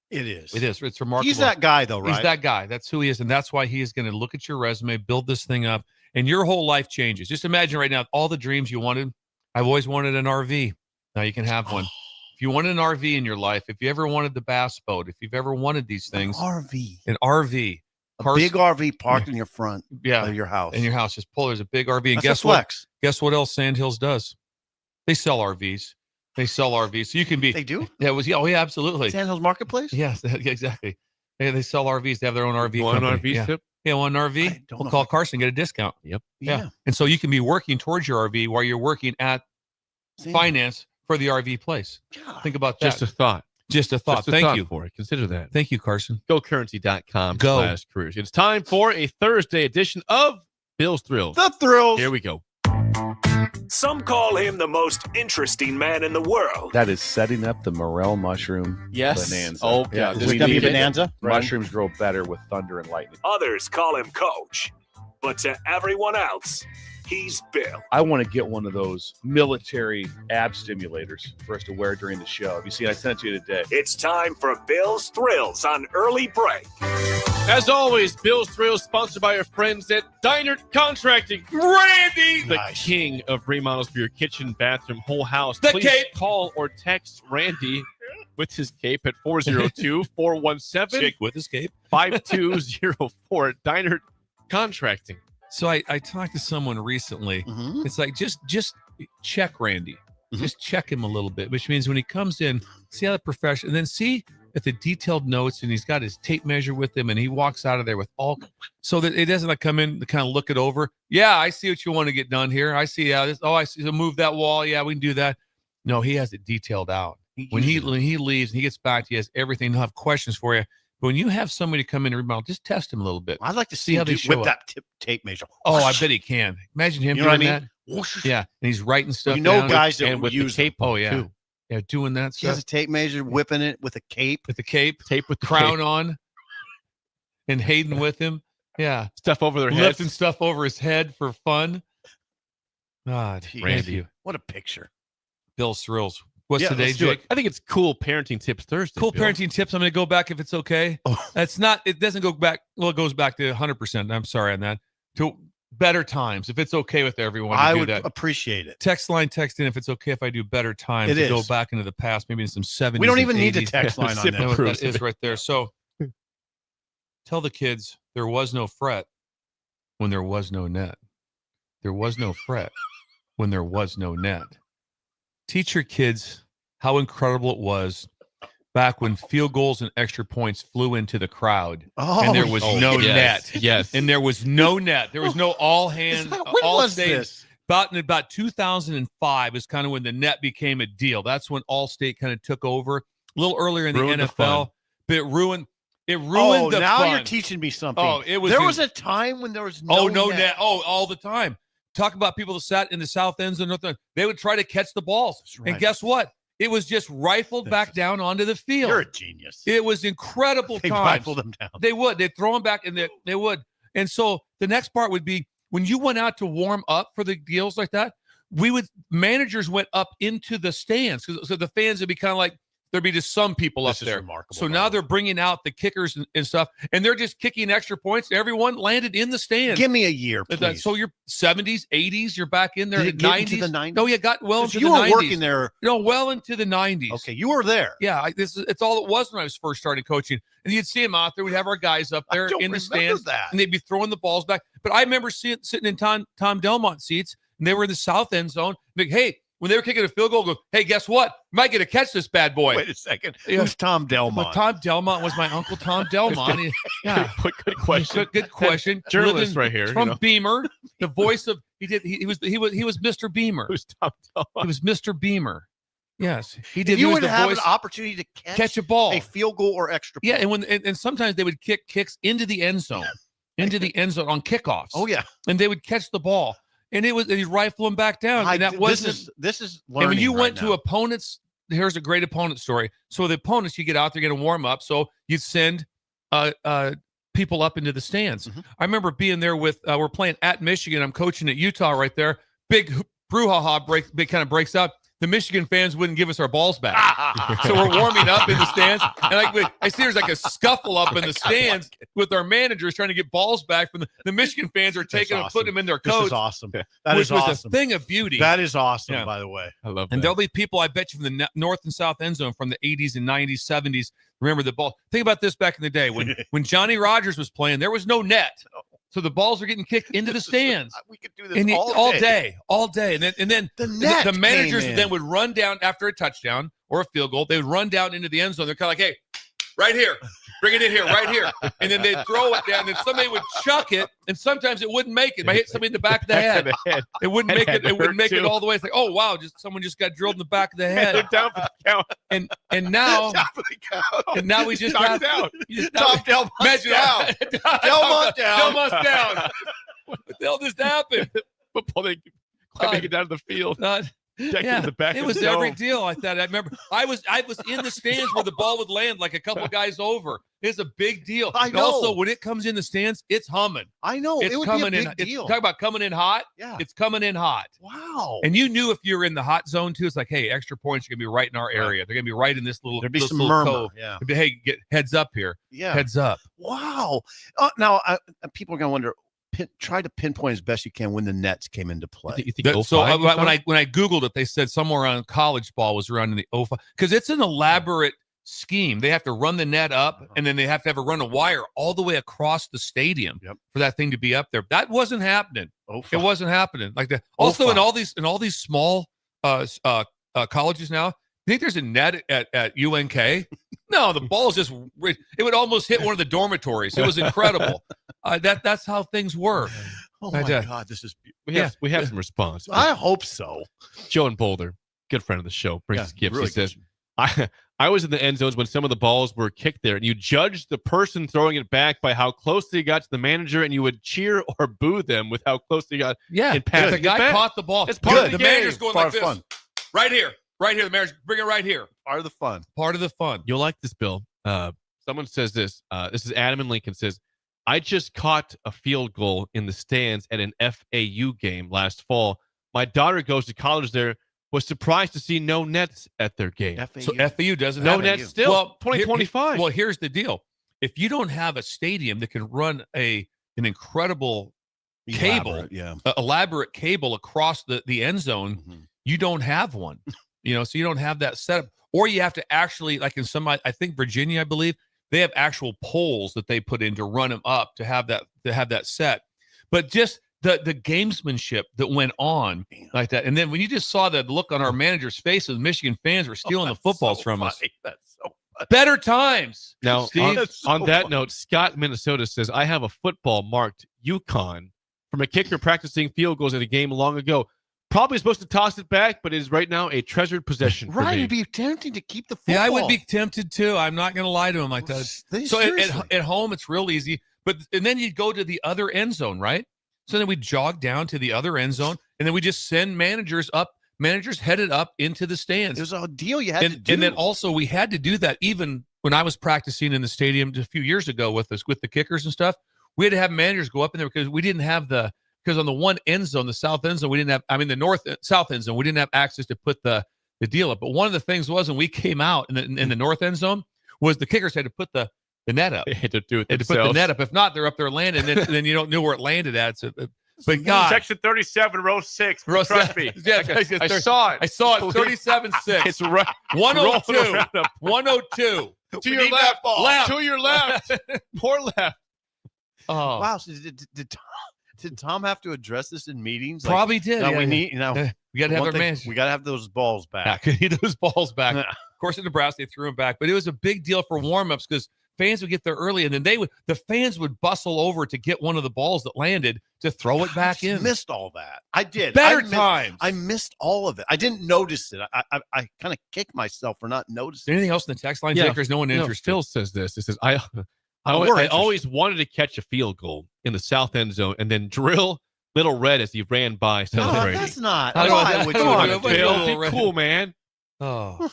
It is. It is. It's remarkable. He's that guy, though, right? He's that guy. That's who he is, and that's why he is going to look at your resume, build this thing up, and your whole life changes. Just imagine right now all the dreams you wanted. I've always wanted an RV. Now you can have one. If you wanted an RV in your life, if you ever wanted the bass boat, if you've ever wanted these things, An RV. A big RV parked in your front of your house. In your house. Just pull. There's a big RV. And That's guess a flex. what? Guess what else Sandhills does? They sell RVs. So you can be. They do? Yeah, oh, yeah, absolutely. Sandhills Marketplace? Yes, exactly. They sell RVs. They have their own RV One company. RV strip? Yeah, one RV. We'll call Carson, get a discount. Yep. Yeah. And so you can be working towards your RV while you're working at finance for the RV place. Think about that. Just a thought. Just a thought. Just a Thank thought you for it. Consider that. Thank you, Carson. GoCurrency.com/careers. It's time for a Thursday edition of Bill's Thrills. The Thrills. Here we go. Some call him the most interesting man in the world. That is setting up the morel mushroom bonanza. Oh, yeah. Is it gonna be a bonanza? Mushrooms grow better with thunder and lightning. Others call him Coach. But to everyone else, he's Bill. I want to get one of those military ab stimulators for us to wear during the show. You see, I sent it to you today. It's time for Bill's Thrills on Early Break. As always, Bill's Thrills sponsored by our friends at Diner Contracting. Randy, the king of remodels for your kitchen, bathroom, whole house. Please call or text Randy with his cape at 402-417. Jake with his cape. 5204. Diner Contracting. So I talked to someone recently. It's like just check Randy. Just check him a little bit, which means when he comes in, see how the professional, and then see at the detailed notes, and he's got his tape measure with him, and he walks out of there with all, so that it doesn't like come in to kind of look it over. Yeah, I see what you want to get done here. I see how this. Oh, I see. So move that wall. Yeah, we can do that. No, he has it detailed out. When he leaves and he gets back, he has everything. He'll have questions for you. But when you have somebody come in and remodel, just test him a little bit. I'd like to see how they whip that tape measure. Oh, I bet he can. Imagine him doing that. Yeah, and he's writing stuff. You know, down. guys that and with use the cape. Oh yeah, too. yeah, doing that He has a stuff tape measure, whipping it with a cape. with the cape, Tape with the crown cape. on, and Hayden with him. Yeah, Stuff over their lifting heads. stuff over his head for fun. God, Jeez. thank you, What a picture. Bill's Thrills. What's Yeah, today, let's do it. Jake? I think it's cool parenting tips Thursday. Cool Bill. parenting tips. I'm going to go back if it's okay. That's not. It doesn't go back. Well, it goes back to 100%. I'm sorry on that. To better times, if it's okay with everyone. To I do would that. appreciate it. Text line, text in if it's okay if I do better times. It to go is. back into the past, maybe in some 70s. We don't and even need the 80s. text line on Sip that. and What cruise. that is right there. So tell the kids there was no fret when there was no net. There was no fret when there was no net. Teach your kids how incredible it was back when field goals and extra points flew into the crowd and there was no net. Yes. And there was no net. There was no all hands. When all was state. this? About 2005 is kind of when the net became a deal. That's when Allstate kind of took over. A little earlier in Ruined the the fun. NFL, but it ruined Oh, the now fun. you're teaching me something. Oh, it was There was a time when there was no no net. Oh, all the time. Talk about people that sat in the south ends and nothing. They would try to catch the balls. right. And guess what? It was just rifled back down onto the field. You're a genius. It was incredible They times. rifled them down. They would. They'd throw them back, and they would. And so the next part would be when you went out to warm up for the deals like that, managers went up into the stands. So the fans would be kind of like, there'd be just some people This up is there. remarkable, So by now the way. they're bringing out the kickers and stuff, and they're just kicking extra points. Everyone landed in the stands. Give me a year, please. So you're 70s, 80s, you're back in there. Did it get 90s. into the 90s? No, you got well into you the were 90s. working there. No, well into the 90s. Okay, you were there. Yeah, it's all it was when I was first starting coaching. And you'd see them out there. We'd have our guys up there don't in the remember stands, that. and they'd be throwing the balls back. But I remember sitting in Tom Delmont seats, and they were in the south end zone. Like, hey, when they were kicking a field goal, go, hey, guess what? Might get to catch this bad boy. Wait a second. Yeah. Who's Tom Delmont? Well, Tom Delmont was my uncle Tom Delmont. Yeah, Good question. good question. Journalist Lived right here. from you know. Beamer, the voice of he was Mr. Beamer. Who's Tom He Delmont? was Mr. Beamer. Yes, he did. If He you was would the have voice. an opportunity to Catch a ball. a field goal or extra Yeah, point. and sometimes they would kick kicks into the end zone, on kickoffs. Oh yeah. And they would catch the ball, and he'd rifle them back down. And that wasn't. This is learning. And when you right went to now. opponents, here's a great opponent story. So the opponents, you get out there, get a warm up. So you'd send people up into the stands. Mm-hmm. I remember being there with we're playing at Michigan. I'm coaching at Utah right there. Big brouhaha kind of breaks out. The Michigan fans wouldn't give us our balls back. So we're warming up in the stands. And I see there's like a scuffle up in the stands with our managers trying to get balls back from the Michigan fans are taking them, putting them in their This coats. is awesome. That which is was awesome. a thing of beauty. That is awesome, Yeah. by the way. I love that. And there'll be people, I bet you, from the north and south end zone from the 80s and 90s, 70s. Remember the ball. Think about this back in the day. When Johnny Rogers was playing, there was no net. So the balls are getting kicked into the stands. We could do this And all day. all day. And then The net the managers came in. then would run down after a touchdown or a field goal. They would run down into the end zone. They're kind of like, hey, right here. Bring it in here, right here. And then they'd throw it down, and somebody would chuck it, and sometimes it wouldn't make it. It might hit somebody in the back of the head. It wouldn't make it. It wouldn't make it all the way. It's like, oh wow, someone just got drilled in the back of the head. They're down for the count. And now, and now we just knocked have down. Tom Delmont's down. Delmont down. Delmont's down. What the hell just happened? Football, they can't make it down to the field. Yeah, the back it of was the every dome. deal. I remember I was in the stands where the ball would land like a couple guys over. It's a big deal. I And know. also, when it comes in the stands, it's humming. I know. It's It would coming be a in. big deal. Talk about coming in hot. Yeah. It's coming in hot. Wow. And you knew if you were in the hot zone too, it's like, hey, extra points are gonna be right in our area. They're gonna be right in this little. There'd be this some little murmur, cove. yeah. It'd be, hey, get heads up here. Yeah. Heads up. Wow. Now, people are going to wonder, try to pinpoint as best you can when the Nets came into play. You think So 05 when I Googled it, they said somewhere around college ball was around in the 05 because it's an elaborate scheme. They have to run the net up, and then they have to have a run a wire all the way across the stadium for that thing to be up there. That wasn't happening. It wasn't happening like that. Also, in all these small colleges now, you think there's a net at UNK? No, the ball's just it would almost hit one of the dormitories. It was incredible. That's how things work. Oh my God, this is we have some response. I hope so. Joe in Boulder, good friend of the show, brings us gifts. really He says, I was in the end zones when some of the balls were kicked there, and you judged the person throwing it back by how close they got to the manager, and you would cheer or boo them with how close they got. Yeah, and pass the it guy back. caught the ball. It's part of the the manager's game. going Part like of this. fun. Right here. The manager, bring it right here. Part of the fun. Part of the fun. You'll like this, Bill. Someone says this. This is Adam in Lincoln says, I just caught a field goal in the stands at an FAU game last fall. My daughter goes to college there. Was surprised to see no nets at their game. So FAU doesn't No have nets it. still. Well, 2025. Well, here's the deal. If you don't have a stadium that can run an incredible cable, elaborate cable across the end zone, you don't have one. So you don't have that setup. Or you have to actually, like in some, I think Virginia, I believe, they have actual poles that they put in to run them up to have that set. But just the gamesmanship that went on like that. And then when you just saw the look on our manager's face as Michigan fans were stealing the footballs from us. That's so funny. Better times. Now, Steve, on that note, Scott, Minnesota says, I have a football marked Yukon from a kicker practicing field goals at a game long ago. Probably supposed to toss it back, but it is right now a treasured possession for me. It'd be tempting to keep the football. Yeah, I would be tempted too. I'm not going to lie to him like that. So at home, it's real easy. And then you go to the other end zone, right? So then we jog down to the other end zone, and then we just send managers up. Managers headed up into the stands. It was a deal you had to do. And then also we had to do that even when I was practicing in the stadium just a few years ago with the kickers and stuff. We had to have managers go up in there because we didn't have because on the one end zone, the south end zone, we didn't have, the south end zone, we didn't have access to put the deal up. But one of the things was when we came out in the north end zone was the kickers had to put the net up. They had to do it They had to put the net up. If not, they're up there landing, and then you don't know where it landed at. So, but God, Section 37, row 6. Trust me. Yeah, I saw it. I saw it. 37-6. It's right. 102. 102. To your left. To your left. Poor left. Oh, wow. So did Tom have to address this in meetings? Probably did. No, Yeah, we yeah. need. We got to have our man. We got to have those balls back. We need those balls back. Of course, in Nebraska, they threw them back, but it was a big deal for warmups because fans would get there early, and then the fans would bustle over to get one of the balls that landed to throw it back in. Missed all that. I did. Better times. I missed all of it. I didn't notice it. I kind of kicked myself for not noticing. Anything else in the text line, Jake? There's no one interested. Phil says this. It says, I always wanted to catch a field goal in the south end zone and then drill Little Red as he ran by celebrating. That's not. Why would you want to Phil? Be cool, man. Oh,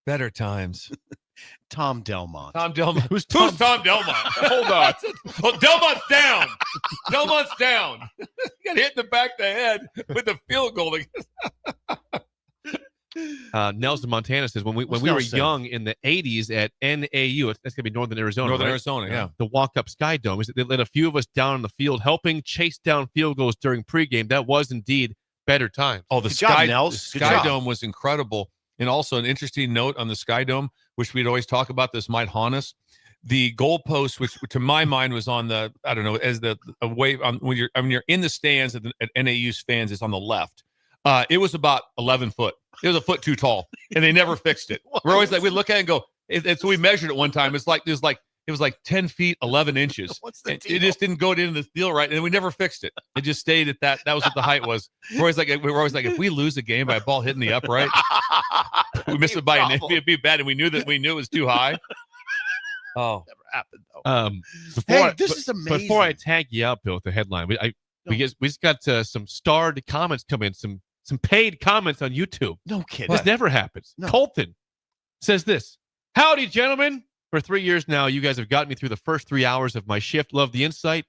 better times. Tom Delmont. Tom Delmont. Who's Tom Delmont? Hold on. Well, Delmont's down. Delmont's down. He got hit in the back of the head with the field goal. Nelson Montana says, when we were Nelson? young in the 80s at NAU, that's going to be Northern Arizona. Northern right? Arizona, yeah. The walk-up Sky Dome. They let a few of us down on the field helping chase down field goals during pregame. That was indeed better time. Oh, the Good job, Sky, Nels. the Good Sky job. Dome was incredible. And also an interesting note on the Sky Dome, which we'd always talk about, this might haunt us. The goalpost, which to my mind was on the, I don't know, as the away on when you're in the stands at NAU's fans, it's on the left. It was about 11 foot. It was a foot too tall, and they never fixed it. We're always like, we look at it and go, So we measured it one time. It was like 10 feet, 11 inches. What's the It just didn't go into the deal right, and we never fixed it. It just stayed at that. That was what the height was. We're always like, if we lose a game by a ball hitting the upright, we miss it by an inch. It'd be bad, and we knew it was too high. Oh, never happened though. This is amazing. Before I tag you up, Bill, with the headline, we just got some starred comments come in, some paid comments on YouTube. No kidding. This never happens. No. Colton says this: "Howdy, gentlemen. For 3 years now, you guys have gotten me through the first 3 hours of my shift. Love the insight,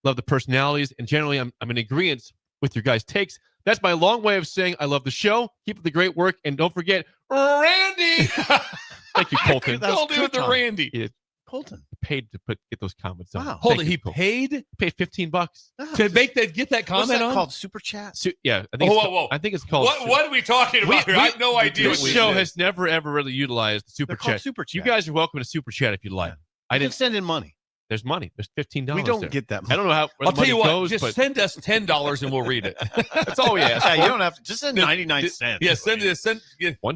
love the personalities, and generally, I'm in agreement with your guys' takes. That's my long way of saying I love the show. Keep up the great work, and don't forget Randy." Thank you, Colton. Don't do it to Randy. Yeah. Colton Paid to get those comments on. Wow. Hold it. He paid $15 to get that comment What's that on? called? Super chat? Yeah. I think Whoa. I think it's called. What are we talking about here? I have no idea. This show has never ever really utilized the super chat. Super chat. You guys are welcome to super chat if you'd like. I didn't send in money. There's money. There's $15. We don't there. get that money. I don't know how. I'll tell you what. Goes, just but send us $10 and we'll read it. That's all we ask. Yeah, you don't have to. Just send 99 cents. Yeah, send 1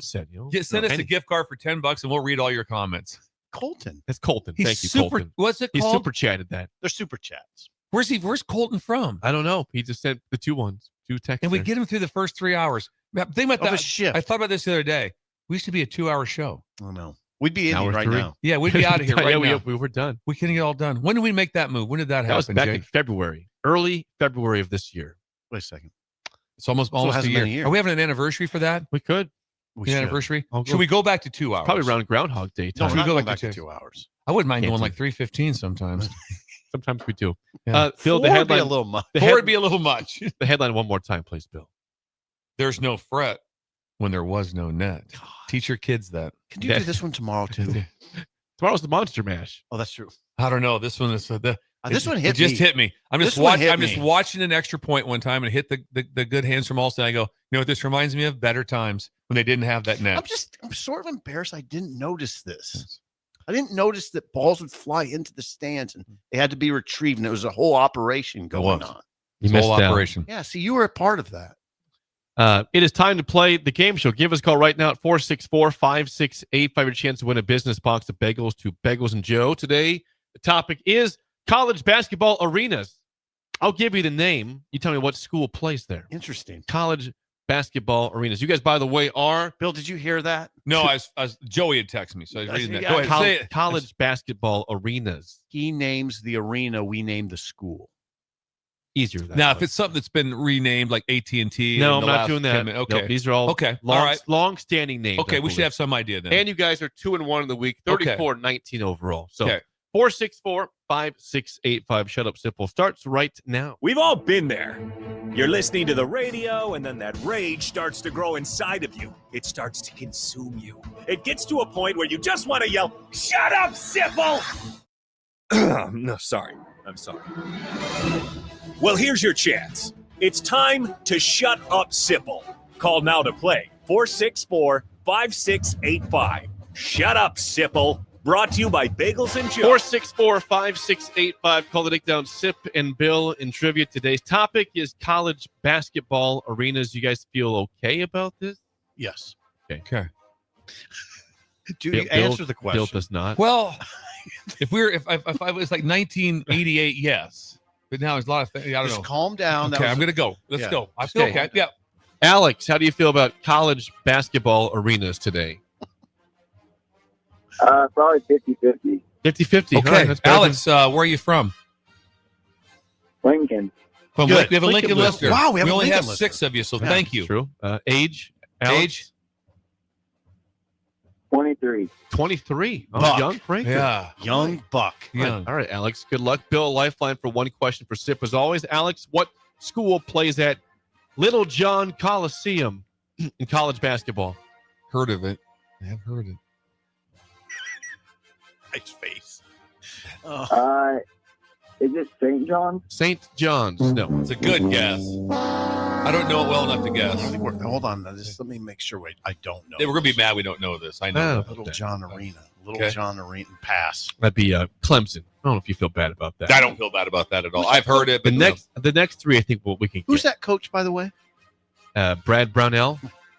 cent. Send us a gift card for $10 and we'll read all your comments. Colton. That's Colton. He's Thank you, super. Colton. What's it He called? super chatted that. They're super chats. Where's Colton from? I don't know. He just sent the two texts. And we get him through the first 3 hours. Think about Of a that. shift. I thought about this the other day. We used to be a 2-hour show. Oh no, we'd be in Now here we're right three. now. Yeah, we'd be out of here right yeah, now. we were done. We couldn't get all done. When did we make that move? When did that happen? That was back Jake? in February, early February of this year. Wait a second. It's almost it a hasn't year. been a year. Are we having an anniversary for that? We could. We An should. anniversary? I'll go- Should we go back to 2 hours? Probably around Groundhog Day No, time. we're not go going back back to to 2 hours. I wouldn't mind Can't going do like 3:15 sometimes. Sometimes we do. Yeah. Bill, the Four would be headline. a little much. Four would be a little much. The headline one more time, please, Bill. There's no fret when there was no net. Teach your kids that. Can you do this one tomorrow too? Tomorrow's the Monster Mash. Oh, that's true. I don't know. This one is This one hit it just me. hit me. I'm just This one watching. hit I'm just me. watching an extra point one time and hit the good hands from Alston. I go, you know what this reminds me of? Better times when they didn't have that net. I'm sort of embarrassed I didn't notice this. I didn't notice that balls would fly into the stands and they had to be retrieved, and it was a whole operation going on. You Whole missed out. operation. Yeah, see, you were a part of that. It is time to play the game show. Give us a call right now at 464-5685. Your chance to win a business box of bagels to Bagels and Joe. Today, the topic is college basketball arenas. I'll give you the name. You tell me what school plays there. Interesting. College basketball arenas. You guys, by the way, are Bill, did you hear that? No, I was Joey had texted me, so I was reading that. Yeah, Go ahead, say it. college basketball arenas. He names the arena, we name the school. Easier than Now, that. if it's something that's been renamed like AT&T. No, in I'm the not last doing 10 that. minutes. No, Okay. these are all Okay. long, All right. long-standing names. Okay, I we should believe. have some idea then. And you guys are 2-1 in the week, 34-19 overall. So Okay. 464-5685. Shut Up Simple starts right now. We've all been there. You're listening to the radio, and then that rage starts to grow inside of you. It starts to consume you. It gets to a point where you just want to yell, "Shut up, Sipple!" No, sorry. I'm sorry. Well, here's your chance. It's time to shut up, Sipple. Call now to play 464-5685. Shut up, Sipple. Brought to you by Bagels and Joe. 464-5685. Call the Dick Down Sip and Bill in trivia. Today's topic is college basketball arenas. You guys feel okay about this? Yes. Okay. Do you answer the question? Bill does not. Well, if I was like 1988, yes. But now there's a lot of things. I don't Just know. calm down. Okay, I'm going to go. Let's Yeah. go. I feel Okay. okay. Yeah. Alex, how do you feel about college basketball arenas today? Probably 50-50. 50-50. All Okay. right, that's better Alex, where are you from? Lincoln. From Good. we have a Lincoln Lincoln listener. Wow, we have a only Lincoln have listener. 6 of you, so Yeah, thank you. True. Age? Alex? Age? 23. 23. Oh, Buck. young breaker. Yeah. Young buck. Yeah. All right, Alex. Good luck. Bill, lifeline for one question for Sip. As always, Alex, what school plays at Little John Coliseum in college basketball? Heard of it. I have heard it. Nice face. Is it St. John's? St. John's. No. It's a good guess. I don't know it well enough to I guess. think hold on. Just let me make sure. I don't know. We're going to be mad we don't know this. I know. Oh. Little John Arena. Little Okay. John Arena. Pass. That'd be Clemson. I don't know if you feel bad about that. I don't feel bad about that at all. I've heard it. The But the next three, I think we can Who's get. that coach, by the way? Brad Brownell.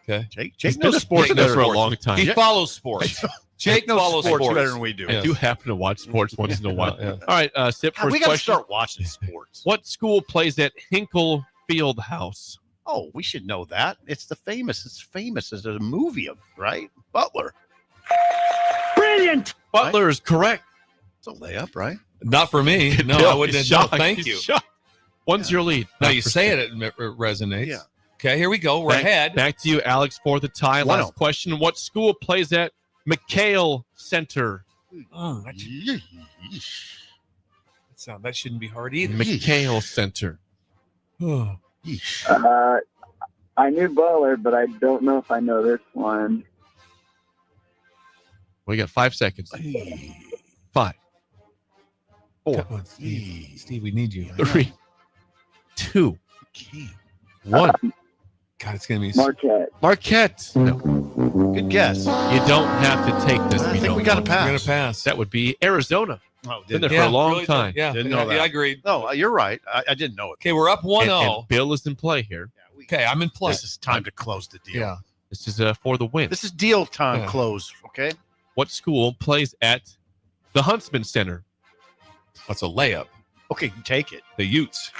Okay. Jake He's been a knows sports Jake nut knows for a sports. long time. He follows sports. Jake follows sports better than we do. I do happen to watch sports once in a while. Yeah. All right, Sip, God, first we got to question. start watching sports. What school plays at Hinkle Field House? Oh, we should know that. It's famous. It's famous as a movie, right? Butler. Brilliant. Butler is correct. It's a layup, right? Not for me. No, Bill, I wouldn't. he's No, shocked. thank He's you. shocked. One's your lead. Now you say it resonates. Yeah. Okay, here we go. We're ahead. Back to you, Alex, for the tie. Last question. What school plays at McHale Center? Oh, that shouldn't be hard either. McHale Center. Oh. I knew Butler, but I don't know if I know this one. We got 5 seconds. 5, 4, Come on, Steve, we need you. 3, 2, 1. God, it's going to be Marquette. No. Good guess. You don't have to take this. I think we got to pass. We're going to pass. That would be Arizona. Oh, Been there for a long really time. Yeah, Didn't know that. Yeah, I agreed. No, you're right. I didn't know it. Okay, we're up 1-0. And Bill is in play here. Okay, I'm in play. This is time to close the deal. Yeah. This is for the win. This is deal time. Yeah. Close. Okay. What school plays at the Huntsman Center? That's a layup. Okay, take it. The Utes.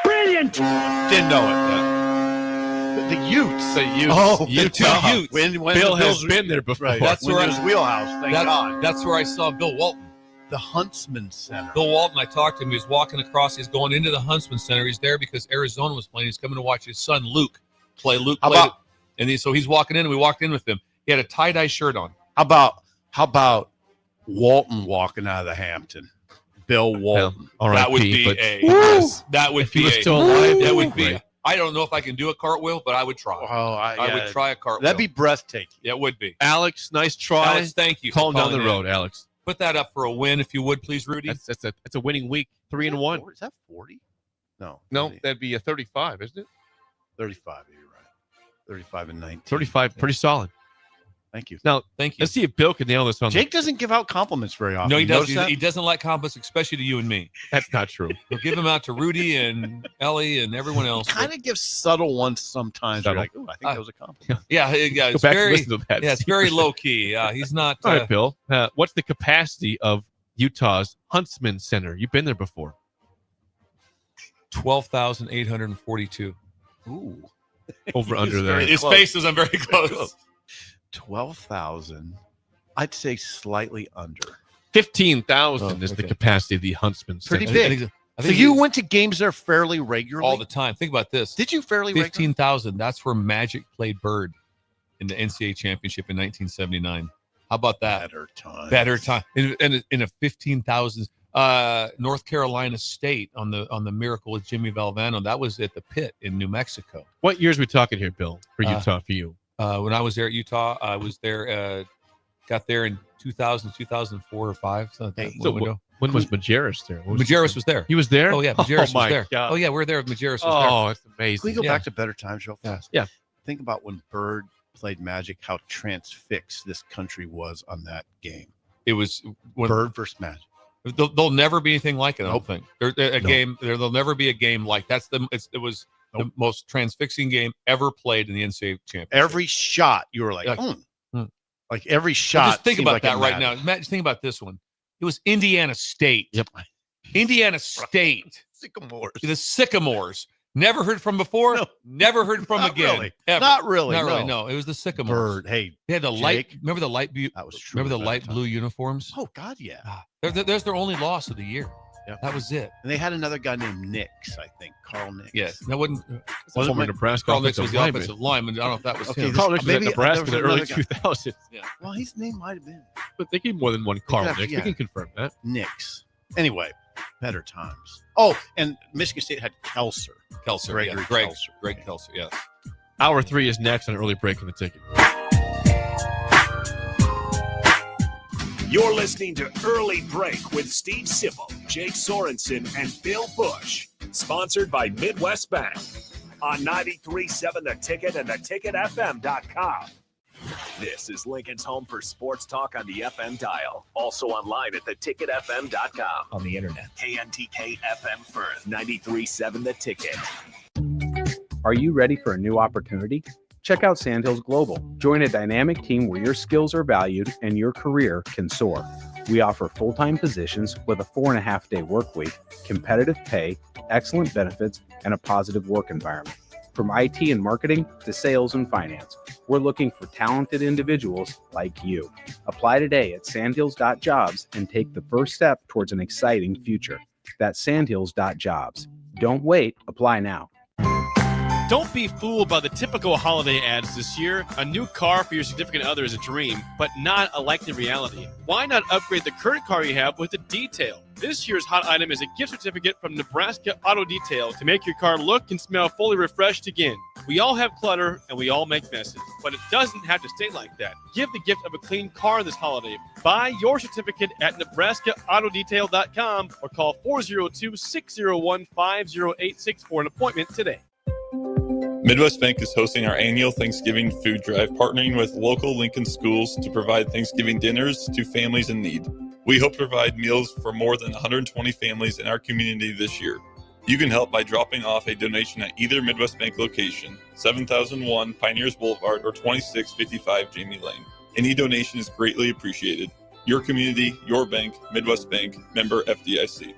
Brilliant. Didn't know it. The Utes. The Utes. Oh, The two Utes. When Bill the has Bills- been there before. Right. That's when where there's wheelhouse. Thank God. That's where I saw Bill Walton. The Huntsman Center. Bill Walton, I talked to him. He was walking across. He's going into the Huntsman Center. He's there because Arizona was playing. He's coming to watch his son Luke play. Luke How played about- it. And so he's walking in, and we walked in with him. He had a tie-dye shirt on. How about Walton walking out of the Hampton? Bill Walton. All right, That would be but a. Woo! That would If he be was a. still alive, That would be. right. I don't know if I can do a cartwheel, but I would try. Oh, I would try a cartwheel. That'd be breathtaking. Yeah, it would be. Alex, nice try. Alex, thank you. for Calm down the calling road, in. Alex. Put that up for a win, if you would, please, Rudy. That's a winning week. 3-1. Is that 40? No. No, 30. that'd be a 35, isn't it? 35. You're right. 35 and 19. 35, pretty solid. Thank you. Now, Thank you. let's see if Bill can nail this on. Jake doesn't give out compliments very often. No, he You doesn't. notice that? He doesn't like compliments, especially to you and me. That's not true. He'll give them out to Rudy and Ellie and everyone else. Kind of gives subtle ones sometimes. You're Subtle. like, ooh, I think that was a compliment. Yeah, yeah. Go It's back and very, listen to that. yeah, it's very low key. He's not. All right, Bill. What's the capacity of Utah's Huntsman Center? You've been there before. 12,842. Ooh. Over under there. very His close. face is I'm very close. 12,000. I'd say slightly under. 15,000 is the okay. capacity of the Huntsman Center. Pretty big. I So think you he- went to games there fairly regularly? all the time. Think about this. Did you fairly regularly? 15,000. That's where Magic played Bird in the NCAA championship in 1979. How about that? Better time. In a 15,000. North Carolina State on the Miracle with Jimmy Valvano. That was at the Pit in New Mexico. What years are we talking here, Bill, for Utah for you? When I was there at Utah, I was there. Got there in 2000, 2004 or 5. So when was Majerus there? Majerus was there. He was there? Oh yeah, Majerus my was there. God. Oh yeah, we're there. Majerus was Oh, it's amazing. Can we go Yeah. back to better times real fast? Yeah. Think about when Bird played Magic, how transfixed this country was on that game. there. It was when, Bird versus Magic. There'll never be anything like it. I don't Nope. think there'll never be a game like that's it was the most transfixing game ever played in the NCAA championship. Every shot, you were like, like every shot. Just think seemed about like that it right mattered. now. Matt, just think about this one. It was Indiana State. Yep. Indiana State. Sycamores. The Sycamores. Never heard from before. No. Never heard from Not again. really. Ever. Not really, Not really. no. No, it was the Sycamores. Bird. Hey, They had the light. Jake, Remember the light blue. that was true. Remember the at light that time. blue uniforms. Oh God, yeah. There's their only loss of the year. Yeah. That was it. And they had another guy named Nix, I think, Carl Nix. Yes. That wasn't. Former Nebraska Carl Nix was offensive the lineman. offensive lineman. I don't know if that was Okay, him. this- Carl Nix was at maybe Nebraska in there the was early another guy. 2000s. Yeah. Well, his name might have been But they gave more than one Carl have- Nix. yeah. We can confirm that. Nix. Anyway, better times. Oh, and Michigan State had Kelser. Kelser. Gregory Yeah. Greg Kelser. Kelser. Yes. Hour 3 is next on Early Break in the Ticket. You're listening to Early Break with Steve Sipple, Jake Sorensen, and Bill Busch. Sponsored by Midwest Bank. On 93.7 The Ticket and theticketfm.com. This is Lincoln's home for sports talk on the FM dial. Also online at theticketfm.com. On the internet. KNTK FM Firth, 93.7 The Ticket. Are you ready for a new opportunity? Check out Sandhills Global. Join a dynamic team where your skills are valued and your career can soar. We offer full-time positions with a 4.5-day work week, competitive pay, excellent benefits, and a positive work environment. From IT and marketing to sales and finance, we're looking for talented individuals like you. Apply today at sandhills.jobs and take the first step towards an exciting future. That's sandhills.jobs. Don't wait. Apply now. Don't be fooled by the typical holiday ads this year. A new car for your significant other is a dream, but not a likely reality. Why not upgrade the current car you have with a detail? This year's hot item is a gift certificate from Nebraska Auto Detail to make your car look and smell fully refreshed again. We all have clutter and we all make messes, but it doesn't have to stay like that. Give the gift of a clean car this holiday. Buy your certificate at NebraskaAutoDetail.com or call 402-601-5086 for an appointment today. Midwest Bank is hosting our annual Thanksgiving food drive, partnering with local Lincoln schools to provide Thanksgiving dinners to families in need. We hope to provide meals for more than 120 families in our community this year. You can help by dropping off a donation at either Midwest Bank location, 7001 Pioneers Boulevard or 2655 Jamie Lane. Any donation is greatly appreciated. Your community, your bank, Midwest Bank, member FDIC.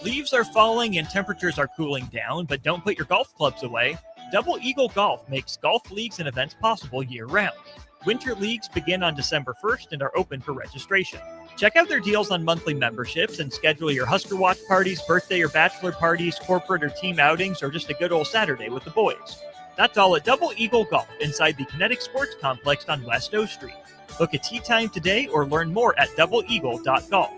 Leaves are falling and temperatures are cooling down, but don't put your golf clubs away. Double Eagle Golf makes golf leagues and events possible year-round. Winter leagues begin on December 1st and are open for registration. Check out their deals on monthly memberships and schedule your Husker Watch parties, birthday or bachelor parties, corporate or team outings, or just a good old Saturday with the boys. That's all at Double Eagle Golf inside the Kinetic Sports Complex on West O Street. Book a tee time today or learn more at doubleeagle.golf.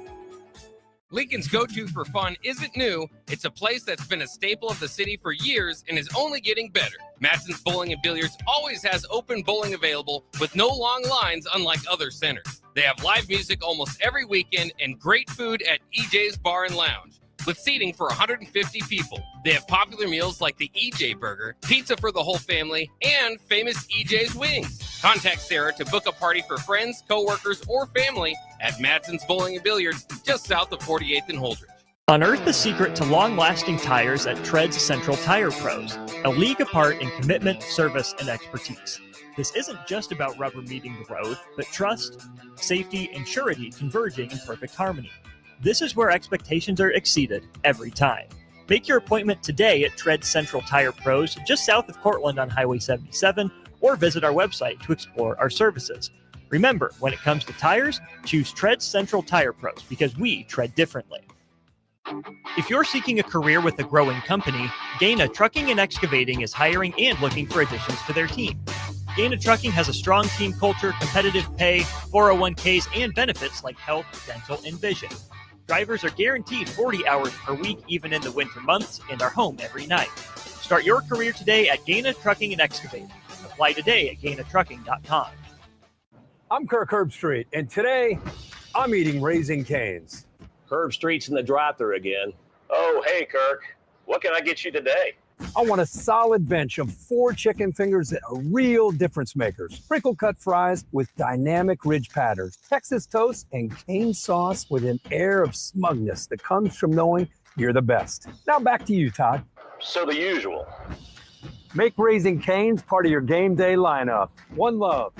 Lincoln's go-to for fun isn't new. It's a place that's been a staple of the city for years and is only getting better. Matson's Bowling and Billiards always has open bowling available with no long lines unlike other centers. They have live music almost every weekend and great food at EJ's Bar and Lounge with seating for 150 people. They have popular meals like the EJ Burger, pizza for the whole family, and famous EJ's Wings. Contact Sarah to book a party for friends, coworkers, or family at Matson's Bowling and Billiards just south of 48th and Holdridge. Unearth the secret to long-lasting tires at Tread's Central Tire Pros, a league apart in commitment, service, and expertise. This isn't just about rubber meeting the road, but trust, safety, and surety converging in perfect harmony. This is where expectations are exceeded every time. Make your appointment today at Tread Central Tire Pros just south of Cortland on Highway 77 or visit our website to explore our services. Remember, when it comes to tires, choose Tread Central Tire Pros because we tread differently. If you're seeking a career with a growing company, Gaina Trucking and Excavating is hiring and looking for additions to their team. Gaina Trucking has a strong team culture, competitive pay, 401ks, and benefits like health, dental, and vision. Drivers are guaranteed 40 hours per week, even in the winter months, and are home every night. Start your career today at Gaina Trucking and Excavating. Apply today at GainaTrucking.com. I'm Kirk Herbstreit, and today I'm eating Raising Cane's. Herbstreit's in the drive-thru again. Oh, hey, Kirk. What can I get you today? I want a solid bench of 4 chicken fingers that are real difference makers. Sprinkle cut fries with dynamic ridge patterns, Texas toast, and cane sauce with an air of smugness that comes from knowing you're the best. Now back to you, Todd. So the usual. Make Raising Cane's part of your game day lineup. One love.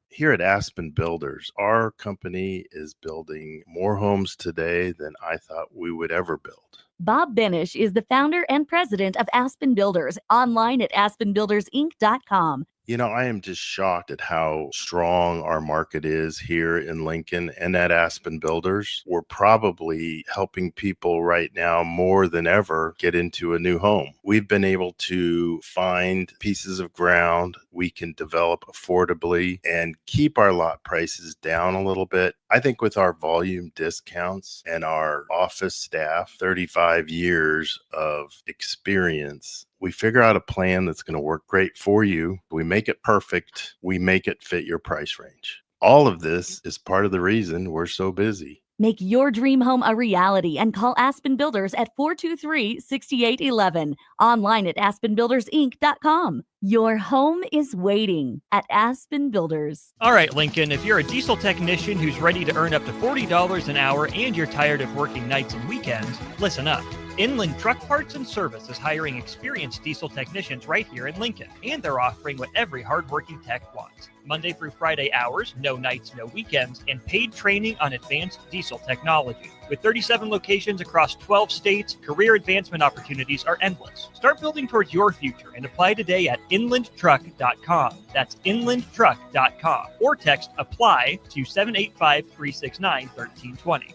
Here at Aspen Builders, our company is building more homes today than I thought we would ever build. Bob Benish is the founder and president of Aspen Builders, online at aspenbuildersinc.com. You know, I am just shocked at how strong our market is here in Lincoln and at Aspen Builders. We're probably helping people right now more than ever get into a new home. We've been able to find pieces of ground we can develop affordably and keep our lot prices down a little bit. I think with our volume discounts and our office staff, 35 years of experience, we figure out a plan that's going to work great for you. We make it perfect. We make it fit your price range. All of this is part of the reason we're so busy. Make your dream home a reality and call Aspen Builders at 423-6811. Online at aspenbuildersinc.com. Your home is waiting at Aspen Builders. All right, Lincoln, if you're a diesel technician who's ready to earn up to $40 an hour and you're tired of working nights and weekends, listen up. Inland Truck Parts and Service is hiring experienced diesel technicians right here in Lincoln, and they're offering what every hardworking tech wants. Monday through Friday hours, no nights, no weekends, and paid training on advanced diesel technology. With 37 locations across 12 states, career advancement opportunities are endless. Start building towards your future and apply today at inlandtruck.com. That's inlandtruck.com. Or text APPLY to 785-369-1320.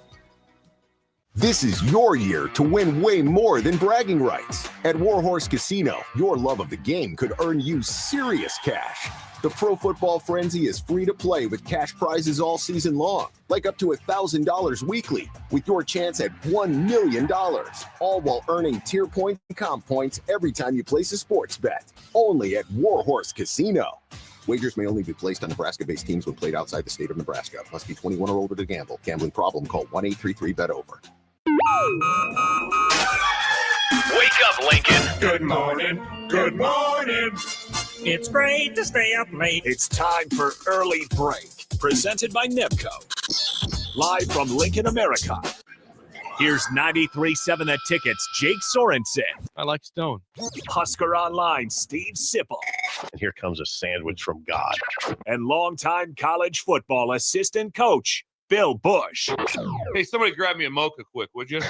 This is your year to win way more than bragging rights. At Warhorse Casino, your love of the game could earn you serious cash. The Pro Football Frenzy is free to play with cash prizes all season long, like up to $1,000 weekly, with your chance at $1 million, all while earning tier point and comp points every time you place a sports bet. Only at Warhorse Casino. Wagers may only be placed on Nebraska-based teams when played outside the state of Nebraska. Must be 21 or older to gamble. Gambling problem? Call 1-833-BET-OVER. Wake up, Lincoln. Good morning. Good morning. It's great to stay up late. It's time for Early Break, presented by Nebco. Live from Lincoln, America. Here's 93.7 The Ticket's Jake Sorensen. I like Stone. Husker Online, Steve Sipple. And here comes a sandwich from God. And longtime college football assistant coach, Bill Busch. Hey, somebody grab me a mocha quick, would you?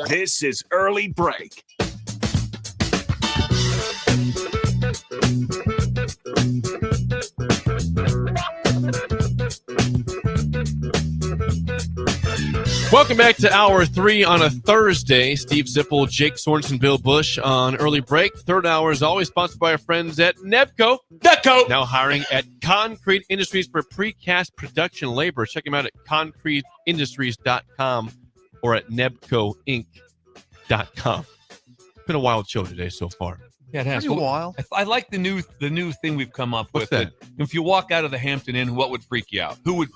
This is Early Break. Welcome back to Hour 3 on a Thursday. Steve Zippel, Jake Sorensen, Bill Busch on Early Break. Third hour is always sponsored by our friends at Nebco. Nebco! Now hiring at Concrete Industries for precast production labor. Check them out at concreteindustries.com or at nebcoinc.com. It's been a wild show today so far. Yeah, it has. Pretty wild. I like the new thing we've come up with. What's that? If you walk out of the Hampton Inn, what would freak you out? Who would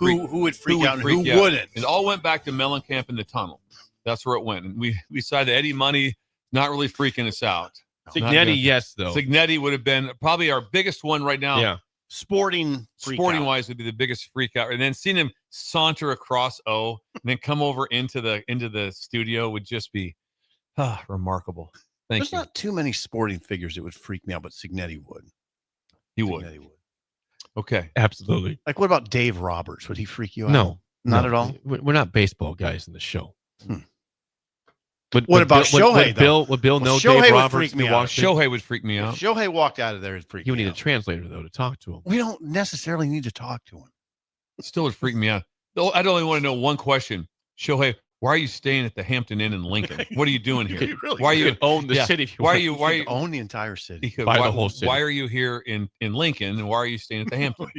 freak out and who wouldn't? It all went back to Mellencamp in the tunnel. That's where it went. And we decided Eddie Money not really freaking us out. Signetti, yes, though. Signetti would have been probably our biggest one right now. Yeah. Sporting wise would be the biggest freak out. And then seeing him saunter across and then come over into the studio would just be remarkable. There's not too many sporting figures that would freak me out, but Signetti would. He would. Okay. Absolutely. Like, what about Dave Roberts? Would he freak you out? No. Not at all? We're not baseball guys in the show. What about Shohei, though? Would Bill know Shohei Dave would Roberts? freak me out. Shohei would freak me out. If Shohei walked out of there, it'd freak me out. You need a translator, though, to talk to him. We don't necessarily need to talk to him. It still would freak me out. I'd only want to know one question. Shohei, why are you staying at the Hampton Inn in Lincoln? What are you doing here? Why are you own the city? Why are you own the entire city? Buy the whole city. Why are you here in Lincoln? And why are you staying at the Hampton?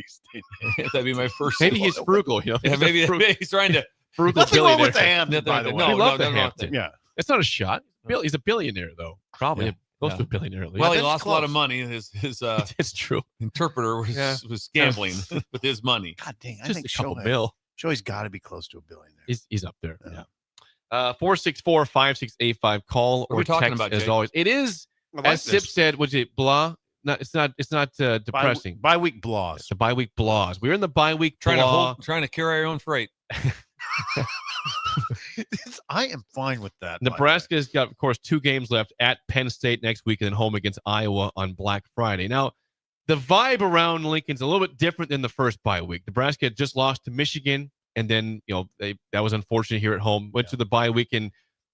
That'd be my first. Maybe he's frugal. You know? Yeah, maybe he's trying to frugal. Nothing wrong with the Hampton, by the way. We love the Hampton. Yeah, it's not a shot. He's a billionaire, though. Probably close to a billionaire. At least. Well, he lost a lot of money. His it's true. Interpreter was gambling with his money. God dang! I Just think a couple bill. Shohei's got to be close to a billionaire. He's up there. Yeah. 464-5685. Call or text about, as Jake? always. It is, as Sip said, was it blah? No, it's not depressing. Bi-week blahs. It's the bi-week blahs. We're in the bi-week Trying blah. to carry our own freight. I am fine with that. Nebraska's got, of course, 2 games left at Penn State next week and then home against Iowa on Black Friday. Now, the vibe around Lincoln's a little bit different than the first bye week. Nebraska had just lost to Michigan, and then that was unfortunate here at home. Went to the bye week, and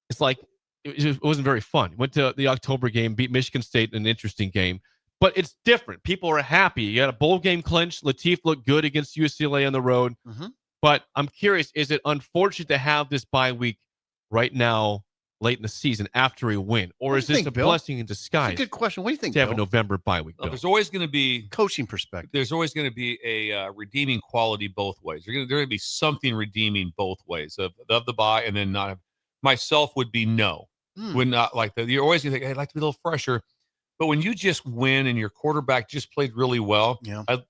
it's like it wasn't very fun. Went to the October game, beat Michigan State in an interesting game, but it's different. People are happy. You got a bowl game clinched. Latif looked good against UCLA on the road. Mm-hmm. But I'm curious, is it unfortunate to have this bye week right now, late in the season, after a win? Or is this a blessing in disguise? That's a good question. What do you think, to have a Bill? November bye week? There's always going to be coaching perspective. There's always going to be a redeeming quality both ways. There's going to be something redeeming both ways of the bye, and then not. Myself would be no. Would not like that. You're always going to think, hey, I'd like to be a little fresher. But when you just win and your quarterback just played really well,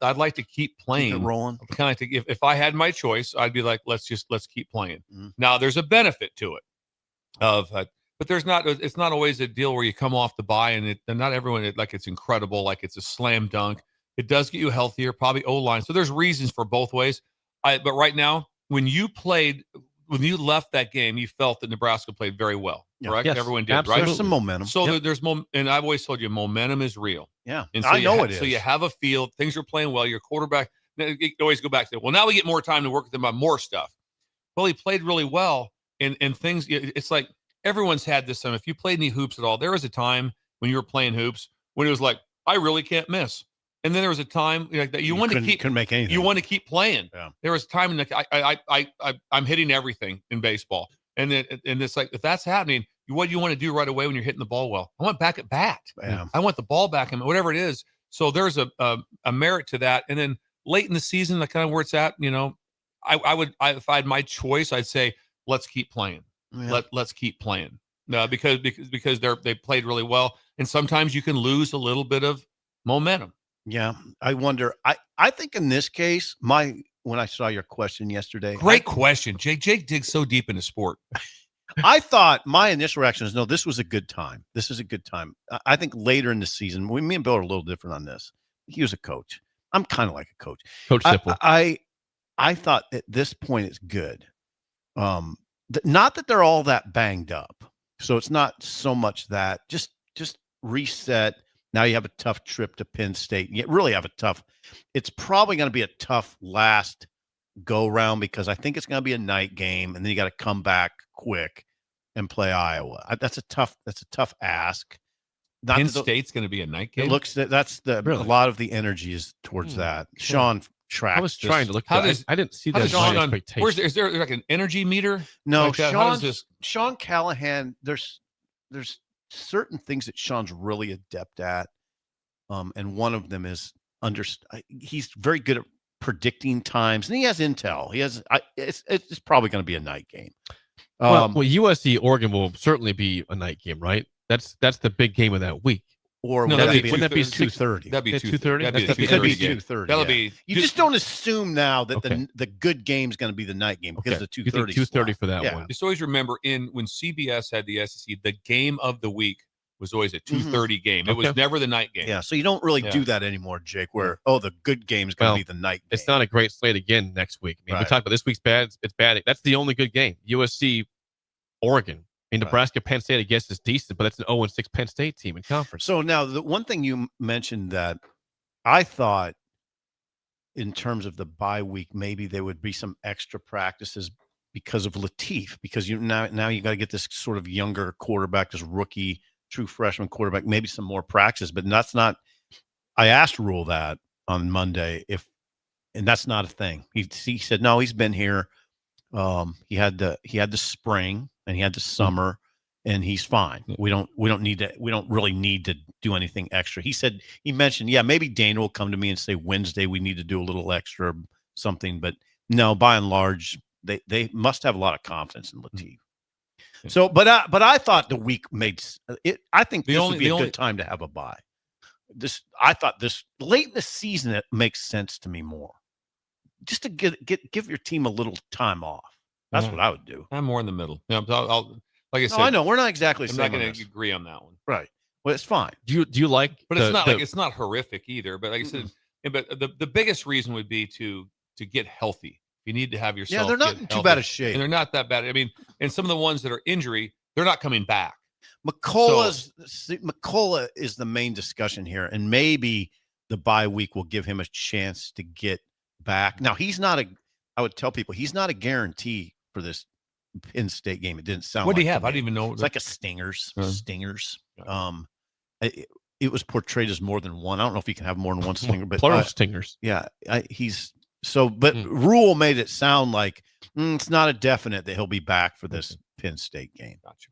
I'd like to keep playing. Keep it rolling. Kind of like if I had my choice, I'd be like, let's keep playing. Now there's a benefit to it, but there's not. It's not always a deal where you come off the bye and not everyone it's incredible, like it's a slam dunk. It does get you healthier, probably O-line. So there's reasons for both ways. But right now, when you played when you left that game, you felt that Nebraska played very well, correct? Yes, Everyone did, absolutely. right? There's some momentum. So there's and I've always told you, momentum is real. Yeah, and so I know it So is. you have a feel, things are playing well. Your quarterback, you always go back to, well, now we get more time to work with him on more stuff. Well, he played really well, and things. It's like everyone's had this time. If you played any hoops at all, there was a time when you were playing hoops when it was like, I really can't miss. And then there was a time like that you wanted to keep couldn't make anything. You want to keep playing. Yeah. There was a time like I'm hitting everything in baseball, and it's like if that's happening, what do you want to do right away when you're hitting the ball well? I want back at bat. Yeah. I want the ball back and whatever it is. So there's a merit to that. And then late in the season, the kind of where it's at, I would if I had my choice, I'd say let's keep playing. Yeah. Let's keep playing. Because they played really well, and sometimes you can lose a little bit of momentum. Yeah, I wonder. I think in this case, when I saw your question yesterday, Great question, Jake. Jake digs so deep into sport. I thought my initial reaction is, no, this was a good time. This is a good time. I think later in the season, me and Bill are a little different on this. He was a coach. I'm kind of like a coach. Coach Sipple. I thought at this point it's good. Not that they're all that banged up. So it's not so much that just reset. Now you have a tough trip to Penn State. You really have it's probably going to be a tough last go round because I think it's going to be a night game, and then you got to come back quick and play Iowa. That's a tough ask. Penn State's going to be a night game. It looks a lot of the energy is towards that. Sean tracked. I was trying to look. How I didn't see that. Is there like an energy meter? No, like that? Sean Callahan. There's certain things that Sean's really adept at, and one of them is he's very good at predicting times, and he has intel. It's probably going to be a night game. Well, USC Oregon will certainly be a night game, right? That's the big game of that week. Or no, wouldn't that be 2:30? That'd be 2:30. That'd be 2:30. That'll be. You just don't assume now that the good game's going to be the night game because the 2:30. 2:30 for that one. Just always remember when CBS had the SEC, the game of the week was always a 2:30 game. It was never the night game. Yeah, so you don't really do that anymore, Jake. Where the good game's going to be the night game. It's not a great slate again next week. I mean, we talked about this week's bad. It's bad. That's the only good game. USC, Oregon. I mean, Nebraska, Penn State, I guess, is decent, but that's an 0-6 Penn State team in conference. So now the one thing you mentioned that I thought in terms of the bye week, maybe there would be some extra practices because of Latif, because now you got to get this sort of younger quarterback, this rookie, true freshman quarterback, maybe some more practice, but that's not. I asked Rule that on Monday and that's not a thing. He said no, he's been here. He had the spring and he had the summer, and he's fine. We don't really need to do anything extra. He mentioned, maybe Dana will come to me and say Wednesday we need to do a little extra something, but no, by and large, they must have a lot of confidence in Latif. So, but I thought the week made it. I think this would be a good time to have a bye. I thought this late in the season it makes sense to me more, just to give your team a little time off. That's what I would do. I'm more in the middle. I'll like I said. I know we're not exactly. I'm not going to agree on that one. Right. Well, it's fine. Do you like? But it's not like it's not horrific either. But like I said, but the biggest reason would be to get healthy. You need to have yourself. Yeah, they're not in too bad a shape, and they're not that bad. I mean, and some of the ones that are injury, they're not coming back. McCullough is the main discussion here, and maybe the bye week will give him a chance to get back. Now I would tell people he's not a guarantee for this Penn State game. It didn't sound. What do you have? I didn't even know. It's like a Stingers. Stingers. It was portrayed as more than one. I don't know if you can have more than one stinger, but plural stingers. Yeah, but Rule made it sound like it's not a definite that he'll be back for this Penn State game. Gotcha.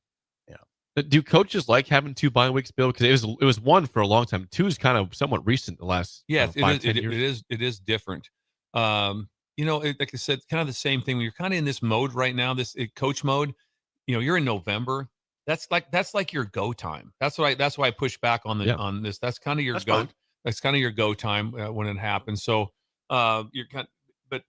Yeah. Do coaches like having 2 bye weeks, Bill? Because it was one for a long time. 2 is kind of somewhat recent. The last 5, 10 years. It is different. Like I said, kind of the same thing. When you're kind of in this mode right now, this coach mode, you're in November. That's like your go time. That's why I push back on this. That's kind of your go. That's kind of your go time when it happens. So you're but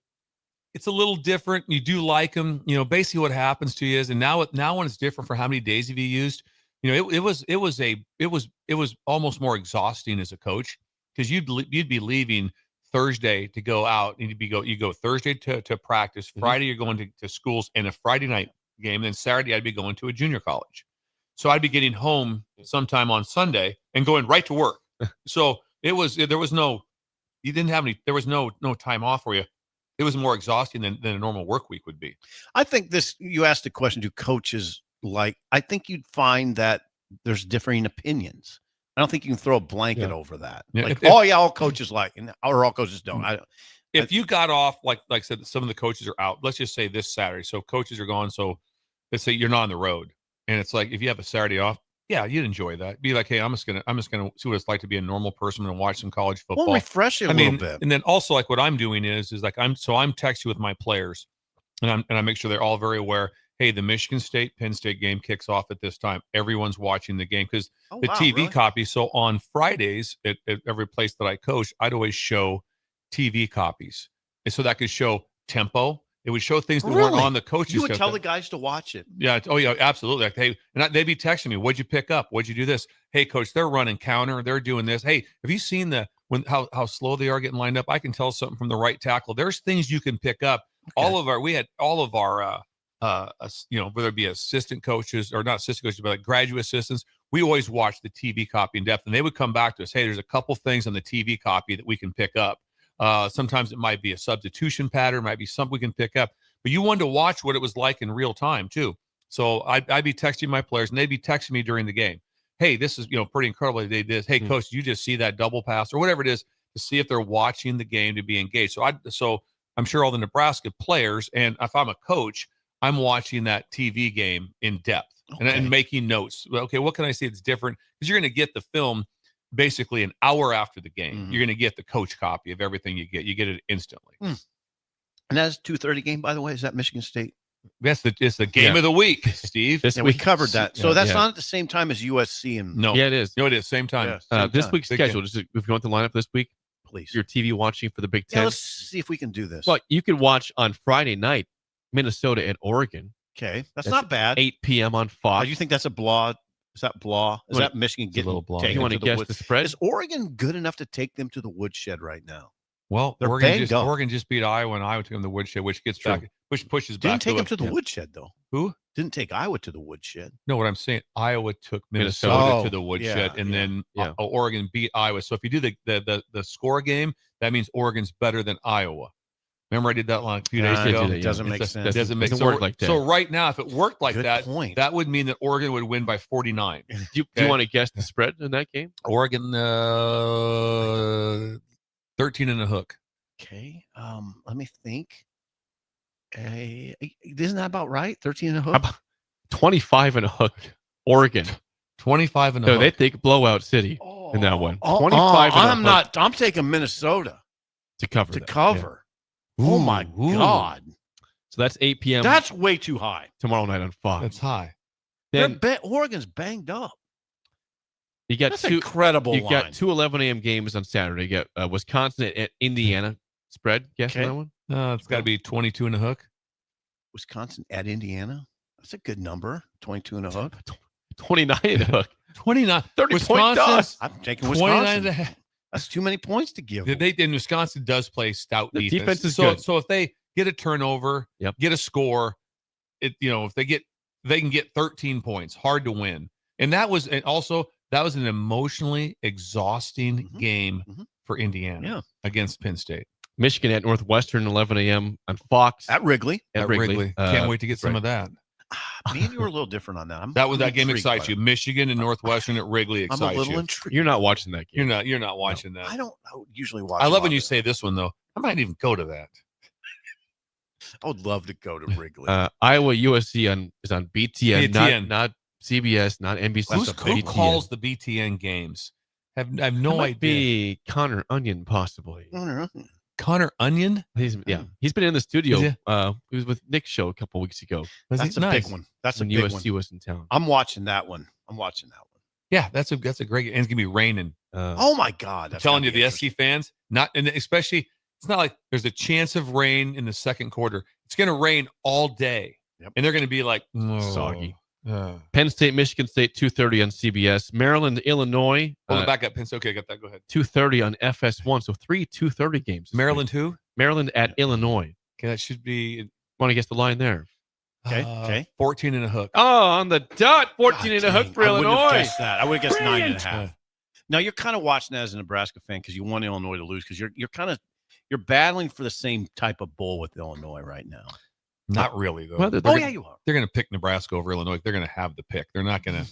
it's a little different. You do like them. Basically what happens to you is, and now when it's different for how many days have you used. It was almost more exhausting as a coach because you'd be leaving Thursday to go out. You go Thursday to practice. Friday you're going to schools and a Friday night game. Then Saturday I'd be going to a junior college. So I'd be getting home sometime on Sunday and going right to work. So there was no time off for you. It was more exhausting than a normal work week would be. I think you asked the question, do coaches I think you'd find that there's differing opinions. I don't think you can throw a blanket over that. Yeah, all coaches or all coaches don't. If you got off, like I said, some of the coaches are out. Let's just say this Saturday. So coaches are gone. So let's say you're not on the road. And it's like, if you have a Saturday off, yeah, you'd enjoy that. Be like, hey, I'm just gonna see what it's like to be a normal person and watch some college football. Well, refresh it a little bit. And then also, like, what I'm doing is like I'm texting with my players, and I make sure they're all very aware. Hey, the Michigan State Penn State game kicks off at this time. Everyone's watching the game because the TV copy. So on Fridays at every place that I coach, I'd always show TV copies, and so that could show tempo. It would show things that weren't on the coaches. You would tell the guys to watch it. Yeah. Oh, yeah. Absolutely. Like, hey, and they'd be texting me. What'd you pick up? What'd you do this? Hey, coach, they're running counter. They're doing this. Hey, have you seen how slow they are getting lined up? I can tell something from the right tackle. There's things you can pick up. Okay. We had all of our whether it be assistant coaches or not assistant coaches, but like graduate assistants, we always watch the TV copy in depth, and they would come back to us. Hey, there's a couple things on the TV copy that we can pick up. Sometimes it might be a substitution pattern, might be something we can pick up, but you wanted to watch what it was like in real time too. So I'd be texting my players, and they'd be texting me during the game. Hey, this is pretty incredible. They did this. Hey, coach, you just see that double pass or whatever it is to see if they're watching the game to be engaged. So I'm sure all the Nebraska players, and if I'm a coach, I'm watching that TV game in depth and making notes. Okay, what can I see that's different? Because you're going to get the film basically an hour after the game. Mm-hmm. You're going to get the coach copy of everything you get. You get it instantly. And that's 2:30 game, by the way. Is that Michigan State? It's the game of the week, Steve. We covered that. So that's not at the same time as USC and no. Yeah, it is. No, it is same time. Yeah, this week's schedule. Just if you want the lineup this week, please. Your TV watching for the Big Ten. Yeah, let's see if we can do this. Well, you can watch on Friday night, Minnesota and Oregon. Okay, that's not bad. 8 p.m. on Fox. Do you think that's a blah? Is that blah? Is that Michigan getting a little blah? You want to guess the spread? Is Oregon good enough to take them to the woodshed right now? Well, Oregon just beat Iowa, and Iowa took them to the woodshed, which pushes back. Didn't take them to the woodshed though. Who didn't take Iowa to the woodshed? No, what I'm saying, Iowa took Minnesota to the woodshed, and then Oregon beat Iowa. So if you do the score game, that means Oregon's better than Iowa. Remember, I did that a few days ago. It doesn't make sense. Doesn't work like that. So right now, if it worked like that, that would mean that Oregon would win by 49. Do you want to guess the spread in that game? Oregon 13 and a hook. Okay. Let me think. Isn't that about right? 13 and a hook. 25 and a hook. Oregon. 25 and a hook. They think blowout city in that one. 25 and a hook. I'm taking Minnesota to cover. Yeah. Oh my God! So that's 8 p.m. That's way too high. Tomorrow night on Fox. That's high. Then Oregon's banged up. You got That's incredible. You got two 11 a.m. games on Saturday. You got Wisconsin at Indiana. Spread. Guess that one. It's got to be 22 and a hook. Wisconsin at Indiana. That's a good number. 22 and a hook. 29 and a hook. 29. 30 point does. I'm taking Wisconsin. That's too many points to give. And Wisconsin does play stout defense. The defense is good. So if they get a turnover, get a score, if they can get 13 points, hard to win. And that was an emotionally exhausting game for Indiana against Penn State. Michigan at Northwestern, 11 a.m. on Fox. At Wrigley. At Wrigley. Can't wait to get some of that. Me and you were a little different on that. That game excites you. Michigan and Northwestern at Wrigley excites you. I'm a little intrigued. You're not watching that game. You're not watching that. I don't usually watch. I love when you say this one though. I might even go to that. I would love to go to Wrigley. Iowa USC is on BTN. Not CBS, not NBC. Who calls the BTN games? I have no idea. Be Connor Onion possibly. Connor Onion? He's been in the studio. He was with Nick's show a couple weeks ago. That's a big one. That's a big one. USC was in town. I'm watching that one. Yeah, that's a great. And it's gonna be raining. Oh my God! I'm telling you, the SC fans, especially, it's not like there's a chance of rain in the second quarter. It's gonna rain all day, and they're gonna be like soggy. Penn State, Michigan State, 2:30 on CBS. Maryland, Illinois. Back up, Penn State. Okay, got that. Go ahead. 2:30 on FS1. So 3 2:30 games. Maryland who? Maryland at Illinois. Okay, that should be. Want to guess the line there? Okay. 14 and a hook. Oh, on the dot. 14 and a hook for Illinois. I wouldn't have guessed that. I would have guessed 9.5. Now you're kind of watching that as a Nebraska fan because you want Illinois to lose because you're battling for the same type of bowl with Illinois right now. Not really though. Well, you are. They're going to pick Nebraska over Illinois. They're going to have the pick. They're not going to.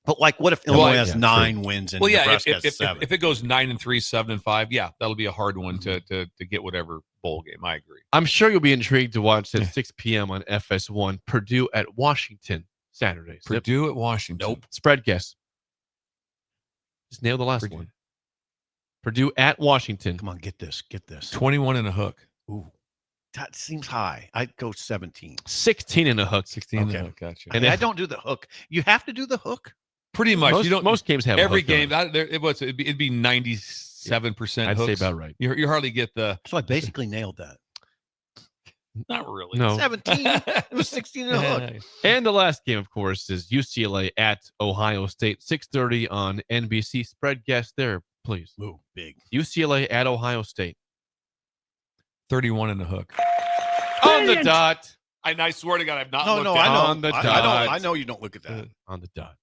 But what if Illinois has 9 wins and Nebraska has 7? If it goes 9-3, 7-5, yeah, that'll be a hard one to get whatever bowl game. I agree. I'm sure you'll be intrigued to watch at 6 p.m. on FS1. Purdue at Washington Saturday. Purdue at Washington. Nope. Spread guess. Just nail the last one. Purdue at Washington. Come on, get this. 21 and a hook. Ooh, that seems high. I'd go 17. 16 and a hook. 16 and a hook. Gotcha. And I don't do the hook. You have to do the hook. Pretty much. Most games have every a hook game. It'd be 97%. I'd hooks. say about right. You hardly get the. So I basically nailed that. Not really. No. 17. It was 16 and a hook. And the last game, of course, is UCLA at Ohio State. 6:30 on NBC. Spread guess there, please. Ooh, big. UCLA at Ohio State. 31 and a hook. On the dot. I swear to God, I've not No, looked I at know. On the dot. I know you don't look at that. On the dot.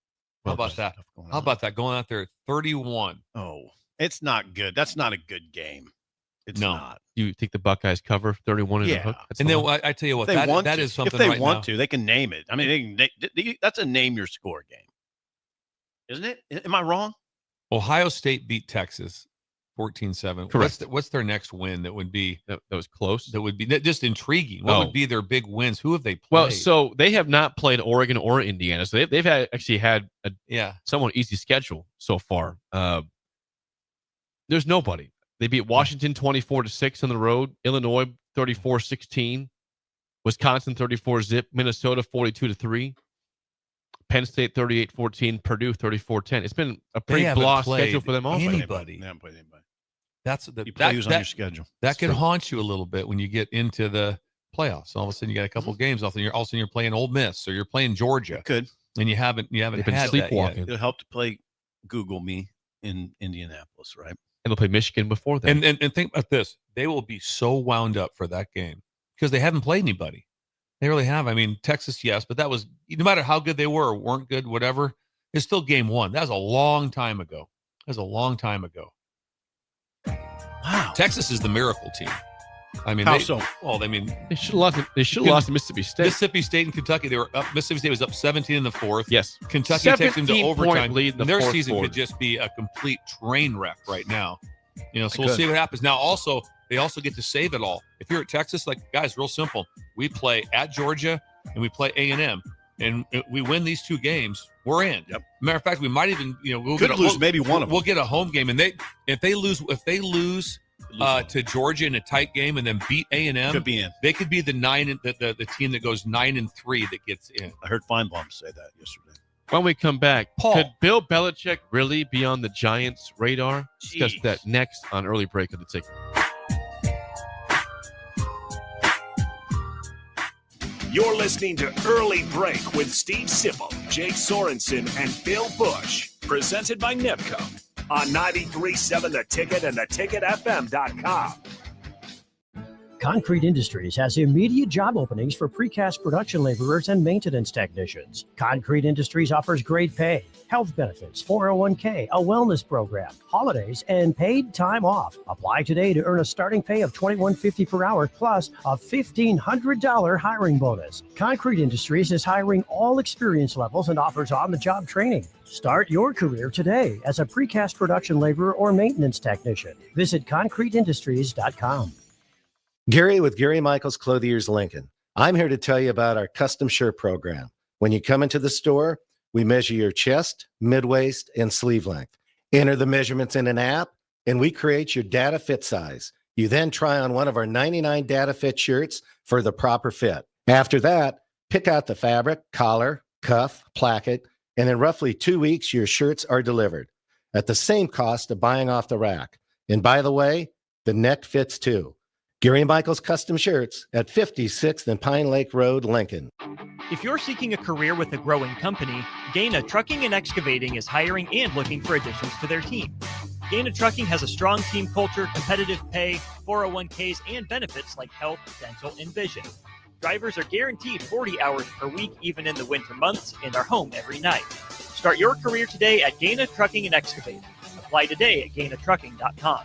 How about that? How about that? Going out there, 31. Oh, it's not good. That's not a good game. It's not. You think the Buckeyes cover 31 and a hook? And then I tell you what, that is something. If they right want now. to, they can name it. I mean, that's a name your score game, isn't it? Am I wrong? Ohio State beat Texas 14-7. Correct. What's their next win that would be that was close? That would be just intriguing. What would be their big wins? Who have they played? Well, so they have not played Oregon or Indiana, so they've actually had a somewhat easy schedule so far. There's nobody. They beat Washington 24-6 on the road, Illinois 34-16, Wisconsin 34-zip, Minnesota 42-3, Penn State 38-14, Purdue 34-10. It's been a pretty blah schedule for them all. Anybody. They haven't played anybody. That's You play who's on your schedule. That can haunt you a little bit when you get into the playoffs. All of a sudden, you got a couple of games off, and all of a sudden you're playing Ole Miss or you're playing Georgia. Could. And you haven't been had sleepwalking. that yet. It'll help to play Google Me in Indianapolis, right? And they'll play Michigan before that. And think about this. They will be so wound up for that game because they haven't played anybody. They really have. I mean, Texas, yes, but that was, no matter how good they were or weren't good, whatever, it's still game one. That was a long time ago. Wow. Texas is the miracle team. I mean, how so? Well, I mean, they should have lost. They should have lost to Mississippi State. Mississippi State and Kentucky, they were up. Mississippi State was up 17 in the fourth. Yes. Kentucky takes them to overtime. Lead in the their fourth season quarter. could just be a complete train wreck right now. So we'll see what happens. Now, also, they also get to save it all. If you're at Texas, guys, real simple. We play at Georgia and we play A&M, and we win these two games, we're in. Yep. Matter of fact, we might even, we'll lose maybe one of them. We'll get a home game, and if they lose to Georgia in a tight game and then beat A&M, could be in. They could be the team that goes 9-3 that gets in. I heard Feinbaum say that yesterday. When we come back, Paul. could Bill Belichick really be on the Giants' radar? Discuss Jeez. that next on Early Break of the Ticket. You're listening to Early Break with Steve Sipple, Jake Sorensen, and Bill Busch. Presented by Nebco on 93.7 The Ticket and theticketfm.com. Concrete Industries has immediate job openings for precast production laborers and maintenance technicians. Concrete Industries offers great pay, health benefits, 401k, a wellness program, holidays, and paid time off. Apply today to earn a starting pay of $21.50 per hour plus a $1,500 hiring bonus. Concrete Industries is hiring all experience levels and offers on-the-job training. Start your career today as a precast production laborer or maintenance technician. Visit concreteindustries.com. Gary with Gary Michaels Clothiers Lincoln. I'm here to tell you about our custom shirt program. When you come into the store, we measure your chest, mid-waist, and sleeve length. Enter the measurements in an app, and we create your data fit size. You then try on one of our 99 data fit shirts for the proper fit. After that, pick out the fabric, collar, cuff, placket, and in roughly 2 weeks, your shirts are delivered at the same cost of buying off the rack. And by the way, the neck fits too. Gary Michaels Custom Shirts at 56th and Pine Lake Road, Lincoln. If you're seeking a career with a growing company, Gaina Trucking and Excavating is hiring and looking for additions to their team. Gaina Trucking has a strong team culture, competitive pay, 401ks, and benefits like health, dental, and vision. Drivers are guaranteed 40 hours per week, even in the winter months, and are home every night. Start your career today at Gaina Trucking and Excavating. Apply today at GainaTrucking.com.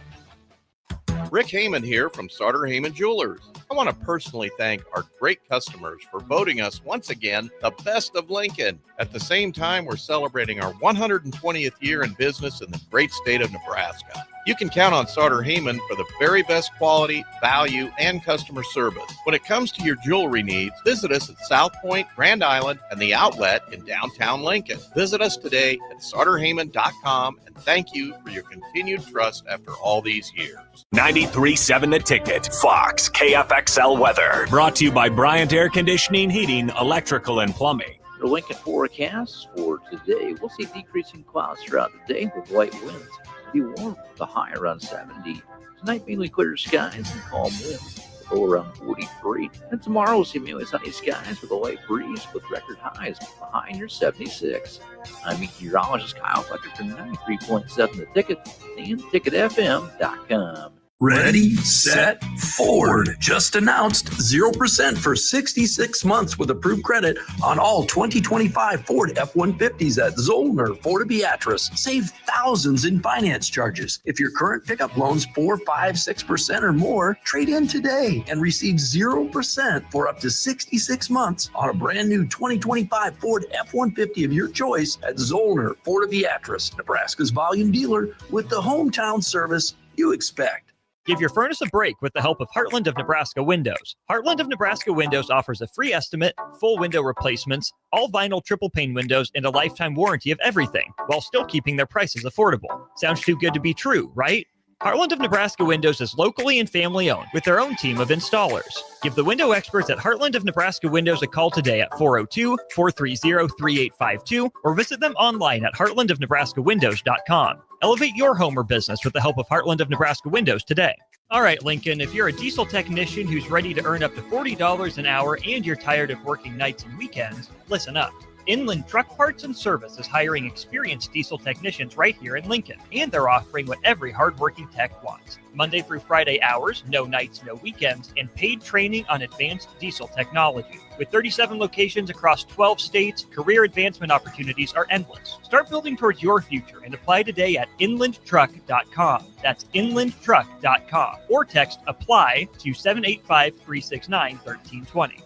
Rick Heyman here from Sauter Heyman Jewelers. I want to personally thank our great customers for voting us once again the best of Lincoln. At the same time, we're celebrating our 120th year in business in the great state of Nebraska. You can count on Sauter Heyman for the very best quality, value, and customer service. When it comes to your jewelry needs, visit us at South Point, Grand Island, and the Outlet in downtown Lincoln. Visit us today at SauterHeyman.com, and thank you for your continued trust after all these years. 93.7 The Ticket, Fox, KFXL weather. Brought to you by Bryant Air Conditioning, Heating, Electrical, and Plumbing. The Lincoln forecast for today, we'll see decreasing clouds throughout the day with light winds. Be warm with a high around 70. Tonight, mainly clear skies and calm winds, low around 43. And tomorrow, we'll see mainly sunny skies with a light breeze with record highs, with a high near 76. I'm meteorologist Kyle Fletcher for 93.7 The Ticket and TicketFM.com. Ready, set, Ford. Just announced 0% for 66 months with approved credit on all 2025 Ford F-150s at Zollner, Ford Beatrice. Save thousands in finance charges. If your current pickup loan's 4, 5, 6% or more, trade in today and receive 0% for up to 66 months on a brand new 2025 Ford F-150 of your choice at Zollner, Ford Beatrice, Nebraska's volume dealer with the hometown service you expect. Give your furnace a break with the help of Heartland of Nebraska Windows. Heartland of Nebraska Windows offers a free estimate, full window replacements, all vinyl triple pane windows, and a lifetime warranty of everything, while still keeping their prices affordable. Sounds too good to be true, right? Heartland of Nebraska Windows is locally and family owned with their own team of installers. Give the window experts at Heartland of Nebraska Windows a call today at 402-430-3852 or visit them online at heartlandofnebraskawindows.com. Elevate your home or business with the help of Heartland of Nebraska Windows today. All right, Lincoln, if you're a diesel technician who's ready to earn up to $40 an hour and you're tired of working nights and weekends, listen up. Inland Truck Parts and Service is hiring experienced diesel technicians right here in Lincoln, and they're offering what every hardworking tech wants. Monday through Friday hours, no nights, no weekends, and paid training on advanced diesel technology. With 37 locations across 12 states, career advancement opportunities are endless. Start building towards your future and apply today at inlandtruck.com. That's inlandtruck.com. Or text APPLY to 785-369-1320.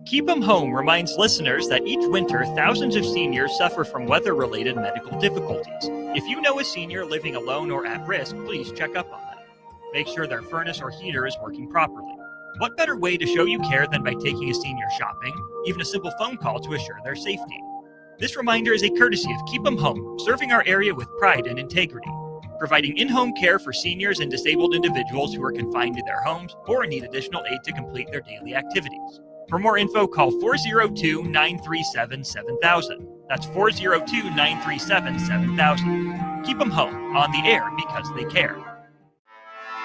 Keep 'em Home reminds listeners that each winter, thousands of seniors suffer from weather-related medical difficulties. If you know a senior living alone or at risk, please check up on them. Make sure their furnace or heater is working properly. What better way to show you care than by taking a senior shopping? Even a simple phone call to assure their safety. This reminder is a courtesy of Keep 'em Home, serving our area with pride and integrity. Providing in-home care for seniors and disabled individuals who are confined to their homes or need additional aid to complete their daily activities. For more info, call 402-937-7000. That's 402-937-7000. Keep them home, on the air because they care.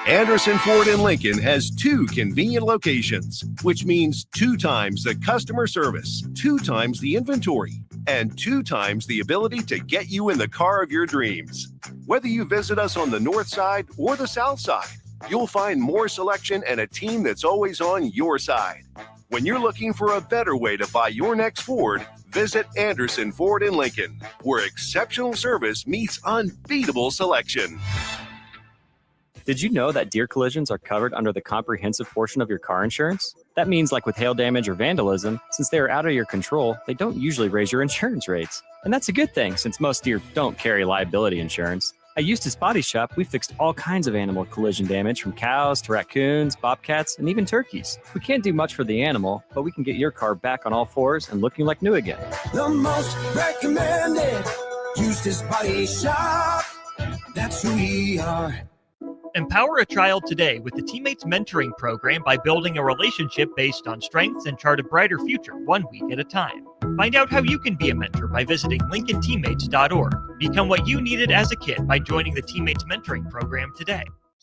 Anderson Ford in Lincoln has 2 convenient locations, which means 2 times the customer service, 2 times the inventory, and 2 times the ability to get you in the car of your dreams. Whether you visit us on the north side or the south side, you'll find more selection and a team that's always on your side. When you're looking for a better way to buy your next Ford, visit Anderson Ford in Lincoln, where exceptional service meets unbeatable selection. Did you know that deer collisions are covered under the comprehensive portion of your car insurance? That means, like with hail damage or vandalism, since they are out of your control, they don't usually raise your insurance rates. And that's a good thing, since most deer don't carry liability insurance. At Eustace Body Shop, we fixed all kinds of animal collision damage, from cows to raccoons, bobcats, and even turkeys. We can't do much for the animal, but we can get your car back on all fours and looking like new again. The most recommended Eustace Body Shop. That's who we are. Empower a child today with the Teammates Mentoring Program by building a relationship based on strengths and chart a brighter future 1 week at a time. Find out how you can be a mentor by visiting LincolnTeammates.org. Become what you needed as a kid by joining the Teammates Mentoring Program today.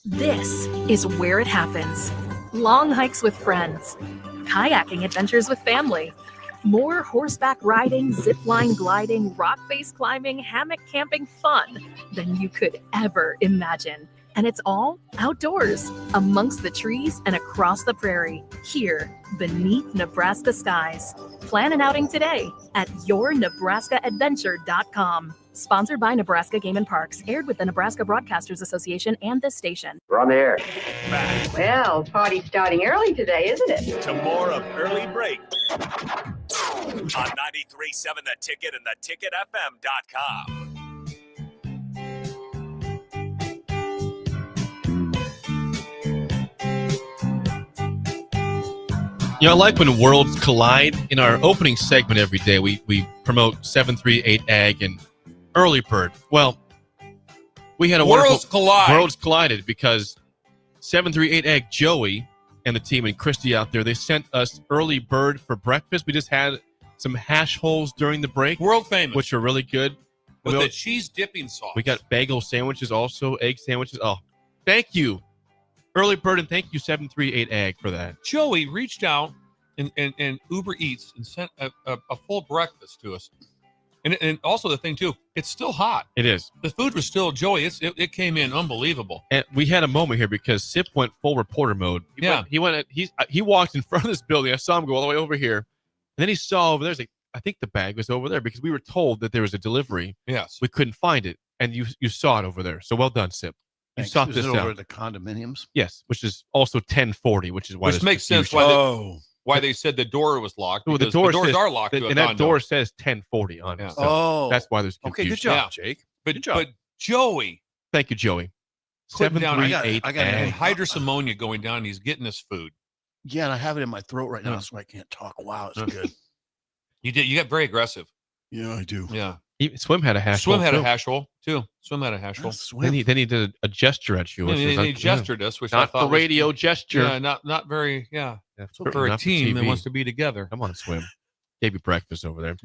This is where it happens. Long hikes with friends, kayaking adventures with family, more horseback riding, zipline gliding, rock face climbing, hammock camping fun than you could ever imagine. And it's all outdoors, amongst the trees and across the prairie, here beneath Nebraska skies. Plan an outing today at yournebraskaadventure.com. Sponsored by Nebraska Game and Parks, aired with the Nebraska Broadcasters Association and this station. We're on the air. Well, party's starting early today, isn't it? To more of Early Break on 93.7 The Ticket and theticketfm.com. You know, I like when worlds collide. In our opening segment every day, we promote 738 Ag and Early Bird. Well, we had a Worlds collide. Worlds collided because 738 Ag Joey and the team and Christy out there, they sent us Early Bird for breakfast. We just had some hash holes during the break. World famous. Which are really good. With the cheese dipping sauce. We got bagel sandwiches also, egg sandwiches. Oh, thank you, Early Bird, and thank you, 738 Ag, for that. Joey reached out and Uber Eats and sent a full breakfast to us. And also the thing, too, it's still hot. It is. The food was still, Joey, it came in unbelievable. And we had a moment here because Sip went full reporter mode. He walked in front of this building. I saw him go all the way over here. And then he saw over there, he's like, I think the bag was over there because we were told that there was a delivery. Yes. We couldn't find it. And you saw it over there. So well done, Sip. You Thanks. sought Is this it over out. at the condominiums? Yes, which is also 1040, which is why Which makes sense why they said the door was locked. Well, the doors says, are locked. To a and that condo. door says 1040 on it. So that's why there's confusion. Okay, good job, Jake. But Joey. Thank you, Joey. Putting down 738 Ag. hydrous ammonia going down. He's getting his food. Yeah, and I have it in my throat right now, so I can't talk. Wow, it's good. You got very aggressive. Yeah, I do. Yeah. Swim had a hash Swim hole. had too. a hash hole, too. Swim had a hash hole. Then he did a gesture at you. Yeah, which was he gestured us, which I not thought the was- radio gesture. Yeah, not very, yeah. Okay. For a Not team that TV. wants to be together. Come on, Swim. Gave you breakfast over there.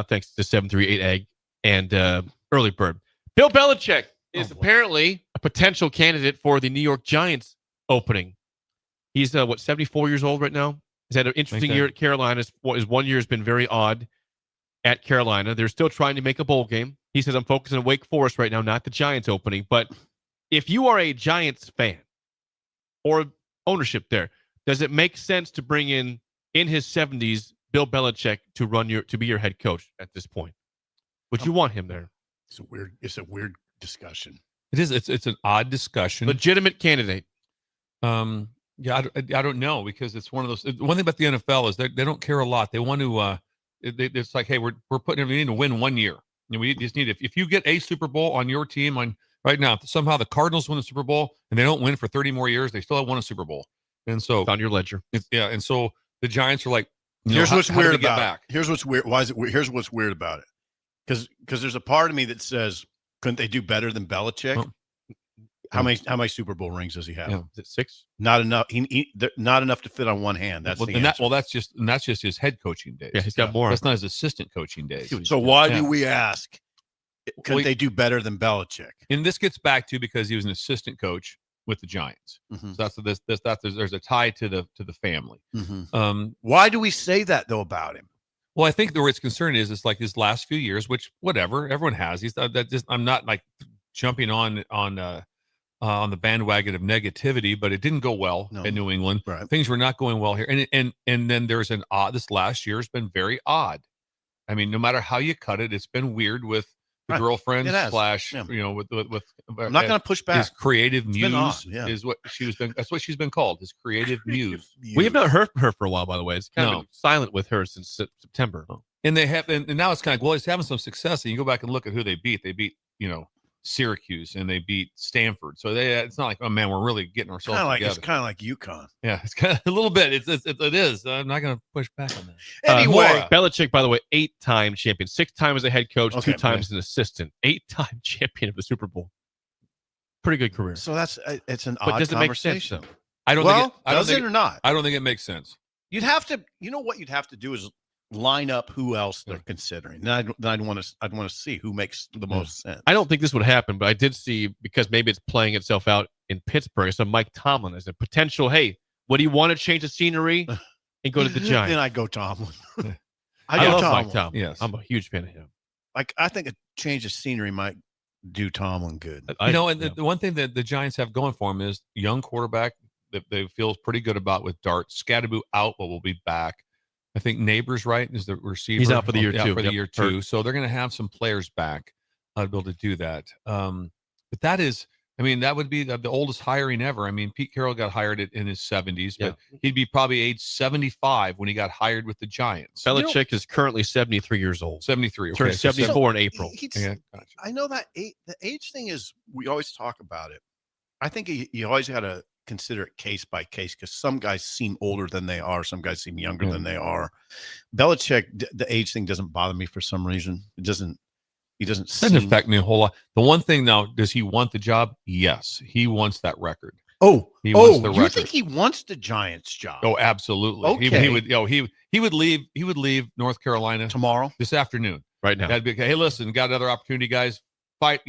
Thanks to 738 Egg and Early Bird. Bill Belichick is apparently a potential candidate for the New York Giants opening. He's 74 years old right now. He's had an interesting year at Carolina. His 1 year has been very odd at Carolina. They're still trying to make a bowl game. He says, I'm focusing on Wake Forest right now, not the Giants opening. But if you are a Giants fan or ownership there, does it make sense to bring in his 70s Bill Belichick to be your head coach at this point? Would you want him there? It's a weird discussion. It is. It's an odd discussion. Legitimate candidate. Yeah, I don't know because it's one of those. One thing about the NFL is they don't care a lot. They want to. It's like, hey, we're putting. We need to win 1 year. And we just need if you get a Super Bowl on your team right now, if somehow the Cardinals win the Super Bowl and they don't win for 30 more years, they still have won a Super Bowl. And so it's on your ledger. And so the Giants are like, Here's what's weird about back? Here's what's weird. Why is it weird? Here's what's weird about it. Because there's a part of me that says, couldn't they do better than Belichick? How many Super Bowl rings does he have? Yeah. Is it 6? Not enough. Not enough to fit on one hand. That's the answer. That's just his head coaching days. Yeah, he's got more. That's not his assistant coaching days. So why do we ask? Could they do better than Belichick? And this gets back to because he was an assistant coach with the Giants. Mm-hmm. So there's a tie to the family. Mm-hmm. Why do we say that though about him? Well, I think where it's concerned is it's like his last few years, which whatever everyone has. I'm not like jumping on the bandwagon of negativity, but it didn't go well in New England. Right. Things were not going well here, and then there's an odd. This last year has been very odd. I mean, no matter how you cut it, it's been weird with the girlfriend slash with I'm not going to push back. His creative It's been muse odd, is what that's what she's been called. His creative muse. We have not heard from her for a while, by the way. It's kind of been silent with her since September. And they have, and now it's kind of well, he's having some success. And you go back and look at who they beat. They beat Syracuse and they beat Stanford. So it's not like, oh man, we're really getting ourselves together. It's kind of like UConn. Yeah, it's kind of a little bit. It is. I'm not going to push back on that. Anyway, Belichick, by the way, 8-time champion, 6 times as a head coach, Okay, 2 times as an assistant, 8-time champion of the Super Bowl. Pretty good career. So it's an But odd does it make sense, conversation. though? I don't Well, think it, I don't does think it or not? I don't think it makes sense. You'd have to. You know what you'd have to do is line up who else they're considering. Then I'd want to see who makes the most sense. I don't think this would happen, but I did see, because maybe it's playing itself out in Pittsburgh, so Mike Tomlin as a potential, hey, what do you want to change the scenery and go to the Giants? Then I go Tomlin. I love Mike Tomlin. Yes. I'm a huge fan of him. Like, I think a change of scenery might do Tomlin good. The one thing that the Giants have going for them is young quarterback that they feel pretty good about with Dart. Scadaboo out, but will be back. I think Neighbors, right, is the receiver. He's out for the year too. too. For the year too. So they're going to have some players back to be able to do that. But that is, that would be the oldest hiring ever. Pete Carroll got hired in his 70s, but he'd be probably age 75 when he got hired with the Giants. Belichick is currently 73 years old. 73. Okay. Turned 74 in April. Gotcha. I know that the age thing is, we always talk about it. I think you always got to consider it case by case, because some guys seem older than they are. Some guys seem younger than they are. Belichick, the age thing doesn't bother me for some reason. It doesn't. He doesn't. Doesn't affect me a whole lot. The one thing now, does he want the job? Yes, he wants that record. He wants the record. You think he wants the Giants job? Oh, absolutely. Okay. He would. He would leave. He would leave North Carolina tomorrow, this afternoon, right now. That'd be okay. Hey, listen, got another opportunity, guys. Fight.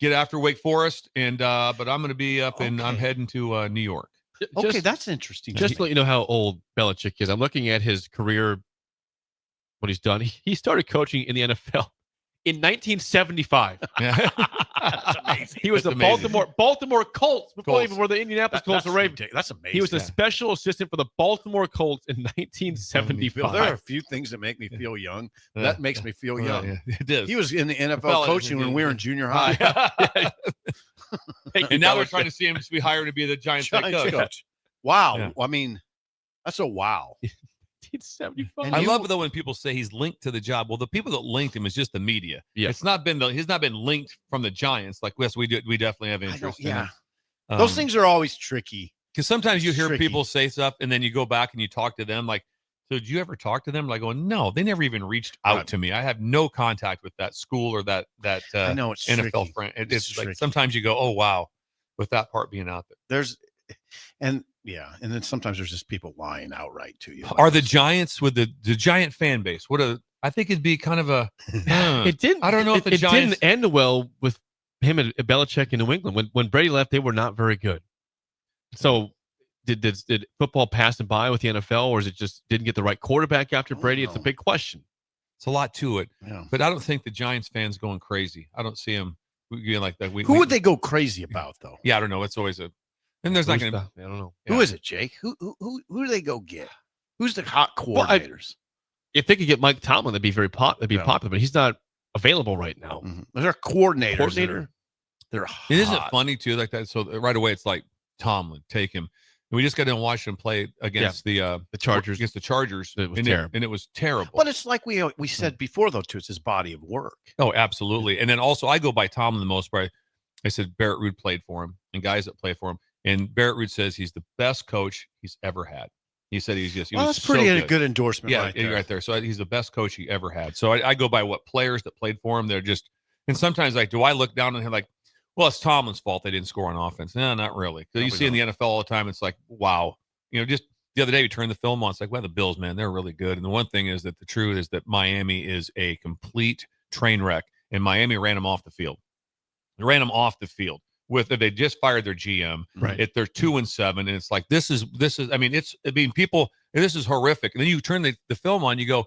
Get after Wake Forest, but I'm going to be up and I'm heading to New York. Okay, that's interesting. Just to let you know how old Belichick is, I'm looking at his career, what he's done. He started coaching in the NFL in 1975. That's amazing. He was the Baltimore Colts before even were the Indianapolis Colts or Ravens. That's amazing. He was a special assistant for the Baltimore Colts in 1975. There are a few things that make me feel young. That makes me feel young. Yeah, it is. He was in the NFL coaching when we were in junior high. And now they're trying to see him to be hired to be the Giants head coach. Wow. Yeah. That's a wow. 1975. I love it though when people say he's linked to the job. Well, the people that linked him is just the media. Yeah. He's not been linked from the Giants. Like, yes, we definitely have interest in him. Those things are always tricky. Because sometimes you hear people say stuff and then you go back and you talk to them like, so did you ever talk to them? Like, no, they never even reached out to me. I have no contact with that school or that I know it's NFL tricky. friend. It's like sometimes you go, oh wow, with that part being out there. And then sometimes there's just people lying outright to you. Are the Giants with the Giant fan base? I think it'd be kind of a. It didn't. I don't know if the Giants didn't end well with him and Belichick in New England. When Brady left, they were not very good. So did football pass him by with the NFL, or is it just didn't get the right quarterback after Brady? It's a big question. It's a lot to it. Yeah. But I don't think the Giants fans going crazy. I don't see them being like that. Who would they go crazy about though? Yeah, I don't know. It's always and there's not going to. I don't know. Yeah. Who is it, Jake? Who do they go get? Who's the hot coordinators? If they could get Mike Tomlin, that'd be popular. But he's not available right now. Mm-hmm. They're coordinators. They're hot. Isn't it funny too? Like that. So right away, it's like Tomlin, take him. And we just got to watch him play against the Chargers. Against the Chargers, it was terrible. And it was terrible. But it's like we said before, though, too. It's his body of work. Oh, absolutely. And then also, I go by Tomlin the most. Part. I said Barrett Roode played for him, and guys that play for him. And Barrett Roode says he's the best coach he's ever had. He said he was that's pretty good endorsement. Right there. So he's the best coach he ever had. So I go by what players that played for him. They're just, and sometimes like, do I look down on him like, well, it's Tomlin's fault they didn't score on offense? No, not really. Because you see in the NFL all the time, it's like, wow. Just the other day we turned the film on. It's like, well, the Bills, man, they're really good. And the one thing is that the truth is that Miami is a complete train wreck, and Miami ran them off the field. They ran them off the field. They just fired their GM. Right. They're 2-7, and it's like this is. People. This is horrific. And then you turn the film on, you go,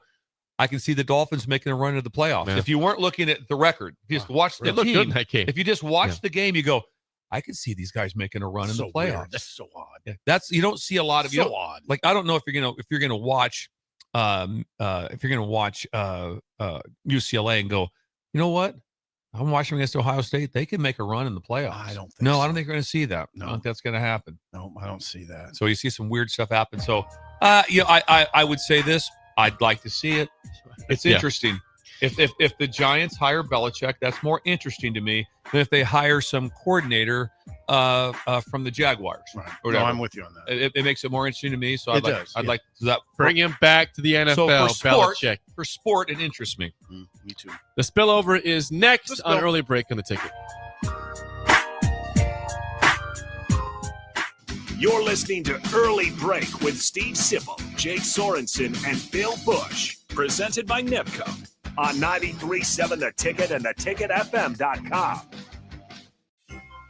I can see the Dolphins making a run to the playoffs. Yeah. If you weren't looking at the record, if you just watch the looked team. good in that game. If you just watch the game, you go, I can see these guys making a run in the playoffs. Weird. That's so odd. Yeah. You don't see a lot of odd. Like I don't know if you're gonna watch UCLA and go, you know what? I'm watching against Ohio State. They can make a run in the playoffs. I don't think No, so. I don't think you're going to see that. No. I don't think that's going to happen. No, I don't see that. So you see some weird stuff happen. So, I would say this. I'd like to see it. It's interesting. If the Giants hire Belichick, that's more interesting to me than if they hire some coordinator from the Jaguars. Right. Or No, whatever. I'm with you on that. It makes it more interesting to me. So I'd like that. Bring him back to the NFL. So Belichick. for sport, it interests me. Me too. The spillover is next on Early Break on the Ticket. You're listening to Early Break with Steve Sipple, Jake Sorensen, and Bill Busch. Presented by NIPCO on 93.7 The Ticket and theticketfm.com.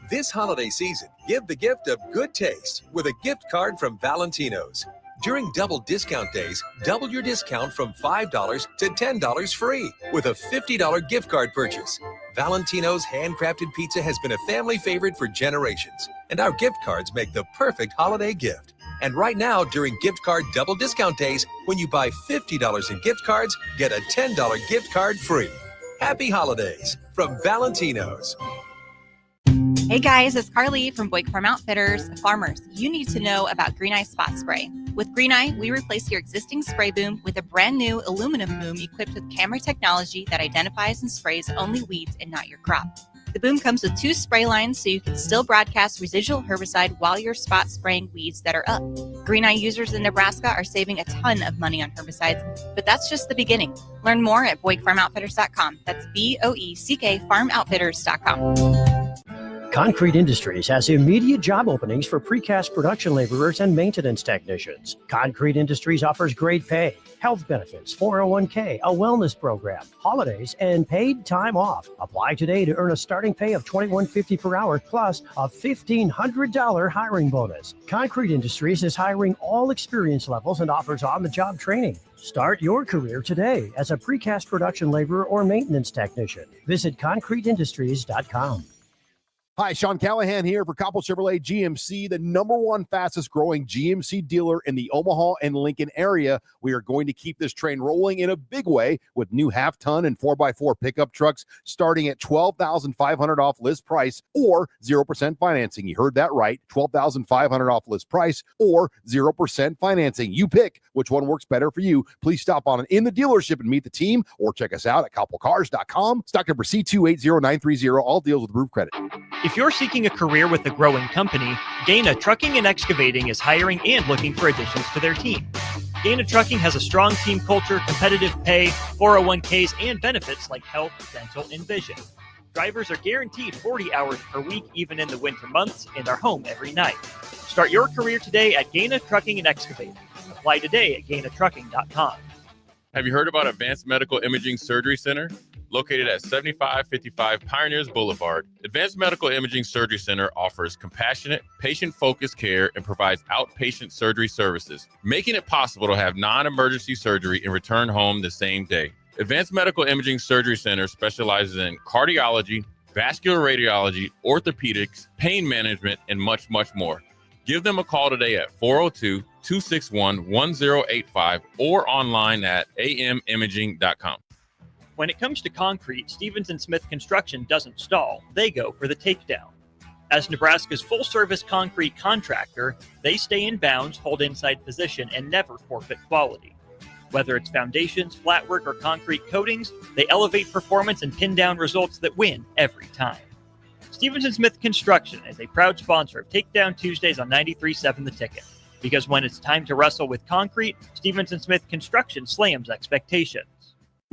This holiday season, give the gift of good taste with a gift card from Valentino's. During double discount days, double your discount from $5 to $10 free with a $50 gift card purchase. Valentino's handcrafted pizza has been a family favorite for generations, and our gift cards make the perfect holiday gift. And right now, during gift card double discount days, when you buy $50 in gift cards, get a $10 gift card free. Happy holidays from Valentino's. Hey guys, it's Carly from Buick Farm Outfitters. Farmers, you need to know about Green Eye Spot Spray. With Green Eye, we replace your existing spray boom with a brand new aluminum boom equipped with camera technology that identifies and sprays only weeds and not your crop. The boom comes with 2 spray lines so you can still broadcast residual herbicide while you're spot spraying weeds that are up. Green Eye users in Nebraska are saving a ton of money on herbicides, but that's just the beginning. Learn more at BoyckFarmOutfitters.com. That's BOECK FarmOutfitters.com. Concrete Industries has immediate job openings for precast production laborers and maintenance technicians. Concrete Industries offers great pay, health benefits, 401k, a wellness program, holidays, and paid time off. Apply today to earn a starting pay of $21.50 per hour plus a $1,500 hiring bonus. Concrete Industries is hiring all experience levels and offers on-the-job training. Start your career today as a precast production laborer or maintenance technician. Visit concreteindustries.com. Hi, Sean Callahan here for Coppell Chevrolet GMC, the #1 fastest growing GMC dealer in the Omaha and Lincoln area. We are going to keep this train rolling in a big way with new half-ton and 4x4 pickup trucks starting at $12,500 off list price or 0% financing. You heard that right, $12,500 off list price or 0% financing. You pick which one works better for you. Please stop on in the dealership and meet the team or check us out at coppellcars.com. Stock number C280930. All deals with approved credit. If you're seeking a career with a growing company, Gaina Trucking and Excavating is hiring and looking for additions to their team. Gaina Trucking has a strong team culture, competitive pay, 401ks, and benefits like health, dental, and vision. Drivers are guaranteed 40 hours per week, even in the winter months, and are home every night. Start your career today at Gaina Trucking and Excavating. Apply today at GainaTrucking.com. Have you heard about Advanced Medical Imaging Surgery Center? Located at 7555 Pioneers Boulevard, Advanced Medical Imaging Surgery Center offers compassionate, patient-focused care and provides outpatient surgery services, making it possible to have non-emergency surgery and return home the same day. Advanced Medical Imaging Surgery Center specializes in cardiology, vascular radiology, orthopedics, pain management, and much, much more. Give them a call today at 402-261-1085 or online at amimaging.com. When it comes to concrete, Stevens & Smith Construction doesn't stall. They go for the takedown. As Nebraska's full-service concrete contractor, they stay in bounds, hold inside position, and never forfeit quality. Whether it's foundations, flatwork, or concrete coatings, they elevate performance and pin down results that win every time. Stevens & Smith Construction is a proud sponsor of Takedown Tuesdays on 93.7 The Ticket. Because when it's time to wrestle with concrete, Stevens & Smith Construction slams expectations.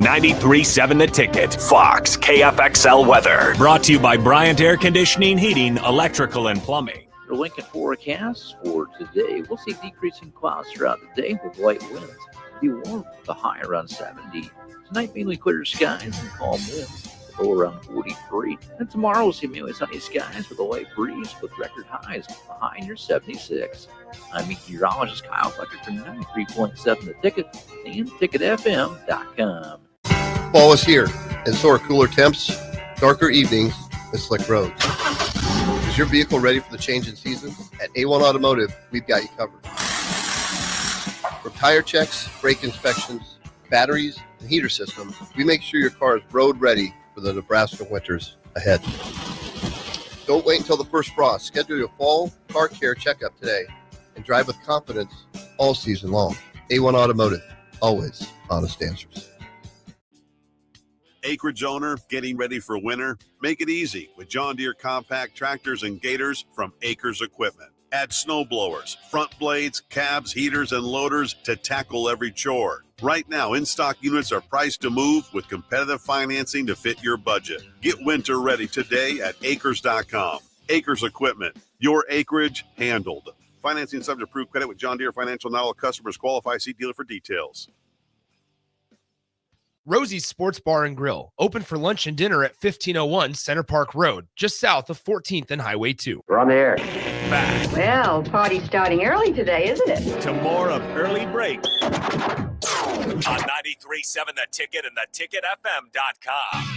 93.7 The Ticket, Fox, KFXL weather. Brought to you by Bryant Air Conditioning, Heating, Electrical, and Plumbing. The Lincoln forecast for today, we'll see decreasing clouds throughout the day with light winds. Be warm with a high around 70. Tonight, mainly clear skies and calm winds. Low around 43. And tomorrow, we'll see mainly sunny skies with a light breeze with record highs. A high near 76. I'm meteorologist Kyle Fletcher for 93.7 The Ticket and TicketFM.com. Fall is here, and so are cooler temps, darker evenings, and slick roads. Is your vehicle ready for the change in season? At A1 Automotive, we've got you covered. From tire checks, brake inspections, batteries, and heater systems, we make sure your car is road ready for the Nebraska winters ahead. Don't wait until the first frost. Schedule your fall car care checkup today and drive with confidence all season long. A1 Automotive, always honest answers. Acreage owner getting ready for winter? Make it easy with John Deere compact tractors and gators from Acres Equipment. Add snow blowers, front blades, cabs, heaters, and loaders to tackle every chore. Right now, in-stock units are priced to move with competitive financing to fit your budget. Get winter ready today at acres.com. Acres Equipment, your acreage handled. Financing subject to approved credit with John Deere Financial. Not all customers qualify. See dealer for details. Rosie's Sports Bar and Grill, open for lunch and dinner at 1501 Center Park Road, just south of 14th and Highway 2. We're on the air. Back. Well, party's starting early today, isn't it? To more of Early Break on 93.7 The Ticket and theticketfm.com.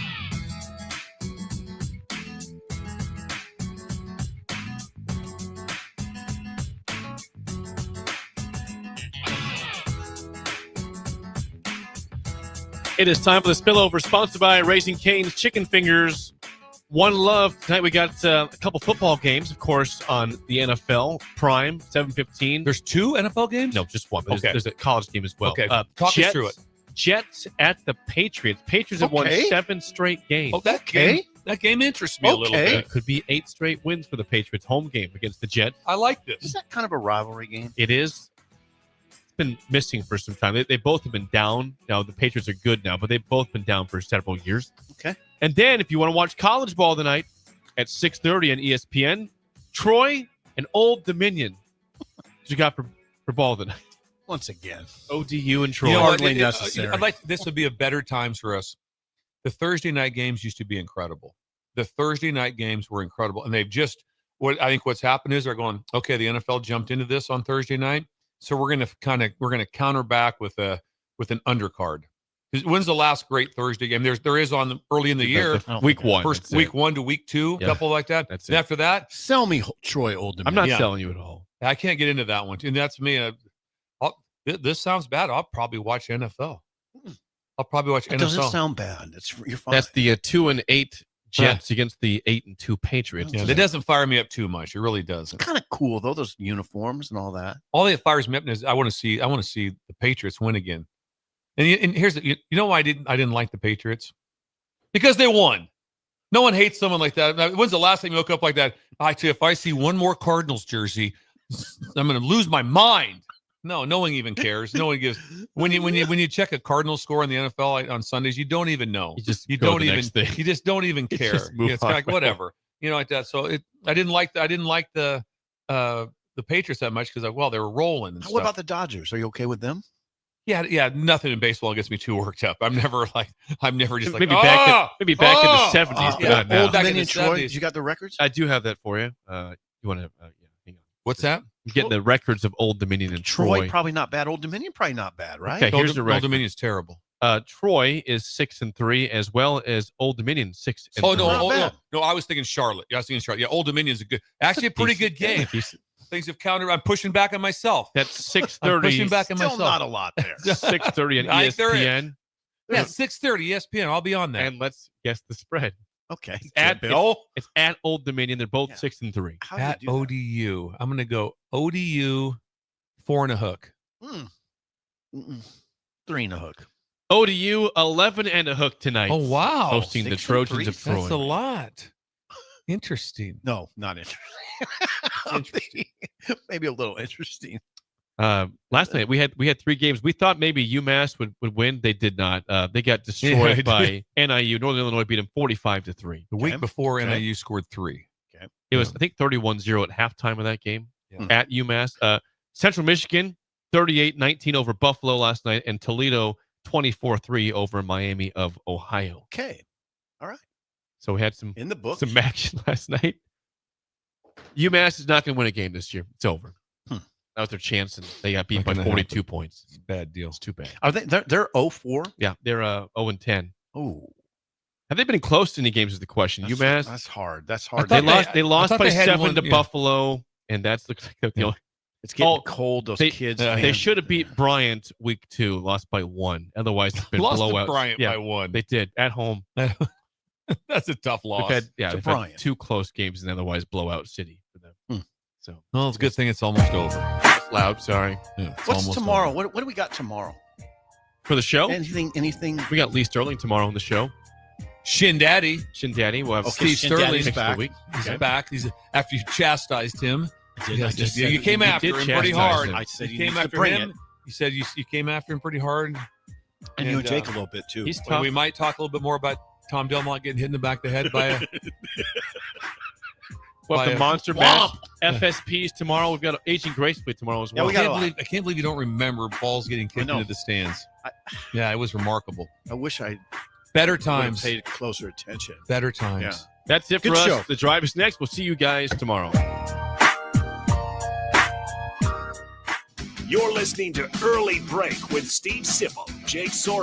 It is time for the spillover, sponsored by Raising Cane's Chicken Fingers. One Love. Tonight we got a couple football games, of course, on the NFL Prime, 7:15. There's 2 NFL games? No, just one. Okay. There's a college game as well. Okay, talk us through it. Jets at the Patriots. Patriots have won 7 straight games. Oh, that game interests me a little bit. It could be 8 straight wins for the Patriots. Home game against the Jets. I like this. Is that kind of a rivalry game? It is. Been missing for some time. They both have been down. Now the Patriots are good now, but they've both been down for several years. Okay. And then if you want to watch college ball tonight at 6:30 on ESPN, Troy and Old Dominion. What you got for ball tonight? Once again, ODU and Troy. You know, hardly necessary. I'd like this would be a better times for us. The Thursday night games used to be incredible. The Thursday night games were incredible, and they've just. What I think what's happened is they're going, okay, the NFL jumped into this on Thursday night. So we're gonna counter back with an undercard. When's the last great Thursday game? There is on early in the year, week 1, week 1 to week 2, a couple like that. That's and it. after that, sell me Troy Old Dominion. I'm not selling you at all. I can't get into that one, and that's me. This sounds bad. I'll probably watch NFL. I'll probably watch NFL. It doesn't sound bad. You're fine. That's the 2-8 Jets against the 8-2 Patriots. Yeah, that doesn't fire me up too much. It really doesn't. Kind of cool though, those uniforms and all that. All that fires me up is I want to see the Patriots win again. And here's you know why I didn't like the Patriots? Because they won. No one hates someone like that. When's the last time you woke up like that? I tell you, if I see one more Cardinals jersey, I'm going to lose my mind. No one even cares. No one gives. When you check a Cardinal score in the NFL you don't even know. You just don't even care. It's kind of like whatever, like that. So I didn't like the Patriots that much because they were rolling. And what about the Dodgers? Are you okay with them? Yeah. Nothing in baseball gets me too worked up. I'm never just maybe back in the 70s. Old Dominion Troy. You got the records? I do have that for you. You want to? Hang on. What's that? I'm getting the records of Old Dominion and Troy. Probably not bad. Old Dominion probably not bad, right? Okay, here's the record. Old Dominion's terrible. Troy is 6-3, as well as Old Dominion 6-3. No, I was thinking Charlotte. Yeah, I was thinking Charlotte. Yeah, Old Dominion's a pretty good game. Things have countered. I'm pushing back on myself. That's 6:30. I'm pushing back on myself. Still not a lot there. 6:30 on ESPN. Yeah, 6:30 ESPN. I'll be on that. And let's guess the spread. Okay. It's at Old Dominion. They're both 6-3. At ODU. I'm going to go ODU 4 and a hook. 3 and a hook. ODU 11 and a hook tonight. Oh, wow. Hosting the Trojans of Troy. That's a lot. Interesting. No, not interesting. Maybe a little interesting. Last night we had 3 games. We thought maybe UMass would win. They did not. They got destroyed by NIU. Northern Illinois beat them 45-3. The week before, NIU scored 3. Okay. It was I think 31-0 at halftime of that game at UMass. Central Michigan 38-19 over Buffalo last night, and Toledo 24-3 over Miami of Ohio. Okay. All right. So we had some in the book some action last night. UMass is not going to win a game this year. It's over. That was their chance, and they got beat by 42 points. It's a bad deal. It's too bad. Are they're 0-4? Yeah, they're 0-10. Oh. Have they been close to any games is the question. UMass? That's hard. That's hard. They lost by 7 to Buffalo, and that's looks like the only. It's getting cold. Those kids. They should have beat Bryant week 2, lost by 1. Otherwise, it's been lost blowout. To Bryant by 1. They did at home. That's a tough loss. They've had 2 close games and otherwise blowout city for them. So, well, it's a good thing it's almost over. It's loud. Sorry. Yeah, what's tomorrow? What do we got tomorrow for the show? Anything? We got Lee Sterling tomorrow on the show. Shin Daddy. We'll have Steve Sterling's back. He's back. He's after you chastised him. You came after him pretty hard. I said you came after him. You said you came after him pretty hard. And you and Jake a little bit too. He's tough. We might talk a little bit more about Tom Delmont getting hit in the back of the head by a the monster mash FSPs tomorrow. We've got Aging Gracefully tomorrow as well. I can't believe you don't remember balls getting kicked into the stands. Yeah, it was remarkable. I wish I better times paid closer attention. Better times. Yeah. That's it for Good us. show. The Drive is next. We'll see you guys tomorrow. You're listening to Early Break with Steve Sipple, Jake Sorensen.